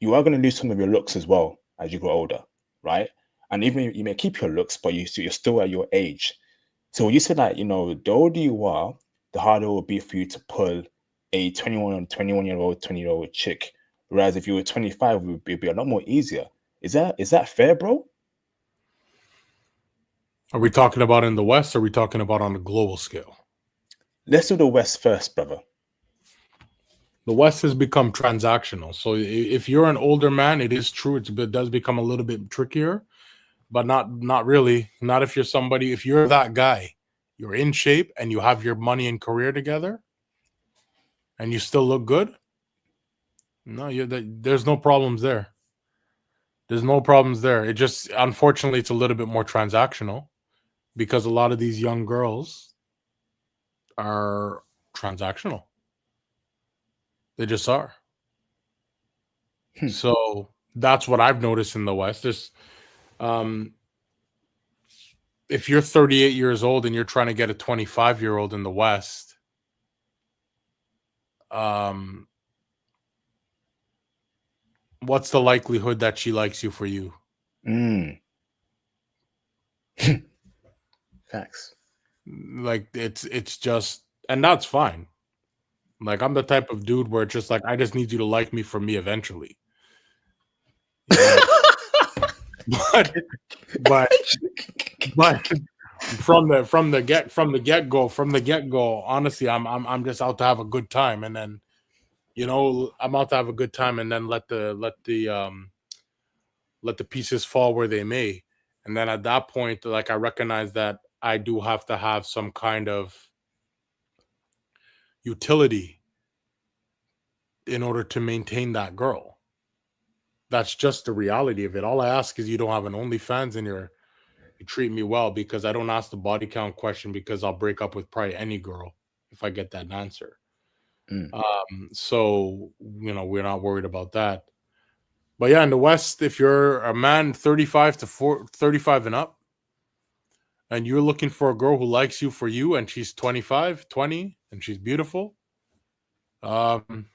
A: you are going to lose some of your looks as well as you grow older, right? And even you may keep your looks, but you're still at your age. So when you say that, the older you are, the harder it will be for you to pull a 21-year-old, 20-year-old chick. Whereas if you were 25, it would be a lot more easier. Is that fair, bro?
B: Are we talking about in the West, or are we talking about on a global scale?
A: Let's do the West first, brother.
B: The West has become transactional. So if you're an older man, it is true. It does become a little bit trickier, but not really. Not if you're somebody. If you're that guy, you're in shape and you have your money and career together, and you still look good. No, there's no problems there. There's no problems there. It just, unfortunately, it's a little bit more transactional because a lot of these young girls are transactional. They just are.
A: Hmm.
B: So that's what I've noticed in the West. Um, if you're 38 years old and you're trying to get a 25-year-old in the West, um, what's the likelihood that she likes you for you?
A: Mm. Facts.
B: Like it's just, and that's fine. Like I'm the type of dude where it's just like I just need you to like me for me eventually. You know, but but but from the get go, honestly, I'm just out to have a good time, and then I'm out to have a good time, and then let the pieces fall where they may, and then at that point, like I recognize that I do have to have some kind of utility in order to maintain that girl. That's just the reality of it. All I ask is you don't have an OnlyFans and you treat me well, because I don't ask the body count question because I'll break up with probably any girl if I get that answer.
A: Mm.
B: So we're not worried about that. But yeah, in the West, if you're a man 35 and up, and you're looking for a girl who likes you for you, and she's 25, 20, and she's beautiful, um,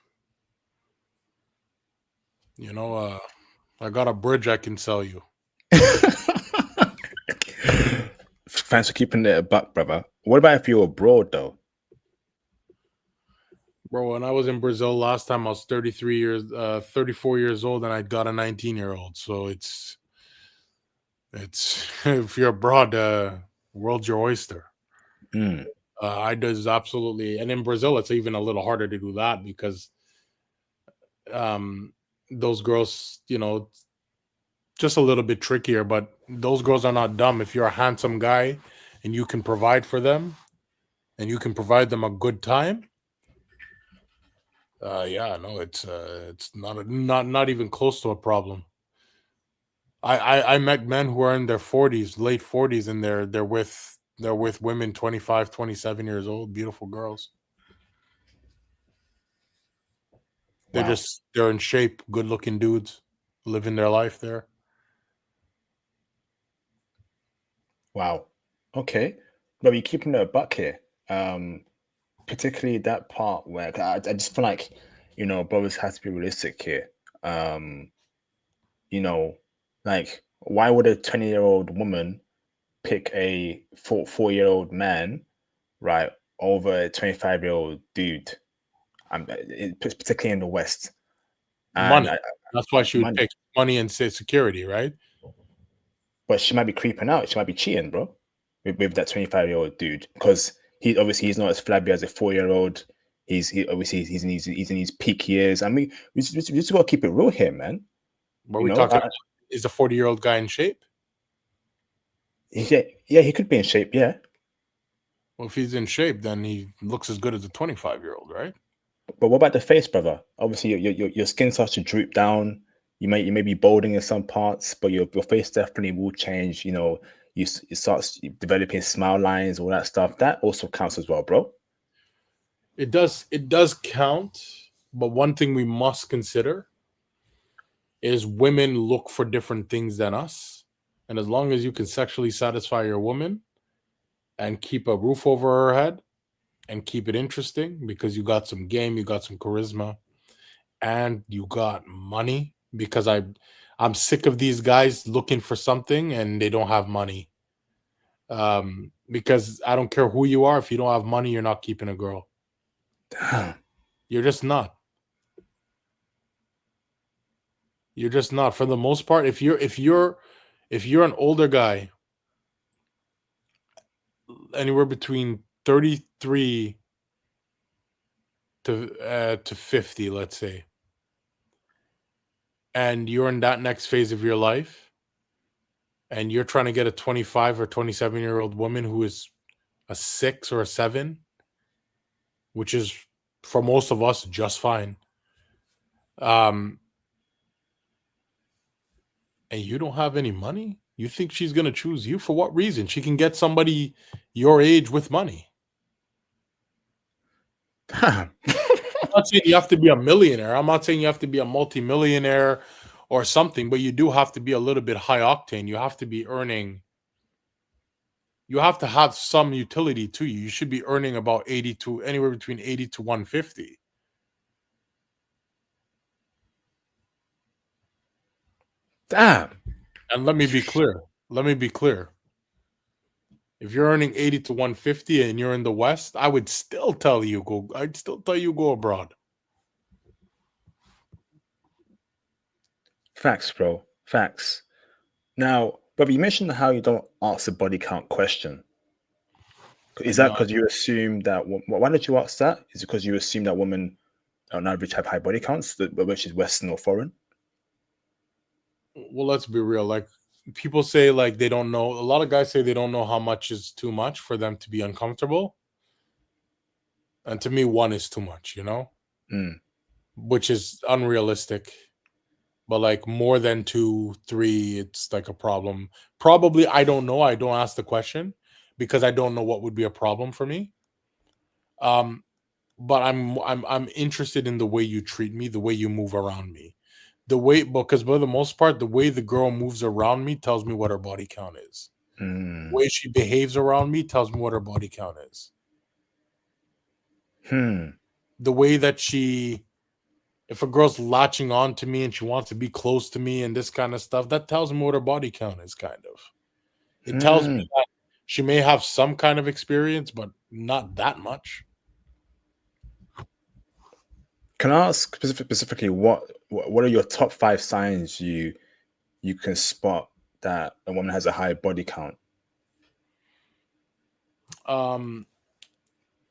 B: you know, I got a bridge I can sell you.
A: Thanks for keeping it a buck, brother. What about if you're abroad though?
B: Bro, when I was in Brazil last time, I was 34 years old, and I got a 19-year-old. So it's if you're abroad, world's your oyster.
A: Mm.
B: I does absolutely, and in Brazil, it's even a little harder to do that because um, those girls, just a little bit trickier. But those girls are not dumb. If you're a handsome guy and you can provide for them and you can provide them a good time, yeah, no, it's not even close to a problem. I met men who are in their 40s, late 40s, and they're with women 25, 27 years old, beautiful girls.
A: Wow.
B: They're in shape, good looking dudes, living their life there.
A: Wow. Okay. But you're keeping it a buck here. Particularly that part where I just feel like, brothers have to be realistic here. Um, you know, like why would a 20-year-old woman pick a 4-year-old man, right, over a 25-year-old dude? Particularly in the West. And
B: Money. That's why she would
A: money.
B: pick money and say security, right?
A: But she might be creeping out. She might be cheating, bro, with that 25-year-old dude because he's not as flabby as a 4-year-old. He's in his peak years. I mean, we just gotta keep it real here, man.
B: What are
A: You
B: we
A: know,
B: talking about? Is a 40-year-old guy in shape?
A: yeah, he could be in shape, yeah.
B: Well, if he's in shape, then he looks as good as a 25-year-old, right?
A: But what about the face, brother? Obviously, your skin starts to droop down. You may be balding in some parts, but your face definitely will change. You start developing smile lines, all that stuff. That also counts as well, bro.
B: It does count, but one thing we must consider is women look for different things than us. And as long as you can sexually satisfy your woman and keep a roof over her head and keep it interesting because you got some game, you got some charisma, and you got money, because I'm sick of these guys looking for something and they don't have money. Because I don't care who you are, if you don't have money, you're not keeping a girl.
A: Damn.
B: You're just not. You're just not. For the most part, if you're an older guy, anywhere between 33 to 50, let's say, and you're in that next phase of your life, and you're trying to get a 25 or 27-year-old woman who is a 6 or a 7, which is for most of us just fine. Um, and you don't have any money, you think she's going to choose you? For what reason? She can get somebody your age with money.
A: Damn.
B: I'm not saying you have to be a millionaire. I'm not saying you have to be a multimillionaire or something, but you do have to be a little bit high octane. You have to be earning. You have to have some utility to you. You should be earning about 80 to anywhere between 80 to 150.
A: Damn.
B: And let me be clear. Let me be clear. If you're earning 80 to 150 and you're in the West, I'd still tell you go abroad.
A: Facts, bro. Facts. Now, but you mentioned how you don't ask the body count question. Is that
B: No,
A: because you assume that? Why did you ask that? Is it because you assume that women on average have high body counts, which is Western or foreign?
B: well, let's be real. Like, people say, like, they don't know. A lot of guys say they don't know how much is too much for them to be uncomfortable. And to me, one is too much,
A: Mm.
B: which is unrealistic. But like more than 2, 3, it's like a problem. Probably, I don't know. I don't ask the question because I don't know what would be a problem for me. But I'm interested in the way you treat me, the way you move around me, The way, because for the most part, the way the girl moves around me tells me what her body count is. The way she behaves around me tells me what her body count is. The way that if a girl's latching on to me and she wants to be close to me and this kind of stuff, that tells me what her body count is, kind of. It tells me that she may have some kind of experience, but not that much.
A: Can I ask specifically what are your top 5 signs you can spot that a woman has a high body count?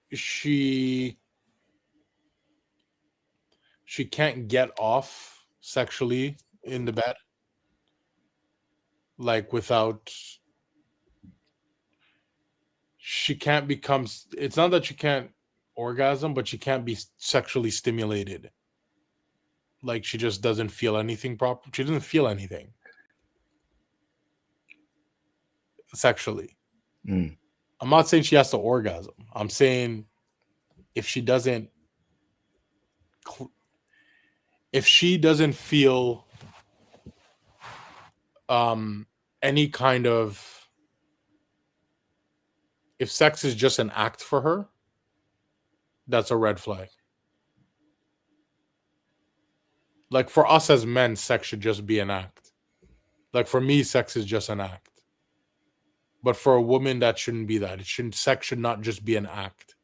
B: She can't get off sexually in the bed, like without. She can't become. It's not that she can't orgasm, but she can't be sexually stimulated. Like she just doesn't feel anything proper. She doesn't feel anything sexually. I'm not saying she has to orgasm. I'm saying if she doesn't feel any kind of, if sex is just an act for her, that's a red flag. Like for us as men, sex should just be an act. Like for me, sex is just an act. But for a woman, that shouldn't be that. Sex should not just be an act.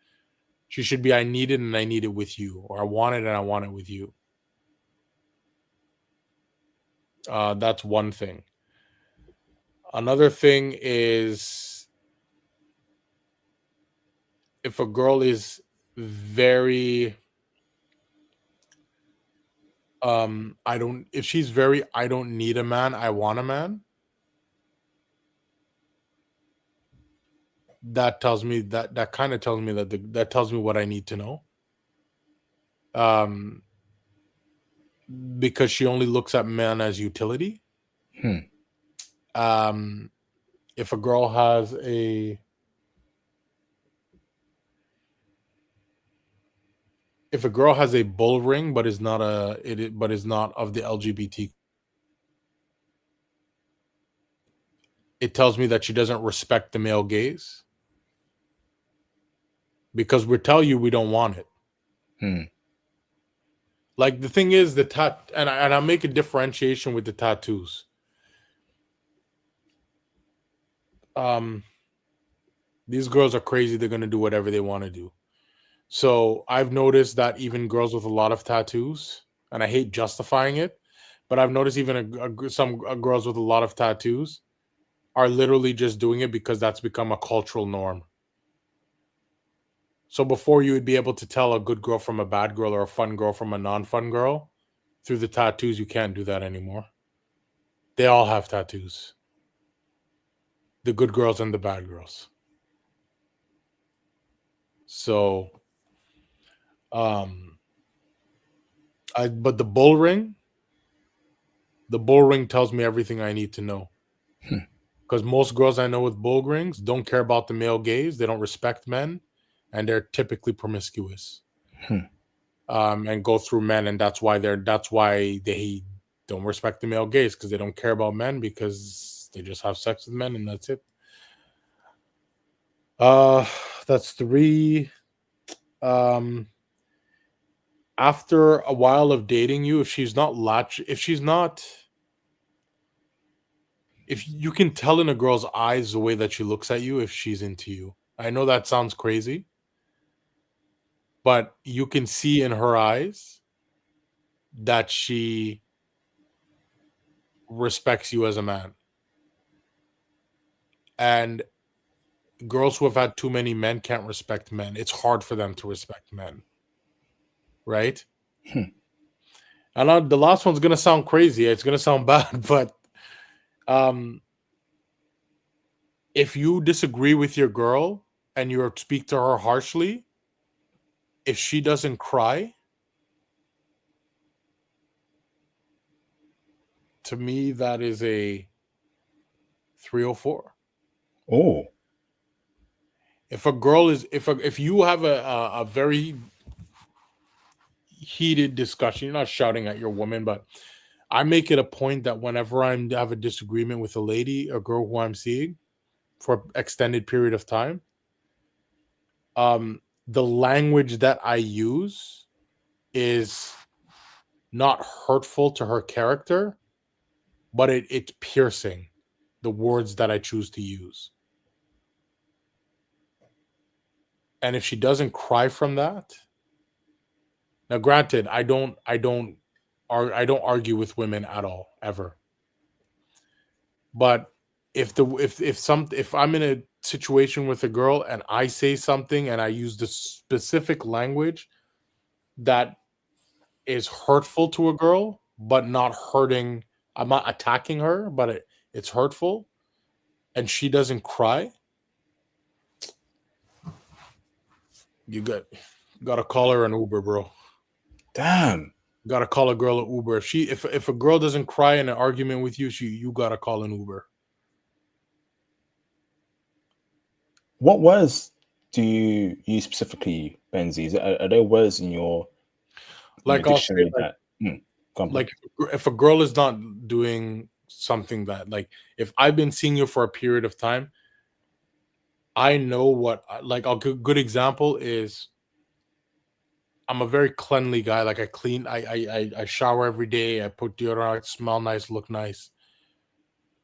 B: She should be, I need it and I need it with you, or I want it and I want it with you. That's one thing. Another thing is if a girl is very if she's very, I don't need a man, I want a man, that tells me that kind of tells me that tells me what I need to know. Because she only looks at men as utility. If a girl has a bull ring but is not of the LGBT, it tells me that she doesn't respect the male gaze, because we tell you we don't want it. Like the thing is, and I'll make a differentiation with the tattoos. These girls are crazy. They're going to do whatever they want to do. So I've noticed that even girls with a lot of tattoos, and I hate justifying it, but I've noticed even some girls with a lot of tattoos are literally just doing it because that's become a cultural norm. So before, you would be able to tell a good girl from a bad girl, or a fun girl from a non-fun girl through the tattoos. You can't do that anymore. They all have tattoos. The good girls and the bad girls. So, but the bull ring tells me everything I need to know. Because most girls I know with bull rings don't care about the male gaze. They don't respect men, and they're typically promiscuous. And go through men, and that's why they don't respect the male gaze, because they don't care about men, because they just have sex with men and that's it. That's 3. After a while of dating you, if you can tell in a girl's eyes the way that she looks at you if she's into you. I know that sounds crazy, but you can see in her eyes that she respects you as a man. And girls who have had too many men can't respect men. It's hard for them to respect men. Right? And the last one's going to sound crazy. It's going to sound bad, but if you disagree with your girl and you speak to her harshly, if she doesn't cry, to me, that is a 304.
A: Oh.
B: If a girl is, if you have a very heated discussion, you're not shouting at your woman, but I make it a point that whenever I have a disagreement with a lady, a girl who I'm seeing for an extended period of time, the language that I use is not hurtful to her character, but it's piercing, the words that I choose to use. And if she doesn't cry from that, now granted, I don't argue with women at all, ever. But if I'm in a situation with a girl and I say something and I use the specific language that is hurtful to a girl, but not hurting, I'm not attacking her, but it's hurtful, and she doesn't cry, you gotta call her an Uber, bro.
A: Damn.
B: Gotta call a girl an Uber. If a girl doesn't cry in an argument with you, you gotta call an Uber.
A: What words do you use specifically, Benzy? Are there words in your
B: Like I'll say,
A: dictionary that? Go on, bro.
B: like if a girl is not doing something that, like, if I've been seeing you for a period of time, I know what, like, a good example is I'm a very cleanly guy. Like, I clean, I shower every day. I put deodorant, I smell nice, look nice.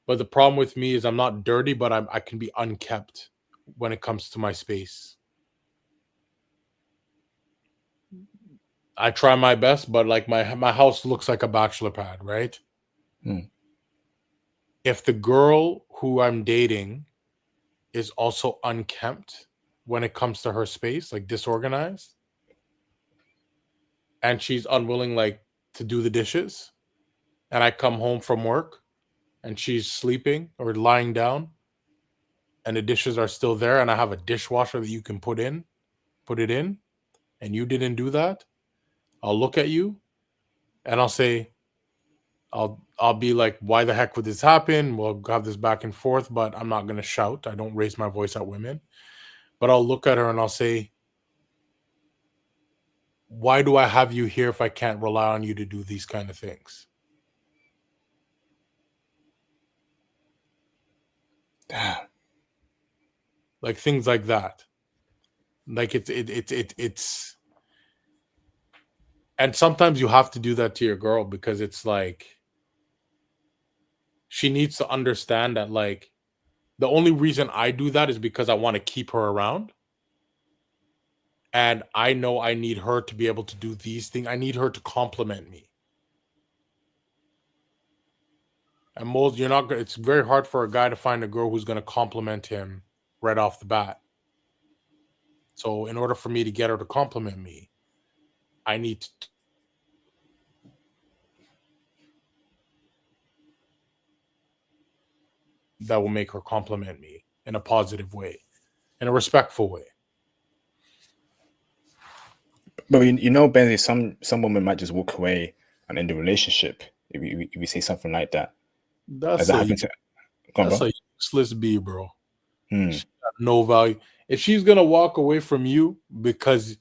B: But the problem with me is I'm not dirty, but I can be unkept when it comes to my space. I try my best, but like my house looks like a bachelor pad, right?
A: Hmm.
B: If the girl who I'm dating is also unkempt when it comes to her space, like disorganized, and she's unwilling, like, to do the dishes, and I come home from work and she's sleeping or lying down and the dishes are still there and I have a dishwasher that you can put it in, and you didn't do that, I'll look at you and I'll say, I'll be like, why the heck would this happen? We'll have this back and forth, but I'm not gonna shout. I don't raise my voice at women. But I'll look at her and I'll say, why do I have you here if I can't rely on you to do these kind of things?
A: Damn.
B: Like things like that. Like it's and sometimes you have to do that to your girl because it's like she needs to understand that, like, the only reason I do that is because I want to keep her around. And I know I need her to be able to do these things. I need her to compliment me. And most, you're not. It's very hard for a guy to find a girl who's going to compliment him right off the bat. So, in order for me to get her to compliment me, I need to, that will make her compliment me in a positive way, in a respectful way.
A: But Benzy, some women might just walk away and end the relationship if you say something like that. Has
B: That's
A: that
B: a
A: happened to? Go on,
B: that's
A: bro.
B: a useless bee, bro.
A: Hmm.
B: She got no value. If she's gonna walk away from you because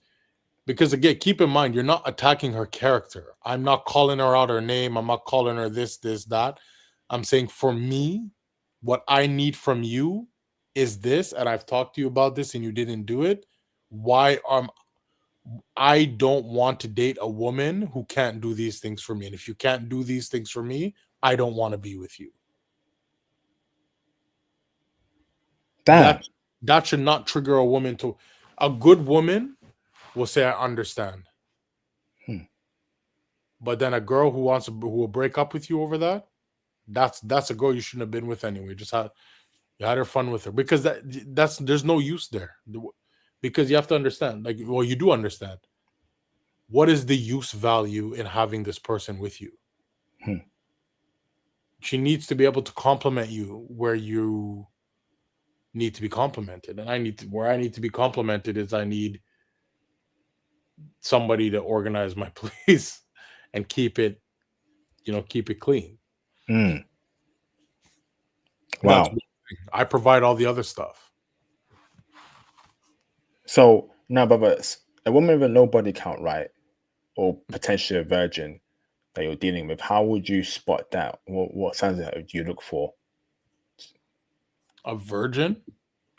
B: again, keep in mind, you're not attacking her character. I'm not calling her out her name. I'm not calling her this, that. I'm saying for me, what I need from you is this, and I've talked to you about this and you didn't do it. Why I don't want to date a woman who can't do these things for me. And if you can't do these things for me, I don't want to be with you.
A: Damn.
B: That should not trigger a woman to a good woman will say, I understand.
A: Hmm.
B: But then a girl who will break up with you over that, that's a girl you shouldn't have been with anyway. You had her fun with her because that's there's no use there. Because you have to understand, like, well, you do understand what is the use value in having this person with you.
A: Hmm.
B: She needs to be able to compliment you where you need to be complimented, and where I need to be complimented is I need somebody to organize my place and keep it, keep it clean.
A: Hmm.
B: That's
A: Wow.
B: I provide all the other stuff.
A: So now, but a woman with a low body count, right, or potentially a virgin, that you're dealing with, how would you spot that? What signs do you look for?
B: A virgin?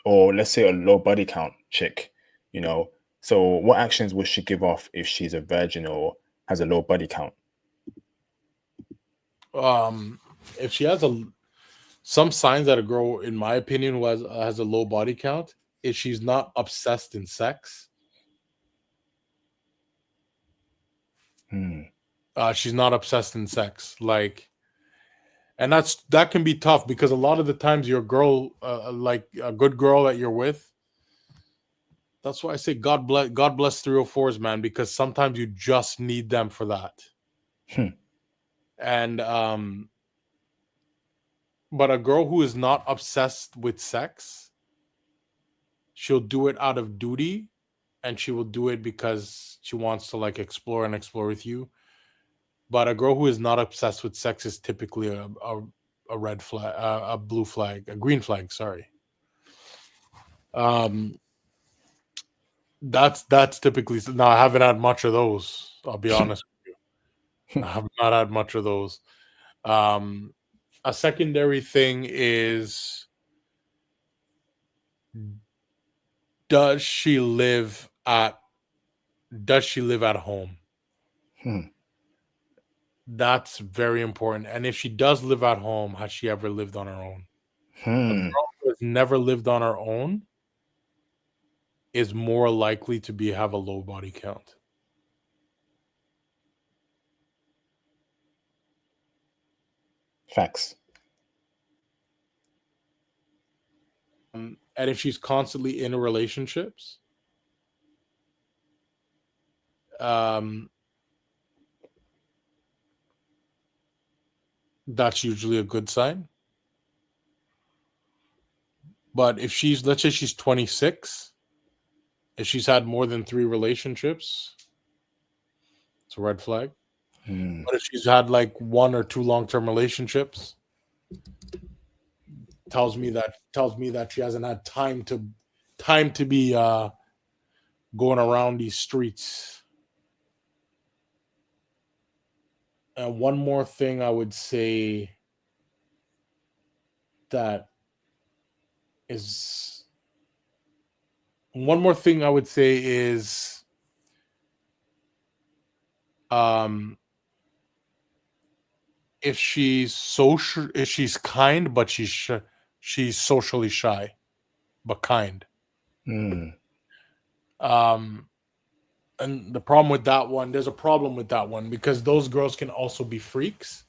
A: Or let's say a low body count chick, you know. So what actions would she give off if she's a virgin or has a low body count?
B: If she has some signs that a girl, in my opinion, who has a low body count, is she's not obsessed in sex. She's not obsessed in sex, like, and that can be tough because a lot of the times your girl, like a good girl that you're with. That's why I say God bless 304s, man, because sometimes you just need them for that. And but a girl who is not obsessed with sex, she'll do it out of duty, and she will do it because she wants to like explore with you. But a girl who is not obsessed with sex is typically a red flag, a blue flag, a green flag. Sorry. That's typically. Now I haven't had much of those. I'll be honest with you. I have not had much of those. A secondary thing is, does she live at home? That's very important. And if she does live at home, has she ever lived on her own? A girl who has never lived on her own is more likely to have a low body count.
A: Facts.
B: And if she's constantly in relationships, that's usually a good sign. But if let's say she's 26, if she's had more than 3 relationships, it's a red flag. But if she's had like 1 or 2 long-term relationships, tells me that she hasn't had time to be going around these streets. And one more thing I would say that is if she's kind, but she's socially shy, but kind. And the problem with that one, there's a problem with that one because those girls can also be freaks.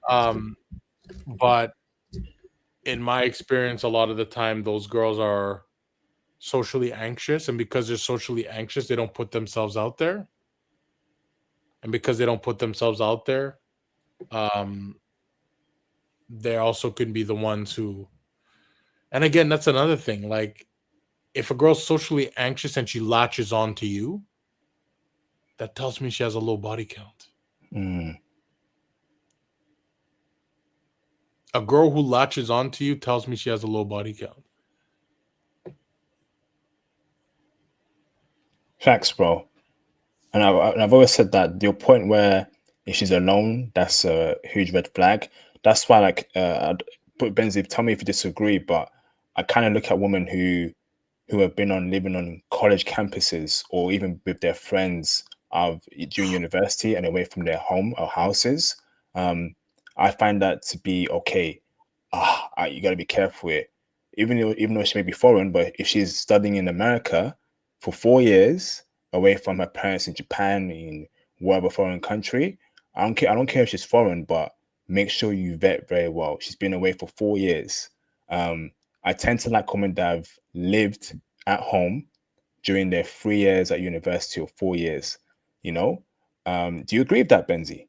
B: But in my experience, a lot of the time, those girls are socially anxious, and because they're socially anxious, they don't put themselves out there. And because they don't put themselves out there, they also can be the ones who. And again, that's another thing. Like, if a girl's socially anxious and she latches on to you, that tells me she has a low body count. A girl who latches on to you tells me she has a low body count.
A: Facts, bro. And I've always said that your point where if she's alone, that's a huge red flag. That's why, like, but Benzy, tell me if you disagree, but I kind of look at women who have been living on college campuses or even with their friends during university and away from their home or houses. I find that to be okay. You got to be careful with it. Even though she may be foreign, but if she's studying in America for 4 years away from her parents in Japan, in whatever foreign country, I don't care. I don't care if she's foreign, but make sure you vet very well. She's been away for 4 years. I tend to like women that have lived at home during their 3 years at university or 4 years. You know, do you agree with that, Benzy?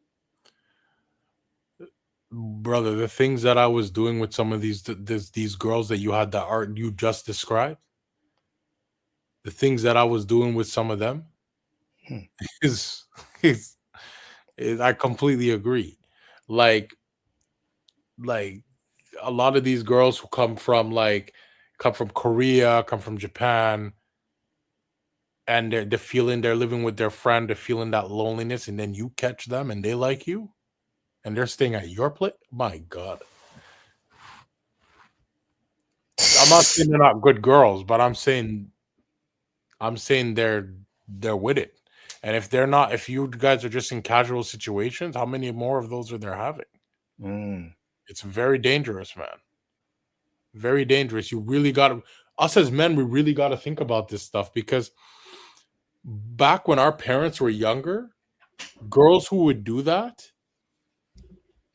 B: Brother, the things that I was doing with some of these girls that you just described, the things that I was doing with some of them is I completely agree. Like a lot of these girls who come from Korea, come from Japan, and they're feeling they're living with their friend, they're feeling that loneliness, and then you catch them and they like you, and they're staying at your place. My God, I'm not saying they're not good girls, but I'm saying they're with it. And if they're not, if you guys are just in casual situations, how many more of those are there having?
A: Mm.
B: It's very dangerous, man. Very dangerous. You really got to, us as men, we really got to think about this stuff because back when our parents were younger, girls who would do that,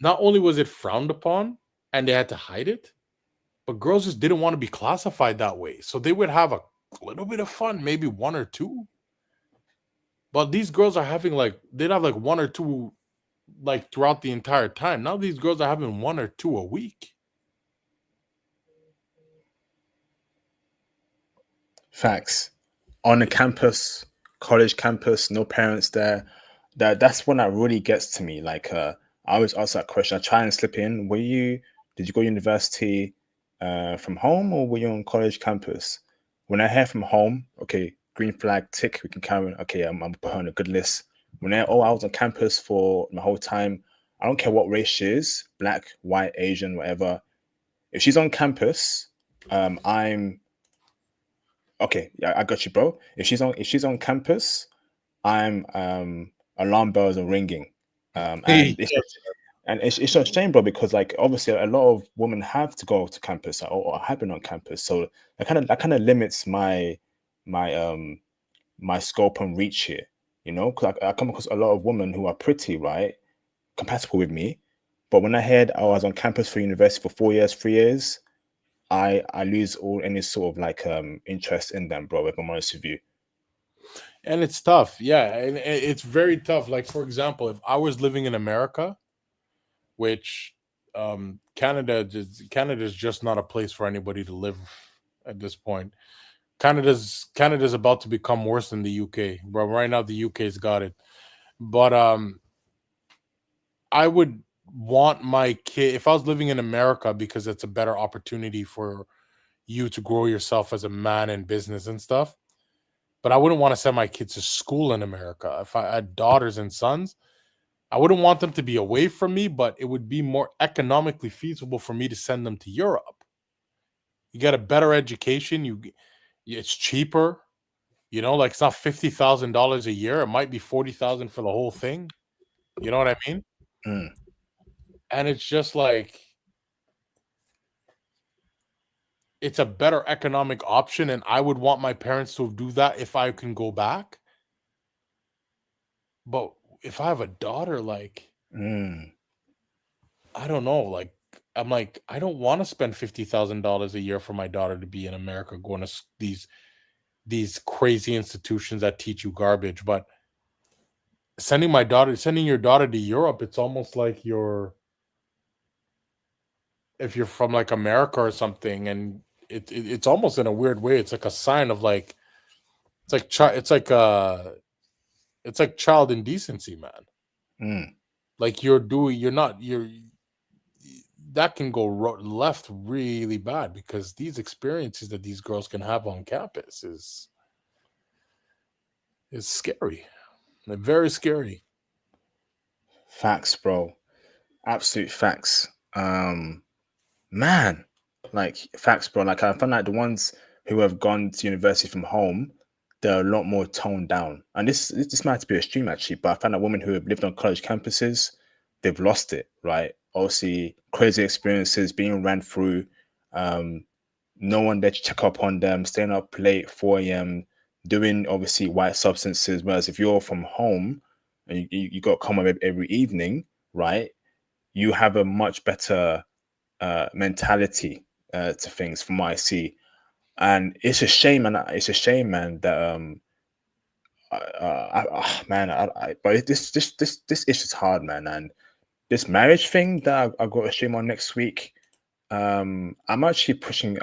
B: not only was it frowned upon and they had to hide it, but girls just didn't want to be classified that way. So they would have a little bit of fun, maybe one or two. But these girls are having like, they'd have like one or two like throughout the entire time. Now these girls are having one or two a week.
A: Facts. On the campus, college campus, no parents there. That's when that really gets to me. Like I always ask that question. I try and slip in. Did you go to university from home or were you on college campus? When I hear from home, okay, green flag, tick, we can carry on. Okay, I'm put her on a good list. When I I was on campus for my whole time, I don't care what race she is, black, white, Asian, whatever. If she's on campus, I'm okay, yeah, I got you, bro. If she's on campus, I'm alarm bells are ringing.
B: Hey,
A: And it's a shame, bro, because like obviously a lot of women have to go to campus or have been on campus. So that kind of limits my my scope and reach here, you know, because I come across a lot of women who are pretty, right? Compatible with me. But when I heard I was on campus for university for 4 years, 3 years, I lose all any sort of like interest in them, bro, if I'm honest with you.
B: and it's tough. Yeah, and it's very tough. Like for example, if I was living in America, which Canada's just not a place for anybody to live at this point. Canada's about to become worse than the UK. But right now the UK's got it. But I would want my kid if I was living in America because it's a better opportunity for you to grow yourself as a man in business and stuff. But I wouldn't want to send my kids to school in America. If I had daughters and sons, I wouldn't want them to be away from me, but it would be more economically feasible for me to send them to Europe. You get a better education. It's cheaper. You know, like it's not $50,000 a year. It might be 40,000 for the whole thing. You know what I mean?
A: Mm,
B: And it's just like it's a better economic option, and I would want my parents to do that if I can go back. But if I have a daughter, like
A: mm,
B: I don't know, like I'm like I don't want to spend $50,000 a year for my daughter to be in America going to these crazy institutions that teach you garbage. But sending your daughter to Europe, it's almost like you're if you're from like America or something, and it's almost in a weird way. It's like a sign of like it's like child indecency, man.
A: mm.
B: Like you're not you're that can go left really bad because these experiences that these girls can have on campus is scary. They're very scary.
A: Facts, bro. Absolute facts. Man, like facts, bro. Like I found like the ones who have gone to university from home, they're a lot more toned down. And this might have to be a stream actually, but I found that women who have lived on college campuses, they've lost it, right? Obviously, crazy experiences being ran through. Um, no one there to check up on them, staying up late, 4 a.m., doing obviously white substances. Whereas if you're from home and you got to come up every evening, right? You have a much better mentality to things from what I see. And it's a shame, and it's a shame, man, that man, but this issue's hard, man, and this marriage thing that I got a stream on next week. I'm actually pushing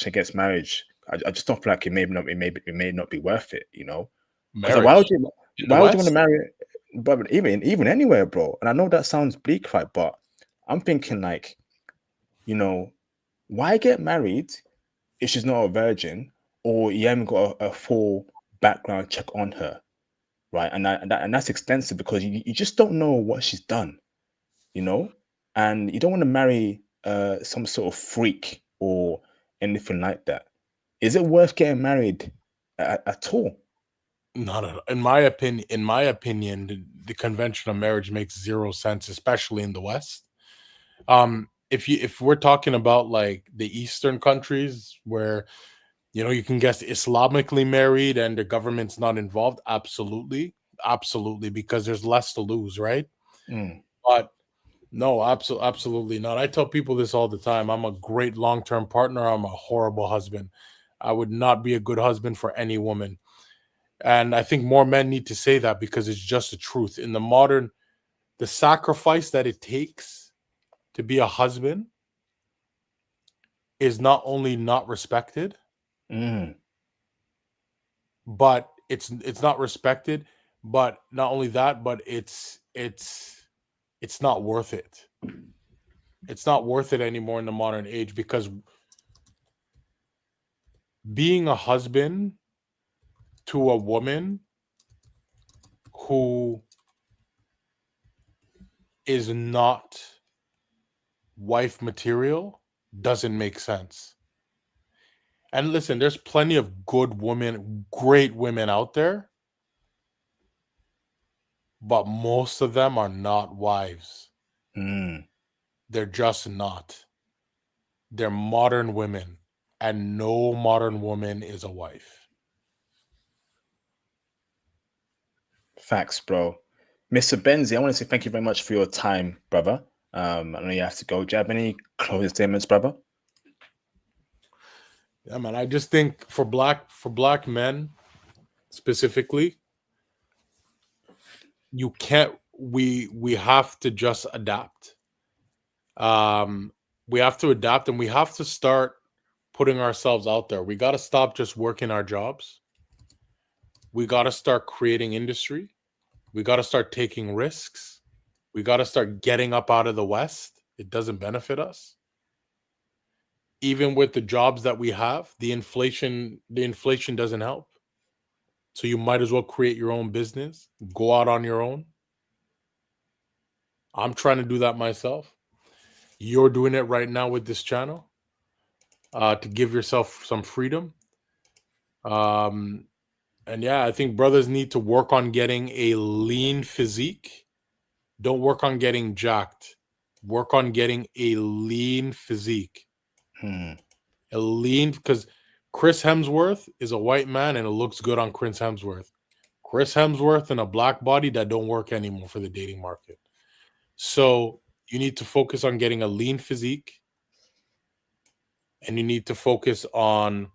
A: against marriage. I just don't feel like it may not be worth it, you know? Because like,
B: Marriage in the
A: why would you want to
B: West.
A: marry? But even anywhere, bro. And I know that sounds bleak, right? But I'm thinking like, you know, why get married if she's not a virgin or you haven't got a full background check on her, right? And that's extensive because you just don't know what she's done, you know, and you don't want to marry some sort of freak or anything like that. Is it worth getting married at all?
B: Not at, in my opinion. In my opinion, the convention of marriage makes zero sense, especially in the West. If we're talking about like the Eastern countries where you can get Islamically married and the government's not involved, absolutely, absolutely, because there's less to lose, right?
A: Mm,
B: But no, absolutely not. I tell people this all the time. I'm a great long-term partner. I'm a horrible husband. I would not be a good husband for any woman. And I think more men need to say that because it's just the truth. In the sacrifice that it takes to be a husband is not only not respected,
A: mm,
B: but it's not respected, but not only that, but it's not worth it. It's not worth it anymore in the modern age because being a husband to a woman who is not wife material doesn't make sense. And listen, there's plenty of good women, great women out there, but most of them are not wives.
A: mm.
B: They're just not. They're modern women, and no modern woman is a wife.
A: Facts, bro. Mr. Benzi, I want to say thank you very much for your time, brother. I know you have to go. Do you have any closing statements, brother?
B: Yeah, man. I just think for black men specifically, you can't. We have to just adapt. Um, we have to adapt, and we have to start putting ourselves out there. We got to stop just working our jobs. We got to start creating industry. We got to start taking risks. We got to start getting up out of the West. It doesn't benefit us. Even with the jobs that we have, the inflation doesn't help. So you might as well create your own business, go out on your own. I'm trying to do that myself. You're doing it right now with this channel to give yourself some freedom. Um, and yeah, I think brothers need to work on getting a lean physique. Don't work on getting jacked. Work on getting a lean physique.
A: Hmm.
B: A lean, because Chris Hemsworth is a white man and it looks good on Chris Hemsworth. Chris Hemsworth and a black body that don't work anymore for the dating market. So you need to focus on getting a lean physique and you need to focus on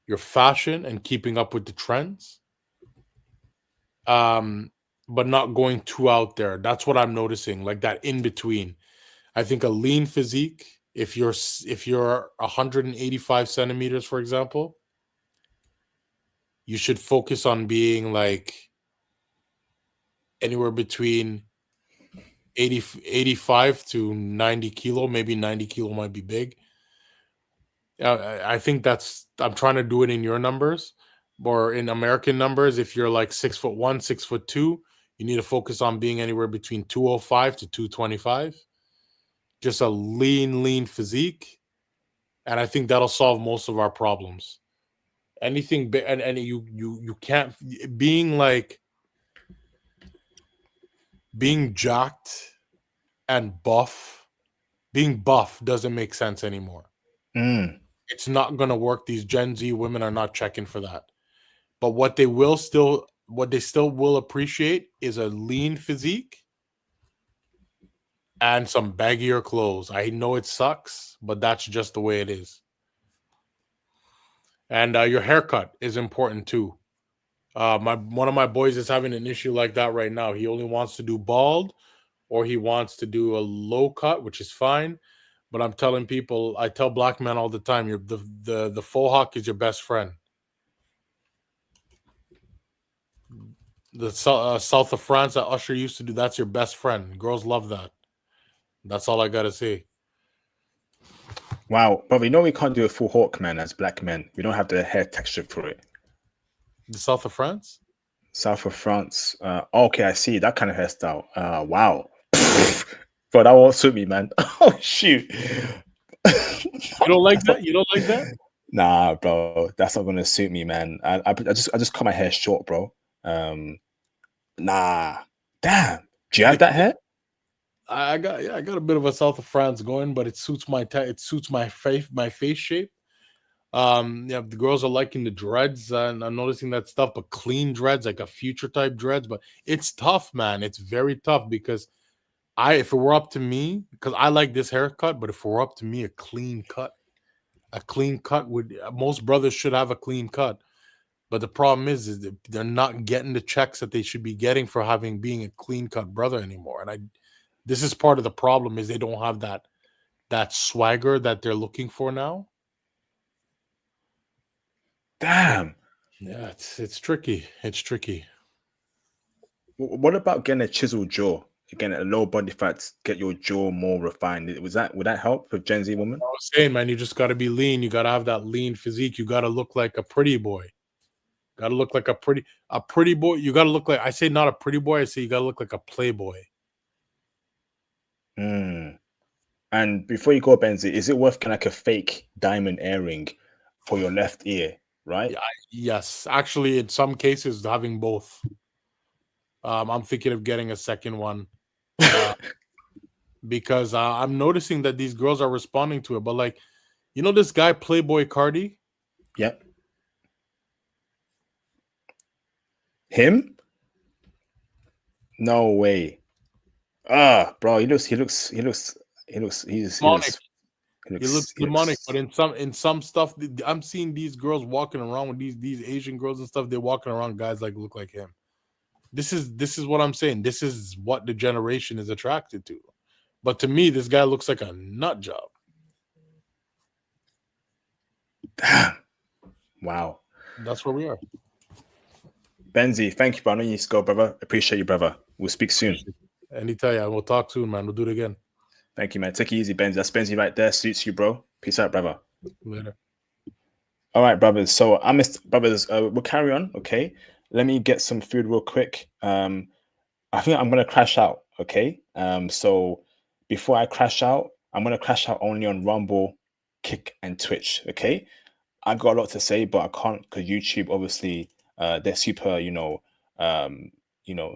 B: your fashion and keeping up with the trends. But not going too out there. That's what I'm noticing, like that in between. I think a lean physique, if you're 185 centimeters, for example, you should focus on being like anywhere between 85 to 90 kilo. Maybe 90 kilo might be big. I think I'm trying to do it in your numbers or in American numbers. If you're like 6'1", 6'2", you need to focus on being anywhere between 205 to 225. Just a lean physique. And I think that'll solve most of our problems. Anything and you can't being jacked and being buff doesn't make sense anymore.
A: Mm.
B: It's not gonna work. These Gen Z women are not checking for that. But what they still will appreciate is a lean physique and some baggier clothes. I know it sucks, but that's just the way it is. And your haircut is important too. My one of my boys is having an issue like that right now. He only wants to do bald, or he wants to do a low cut, which is fine. But I tell black men all the time, the faux hawk is your best friend. The south of France that Usher used to do, that's your best friend. Girls love that. That's all I gotta say.
A: Wow, brother, you know we can't do a full hawk man as black men. We don't have the hair texture for it.
B: The south of France.
A: South of France. Okay, I see that kind of hairstyle. Wow. Bro, that won't suit me, man. Oh shoot.
B: You don't like
A: That's not.
B: that? You don't like that?
A: Nah, bro. That's not gonna suit me, man. I just cut my hair short, bro. Um, nah. Damn. Do you have that hair?
B: I got a bit of a south of France going, but it suits it suits my face shape. Yeah, the girls are liking the dreads, and I'm noticing that stuff, but clean dreads, like a future type dreads. But it's tough, man. It's very tough because if it were up to me, because I like this haircut, but if it were up to me, a clean cut would most brothers should have a clean cut. But the problem is that they're not getting the checks that they should be getting for having being a clean cut brother anymore. And this is part of the problem is they don't have that swagger that they're looking for now. So
A: Damn.
B: yeah, it's tricky. It's tricky.
A: What about getting a chiseled jaw? Again, a low body fat, get your jaw more refined. Would that help with Gen Z woman?
B: I was saying, man, you just got to be lean. You got to have that lean physique. You got to look like a pretty boy. Got to look like a pretty boy. You got to look like I say not a pretty boy. I say you got to look like a playboy.
A: Mm. And before you go, Benzy, is it worth getting like a fake diamond earring for your left ear, right?
B: Yeah, yes. Actually, in some cases, having both. I'm thinking of getting a second one uh, because I'm noticing that these girls are responding to it. But like, this guy Playboy Cardi.
A: Yep. Him? No way. Ah, bro,
B: Demonic. He looks
A: he
B: demonic, but
A: looks
B: in some stuff, I'm seeing these girls walking around with these Asian girls and stuff. They're walking around guys like look like him. This is what I'm saying. This is what the generation is attracted to. But to me, this guy looks like a nut job.
A: damn. Wow.
B: That's where we are.
A: Benzy, thank you, bro. I know you need to go, brother. Appreciate you, brother. We'll speak soon.
B: Appreciate it. Anytime, we'll talk soon, man. We'll do it again.
A: Thank you, man. Take it easy, Benzy. That's Benzy right there. Suits you, bro. Peace out, brother.
B: Later.
A: All right, brothers. So I missed brothers. We'll carry on. Okay. Let me get some food real quick. I think I'm gonna crash out. Okay. So before I crash out, I'm gonna crash out only on Rumble, Kick, and Twitch. Okay. I got a lot to say, but I can't because YouTube obviously they're super,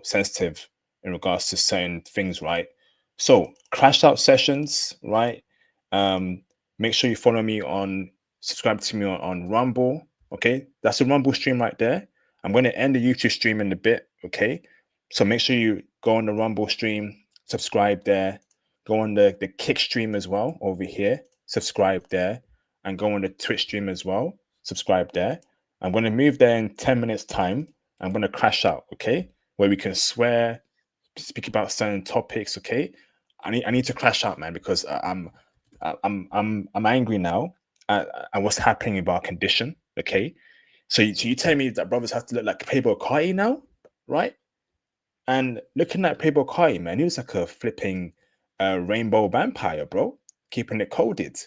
A: sensitive in regards to certain things, right? So crash out sessions, right? Um, make sure you follow me on subscribe to me on Rumble. Okay, that's a Rumble stream right there. I'm going to end the YouTube stream in a bit. Okay, so make sure you go on the Rumble stream, subscribe there, go on the Kick stream as well over here, subscribe there, and go on the Twitch stream as well, subscribe there. I'm going to move there in 10 minutes time. I'm going to crash out. Okay, where we can swear, speak about certain topics. Okay, I need to crash out, man, because I'm angry now at what's happening with our condition. Okay, so you tell me that brothers have to look like Playboy Carti now, right? And looking at Playboy Carti, man, he was like a flipping rainbow vampire, bro, keeping it coded.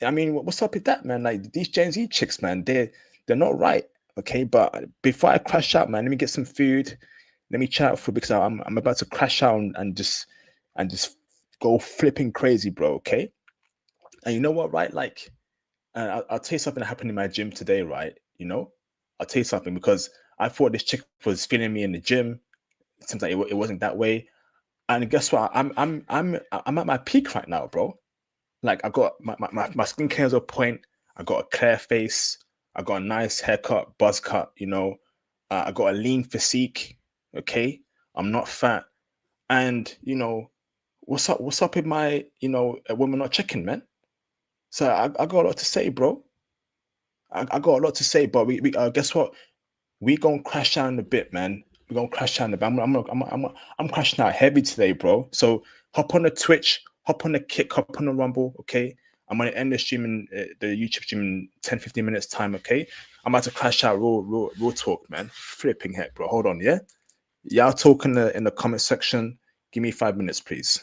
A: I mean, what's up with that, man? Like these Gen Z chicks, man, they're not right. Okay, but before I crash out, man, let me get some food. Let me chat for because I'm about to crash out and just go flipping crazy, bro. Okay, and you know what, right? Like, I'll tell you something that happened in my gym today, right? I'll tell you something because I thought this chick was feeling me in the gym. It seems like it wasn't that way. And guess what? I'm at my peak right now, bro. Like I got my skincare is on point. I got a clear face. I got a nice haircut, buzz cut. I got a lean physique. Okay, I'm not fat. And what's up? What's up with my women not checking, man? So I got a lot to say, bro. I got a lot to say, but we guess what? We gonna crash down a bit, man. We gonna crash down a bit. I'm crashing out heavy today, bro. So hop on the Twitch, hop on the Kick, hop on the Rumble, okay? I'm gonna end the stream in the YouTube stream in 10-15 minutes time, okay? I'm about to crash out real talk, man. Flipping heck, bro. Hold on, yeah. Y'all talk in the comment section. Give me 5 minutes, please.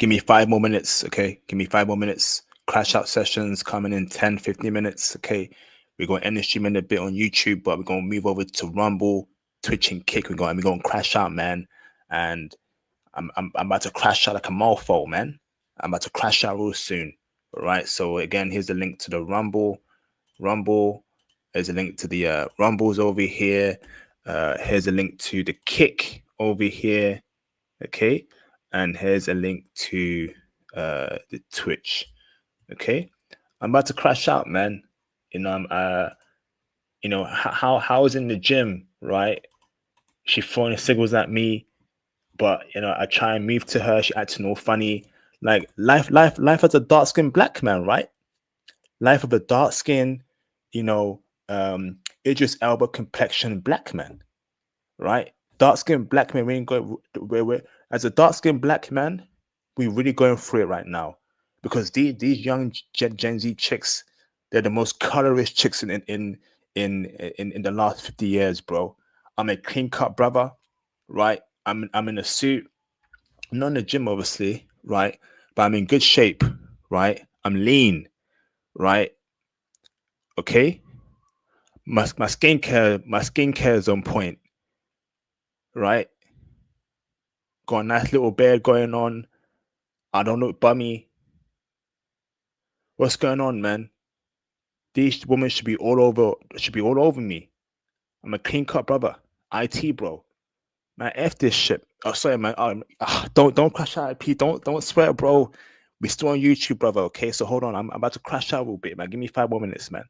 A: Give me 5 more minutes, okay? Give me 5 more minutes. Crash out sessions coming in 10, 15 minutes, okay? We're going to end the stream in a bit on YouTube, but we're going to move over to Rumble, Twitch, and Kick. We're going to crash out, man. And I'm about to crash out like a mofo, man. I'm about to crash out real soon. All right. So again, here's the link to the Rumble. There's a link to the Rumbles over here. Here's a link to the Kick over here. Okay. And here's a link to the Twitch. Okay. I'm about to crash out, man. How I was in the gym, right? She throwing signals at me, but I try and move to her. She acting all funny. Like life as a dark skinned black man, right? Life of a dark skin, you know, Idris Elba complexion black man, right? Dark skinned black man, we ain't going. We're as a dark skinned black man, we really going through it right now because these young Gen Z chicks, they're the most colorist chicks in the last 50 years, bro. I'm a clean cut brother, right? I'm in a suit. I'm not in the gym, obviously, right? But I'm in good shape, right? I'm lean, right? Okay. My skincare is on point, right? Got a nice little beard going on. I don't look bummy. What's going on, man? These women should be all over me. I'm a clean cut brother. IT bro. Man, F this shit. Oh sorry, man. Don't crash out, P. Don't swear, bro. We still on YouTube, brother. Okay, so hold on. I'm about to crash out a little bit, man. Give me 5 more minutes, man.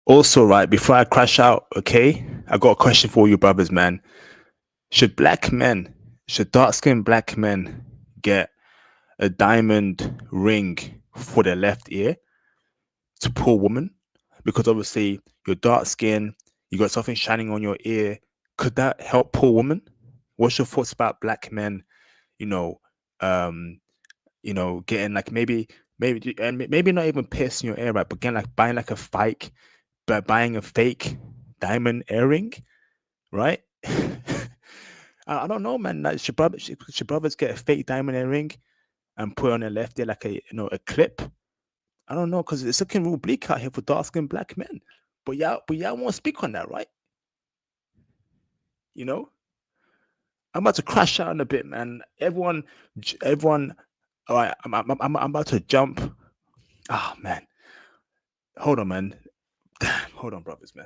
A: Also, right before I crash out, okay, I got a question for you, brothers, man. Should black men, should dark skinned black men get a diamond ring for their left ear to pull woman? Because obviously you're dark skin, you got something shining on your ear. Could that help pull woman? What's your thoughts about black men? You know, um, getting like maybe not even piercing your ear, right? But getting like buying like a fake, but buying a fake diamond earring, right? I don't know, man. Like, should brothers get a fake diamond earring and put on their left ear like a clip? I don't know because it's looking real bleak out here for dark skinned black men. But y'all won't speak on that, right? You know, I'm about to crash out in a bit, man. Everyone. All right, I'm about to jump. Oh man, hold on, man. Damn, hold on, brothers, man.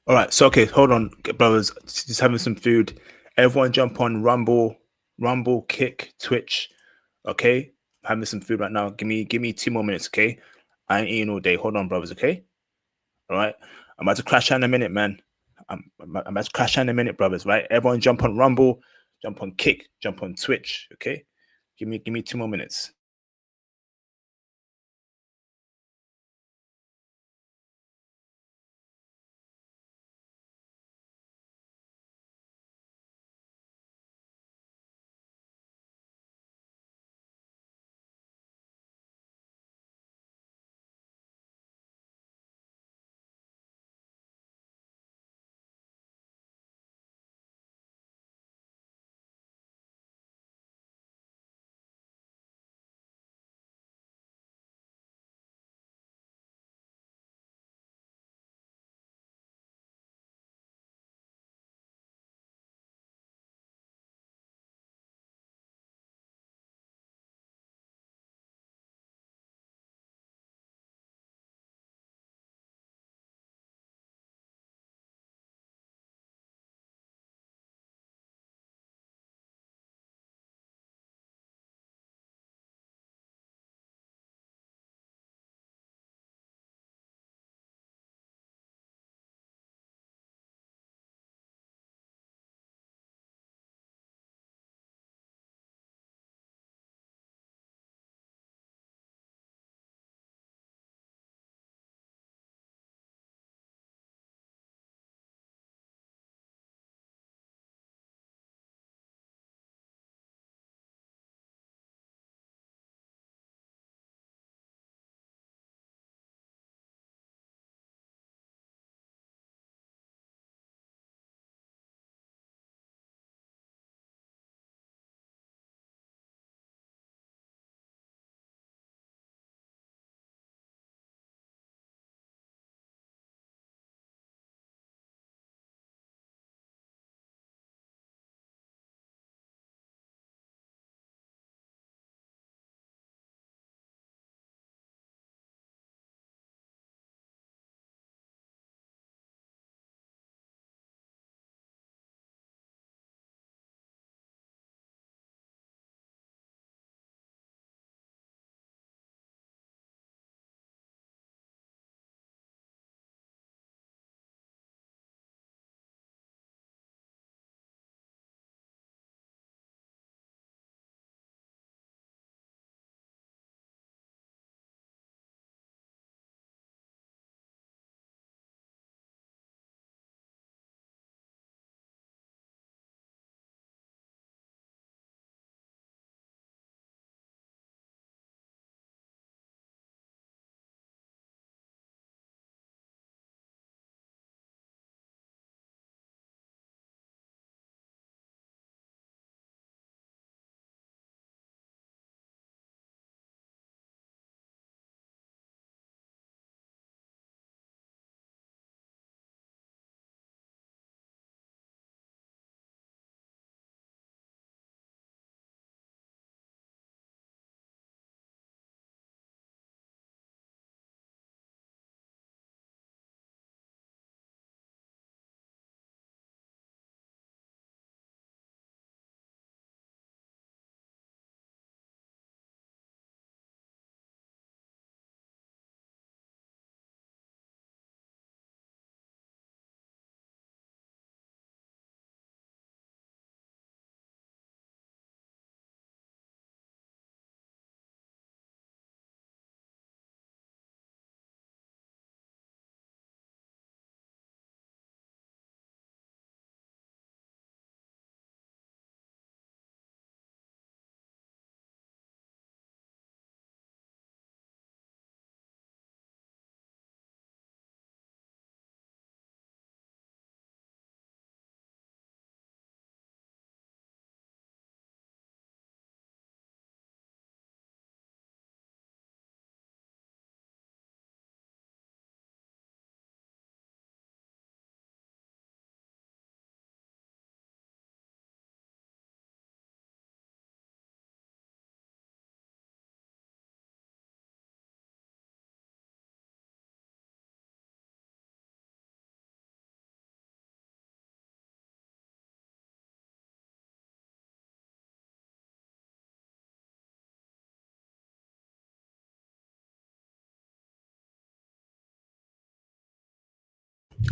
A: All right. So okay, hold on, brothers. Just having some food. Everyone jump on Rumble, Kick, Twitch. Okay, having some food right now. Give me 2 more minutes. Okay, I ain't eating all day. Hold on, brothers. Okay. All right. I'm about to crash out in a minute, man. I'm about to crash out in a minute, brothers. Right. Everyone jump on Rumble, jump on Kick, jump on Twitch. Okay. Give me 2 more minutes.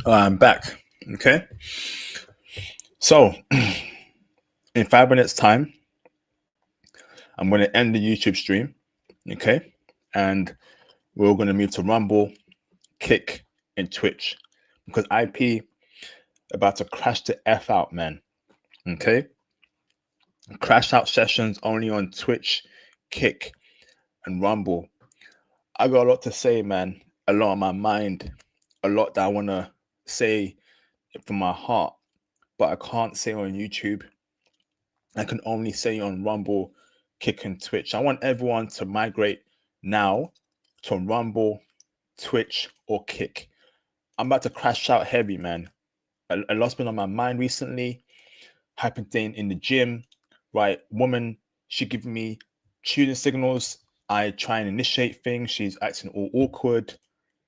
A: I'm back. Okay. So, in 5 minutes' time, I'm going to end the YouTube stream. Okay. And we're going to move to Rumble, Kick, and Twitch because IP about to crash the F out, man. Okay. Crash out sessions only on Twitch, Kick, and Rumble. I got a lot to say, man. A lot on my mind. A lot that I want to say from my heart, but I can't say on YouTube. I can only say on Rumble, Kick, and Twitch. I want everyone to migrate now to Rumble, Twitch, or Kick. I'm about to crash out heavy, man. A lot's been on my mind recently. Happened thing in the gym, right? Woman, she giving me shooting signals. I try and initiate things. She's acting all awkward,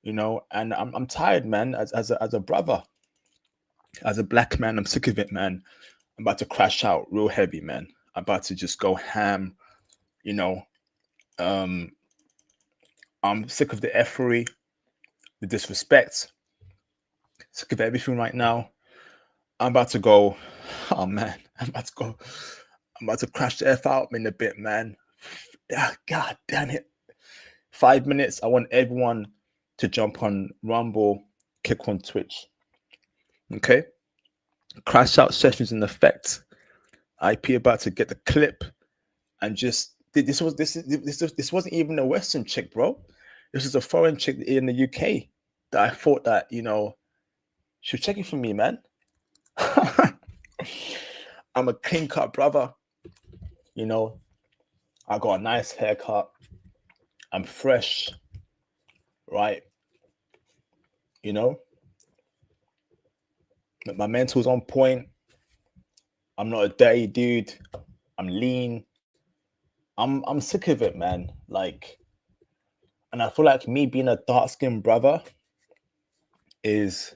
A: and I'm tired, man. As a brother, as a black man, I'm sick of it, man. I'm about to crash out real heavy, man. I'm about to just go ham, you know. Um, I'm sick of the effery, the disrespect, sick of everything right now. I'm about to go. Oh man, I'm about to go. I'm about to crash the F out in a bit, man. God damn it. 5 minutes. I want everyone to jump on Rumble, Kick on Twitch. Okay? Crash out sessions in effect. IP about to get the clip and just this wasn't even a Western chick, bro. This is a foreign chick in the UK that I thought that she was checking for me, man. I'm a clean cut brother, I got a nice haircut. I'm fresh, right? You know, my mental's on point. I'm not a dirty dude. I'm lean. I'm sick of it, man. Like, and I feel like me being a dark skinned brother is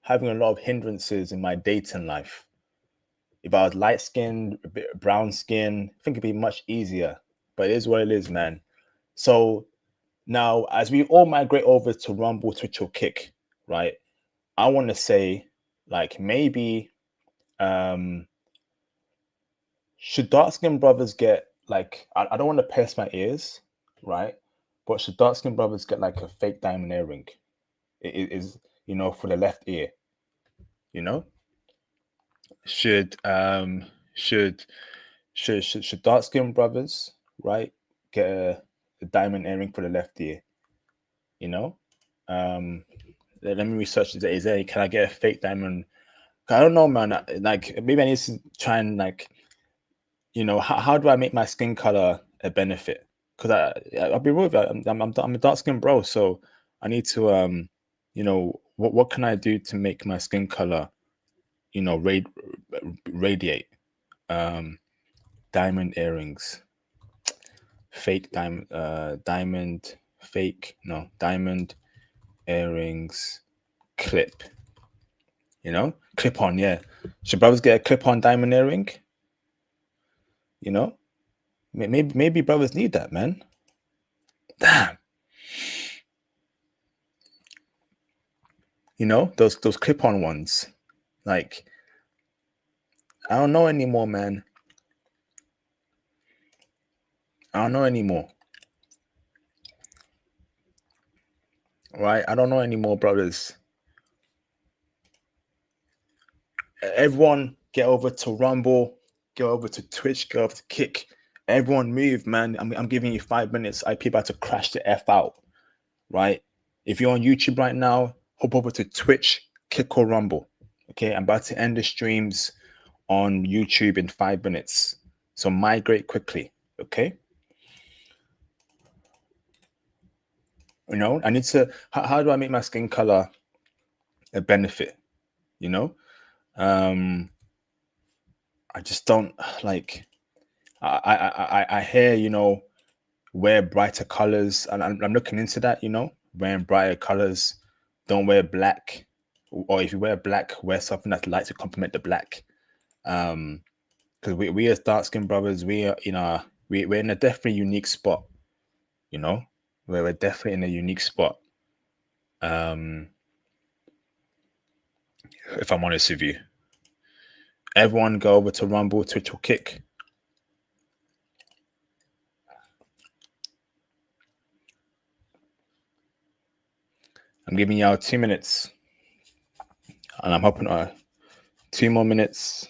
A: having a lot of hindrances in my dating life. If I was light skinned, a bit brown skin, I think it'd be much easier. But it is what it is, man. So now, as we all migrate over to Rumble, Twitch, or Kick, right? I want to say, like, maybe should dark skinned brothers get like I don't want to pierce my ears, right? But should dark skinned brothers get like a fake diamond earring? It is for the left ear, you know? Should should should dark skinned brothers, right, get a diamond earring for the left ear, you know? Let me research. Is there can I get a fake diamond? I don't know, man. Like maybe I need to try and like how do I make my skin color a benefit? Because I'll be real with you, I'm a dark skin bro, so I need to what can I do to make my skin color radiate? Diamond earrings, fake diamond fake no diamond earrings clip. Clip on, yeah. Should brothers get a clip on diamond earring? Maybe brothers need that, man. Damn. Those clip-on ones. Like, I don't know anymore, man. I don't know anymore. Right? I don't know anymore, brothers. Everyone get over to Rumble, get over to Twitch, get over to Kick. Everyone move, man. I'm giving you 5 minutes. IP about to crash the F out. Right? If you're on YouTube right now, hop over to Twitch, Kick or Rumble. Okay, I'm about to end the streams on YouTube in 5 minutes. So migrate quickly, okay? I need to, how do I make my skin color a benefit? I just don't like, I hear, wear brighter colors, and I'm looking into that, wearing brighter colors. Don't wear black, or if you wear black, wear something that's light to complement the black. Because we as dark skinned brothers, we are we're in a definitely unique spot. We're definitely in a unique spot. if I'm honest with you. Everyone go over to Rumble, Twitch, or Kick. I'm giving y'all 2 minutes. And I'm hoping 2 more minutes.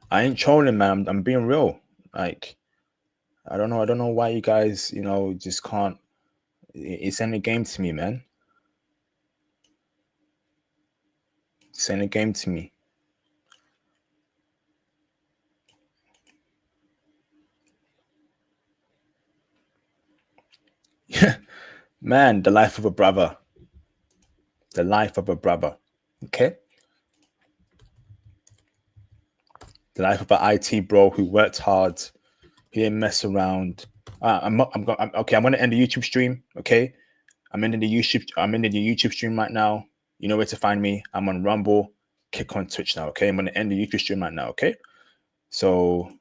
A: I ain't trolling, man. I'm being real. Like, I don't know why you guys, just can't. It's in the game to me, man. It's in the game to me. Yeah, man, the life of a brother. The life of a brother. Okay? The life of an IT bro who worked hard. He didn't mess around. Okay, I'm gonna end the YouTube stream. Okay, I'm ending the YouTube stream right now. You know where to find me. I'm on Rumble, Kick on Twitch now. Okay, I'm gonna end the YouTube stream right now. Okay, so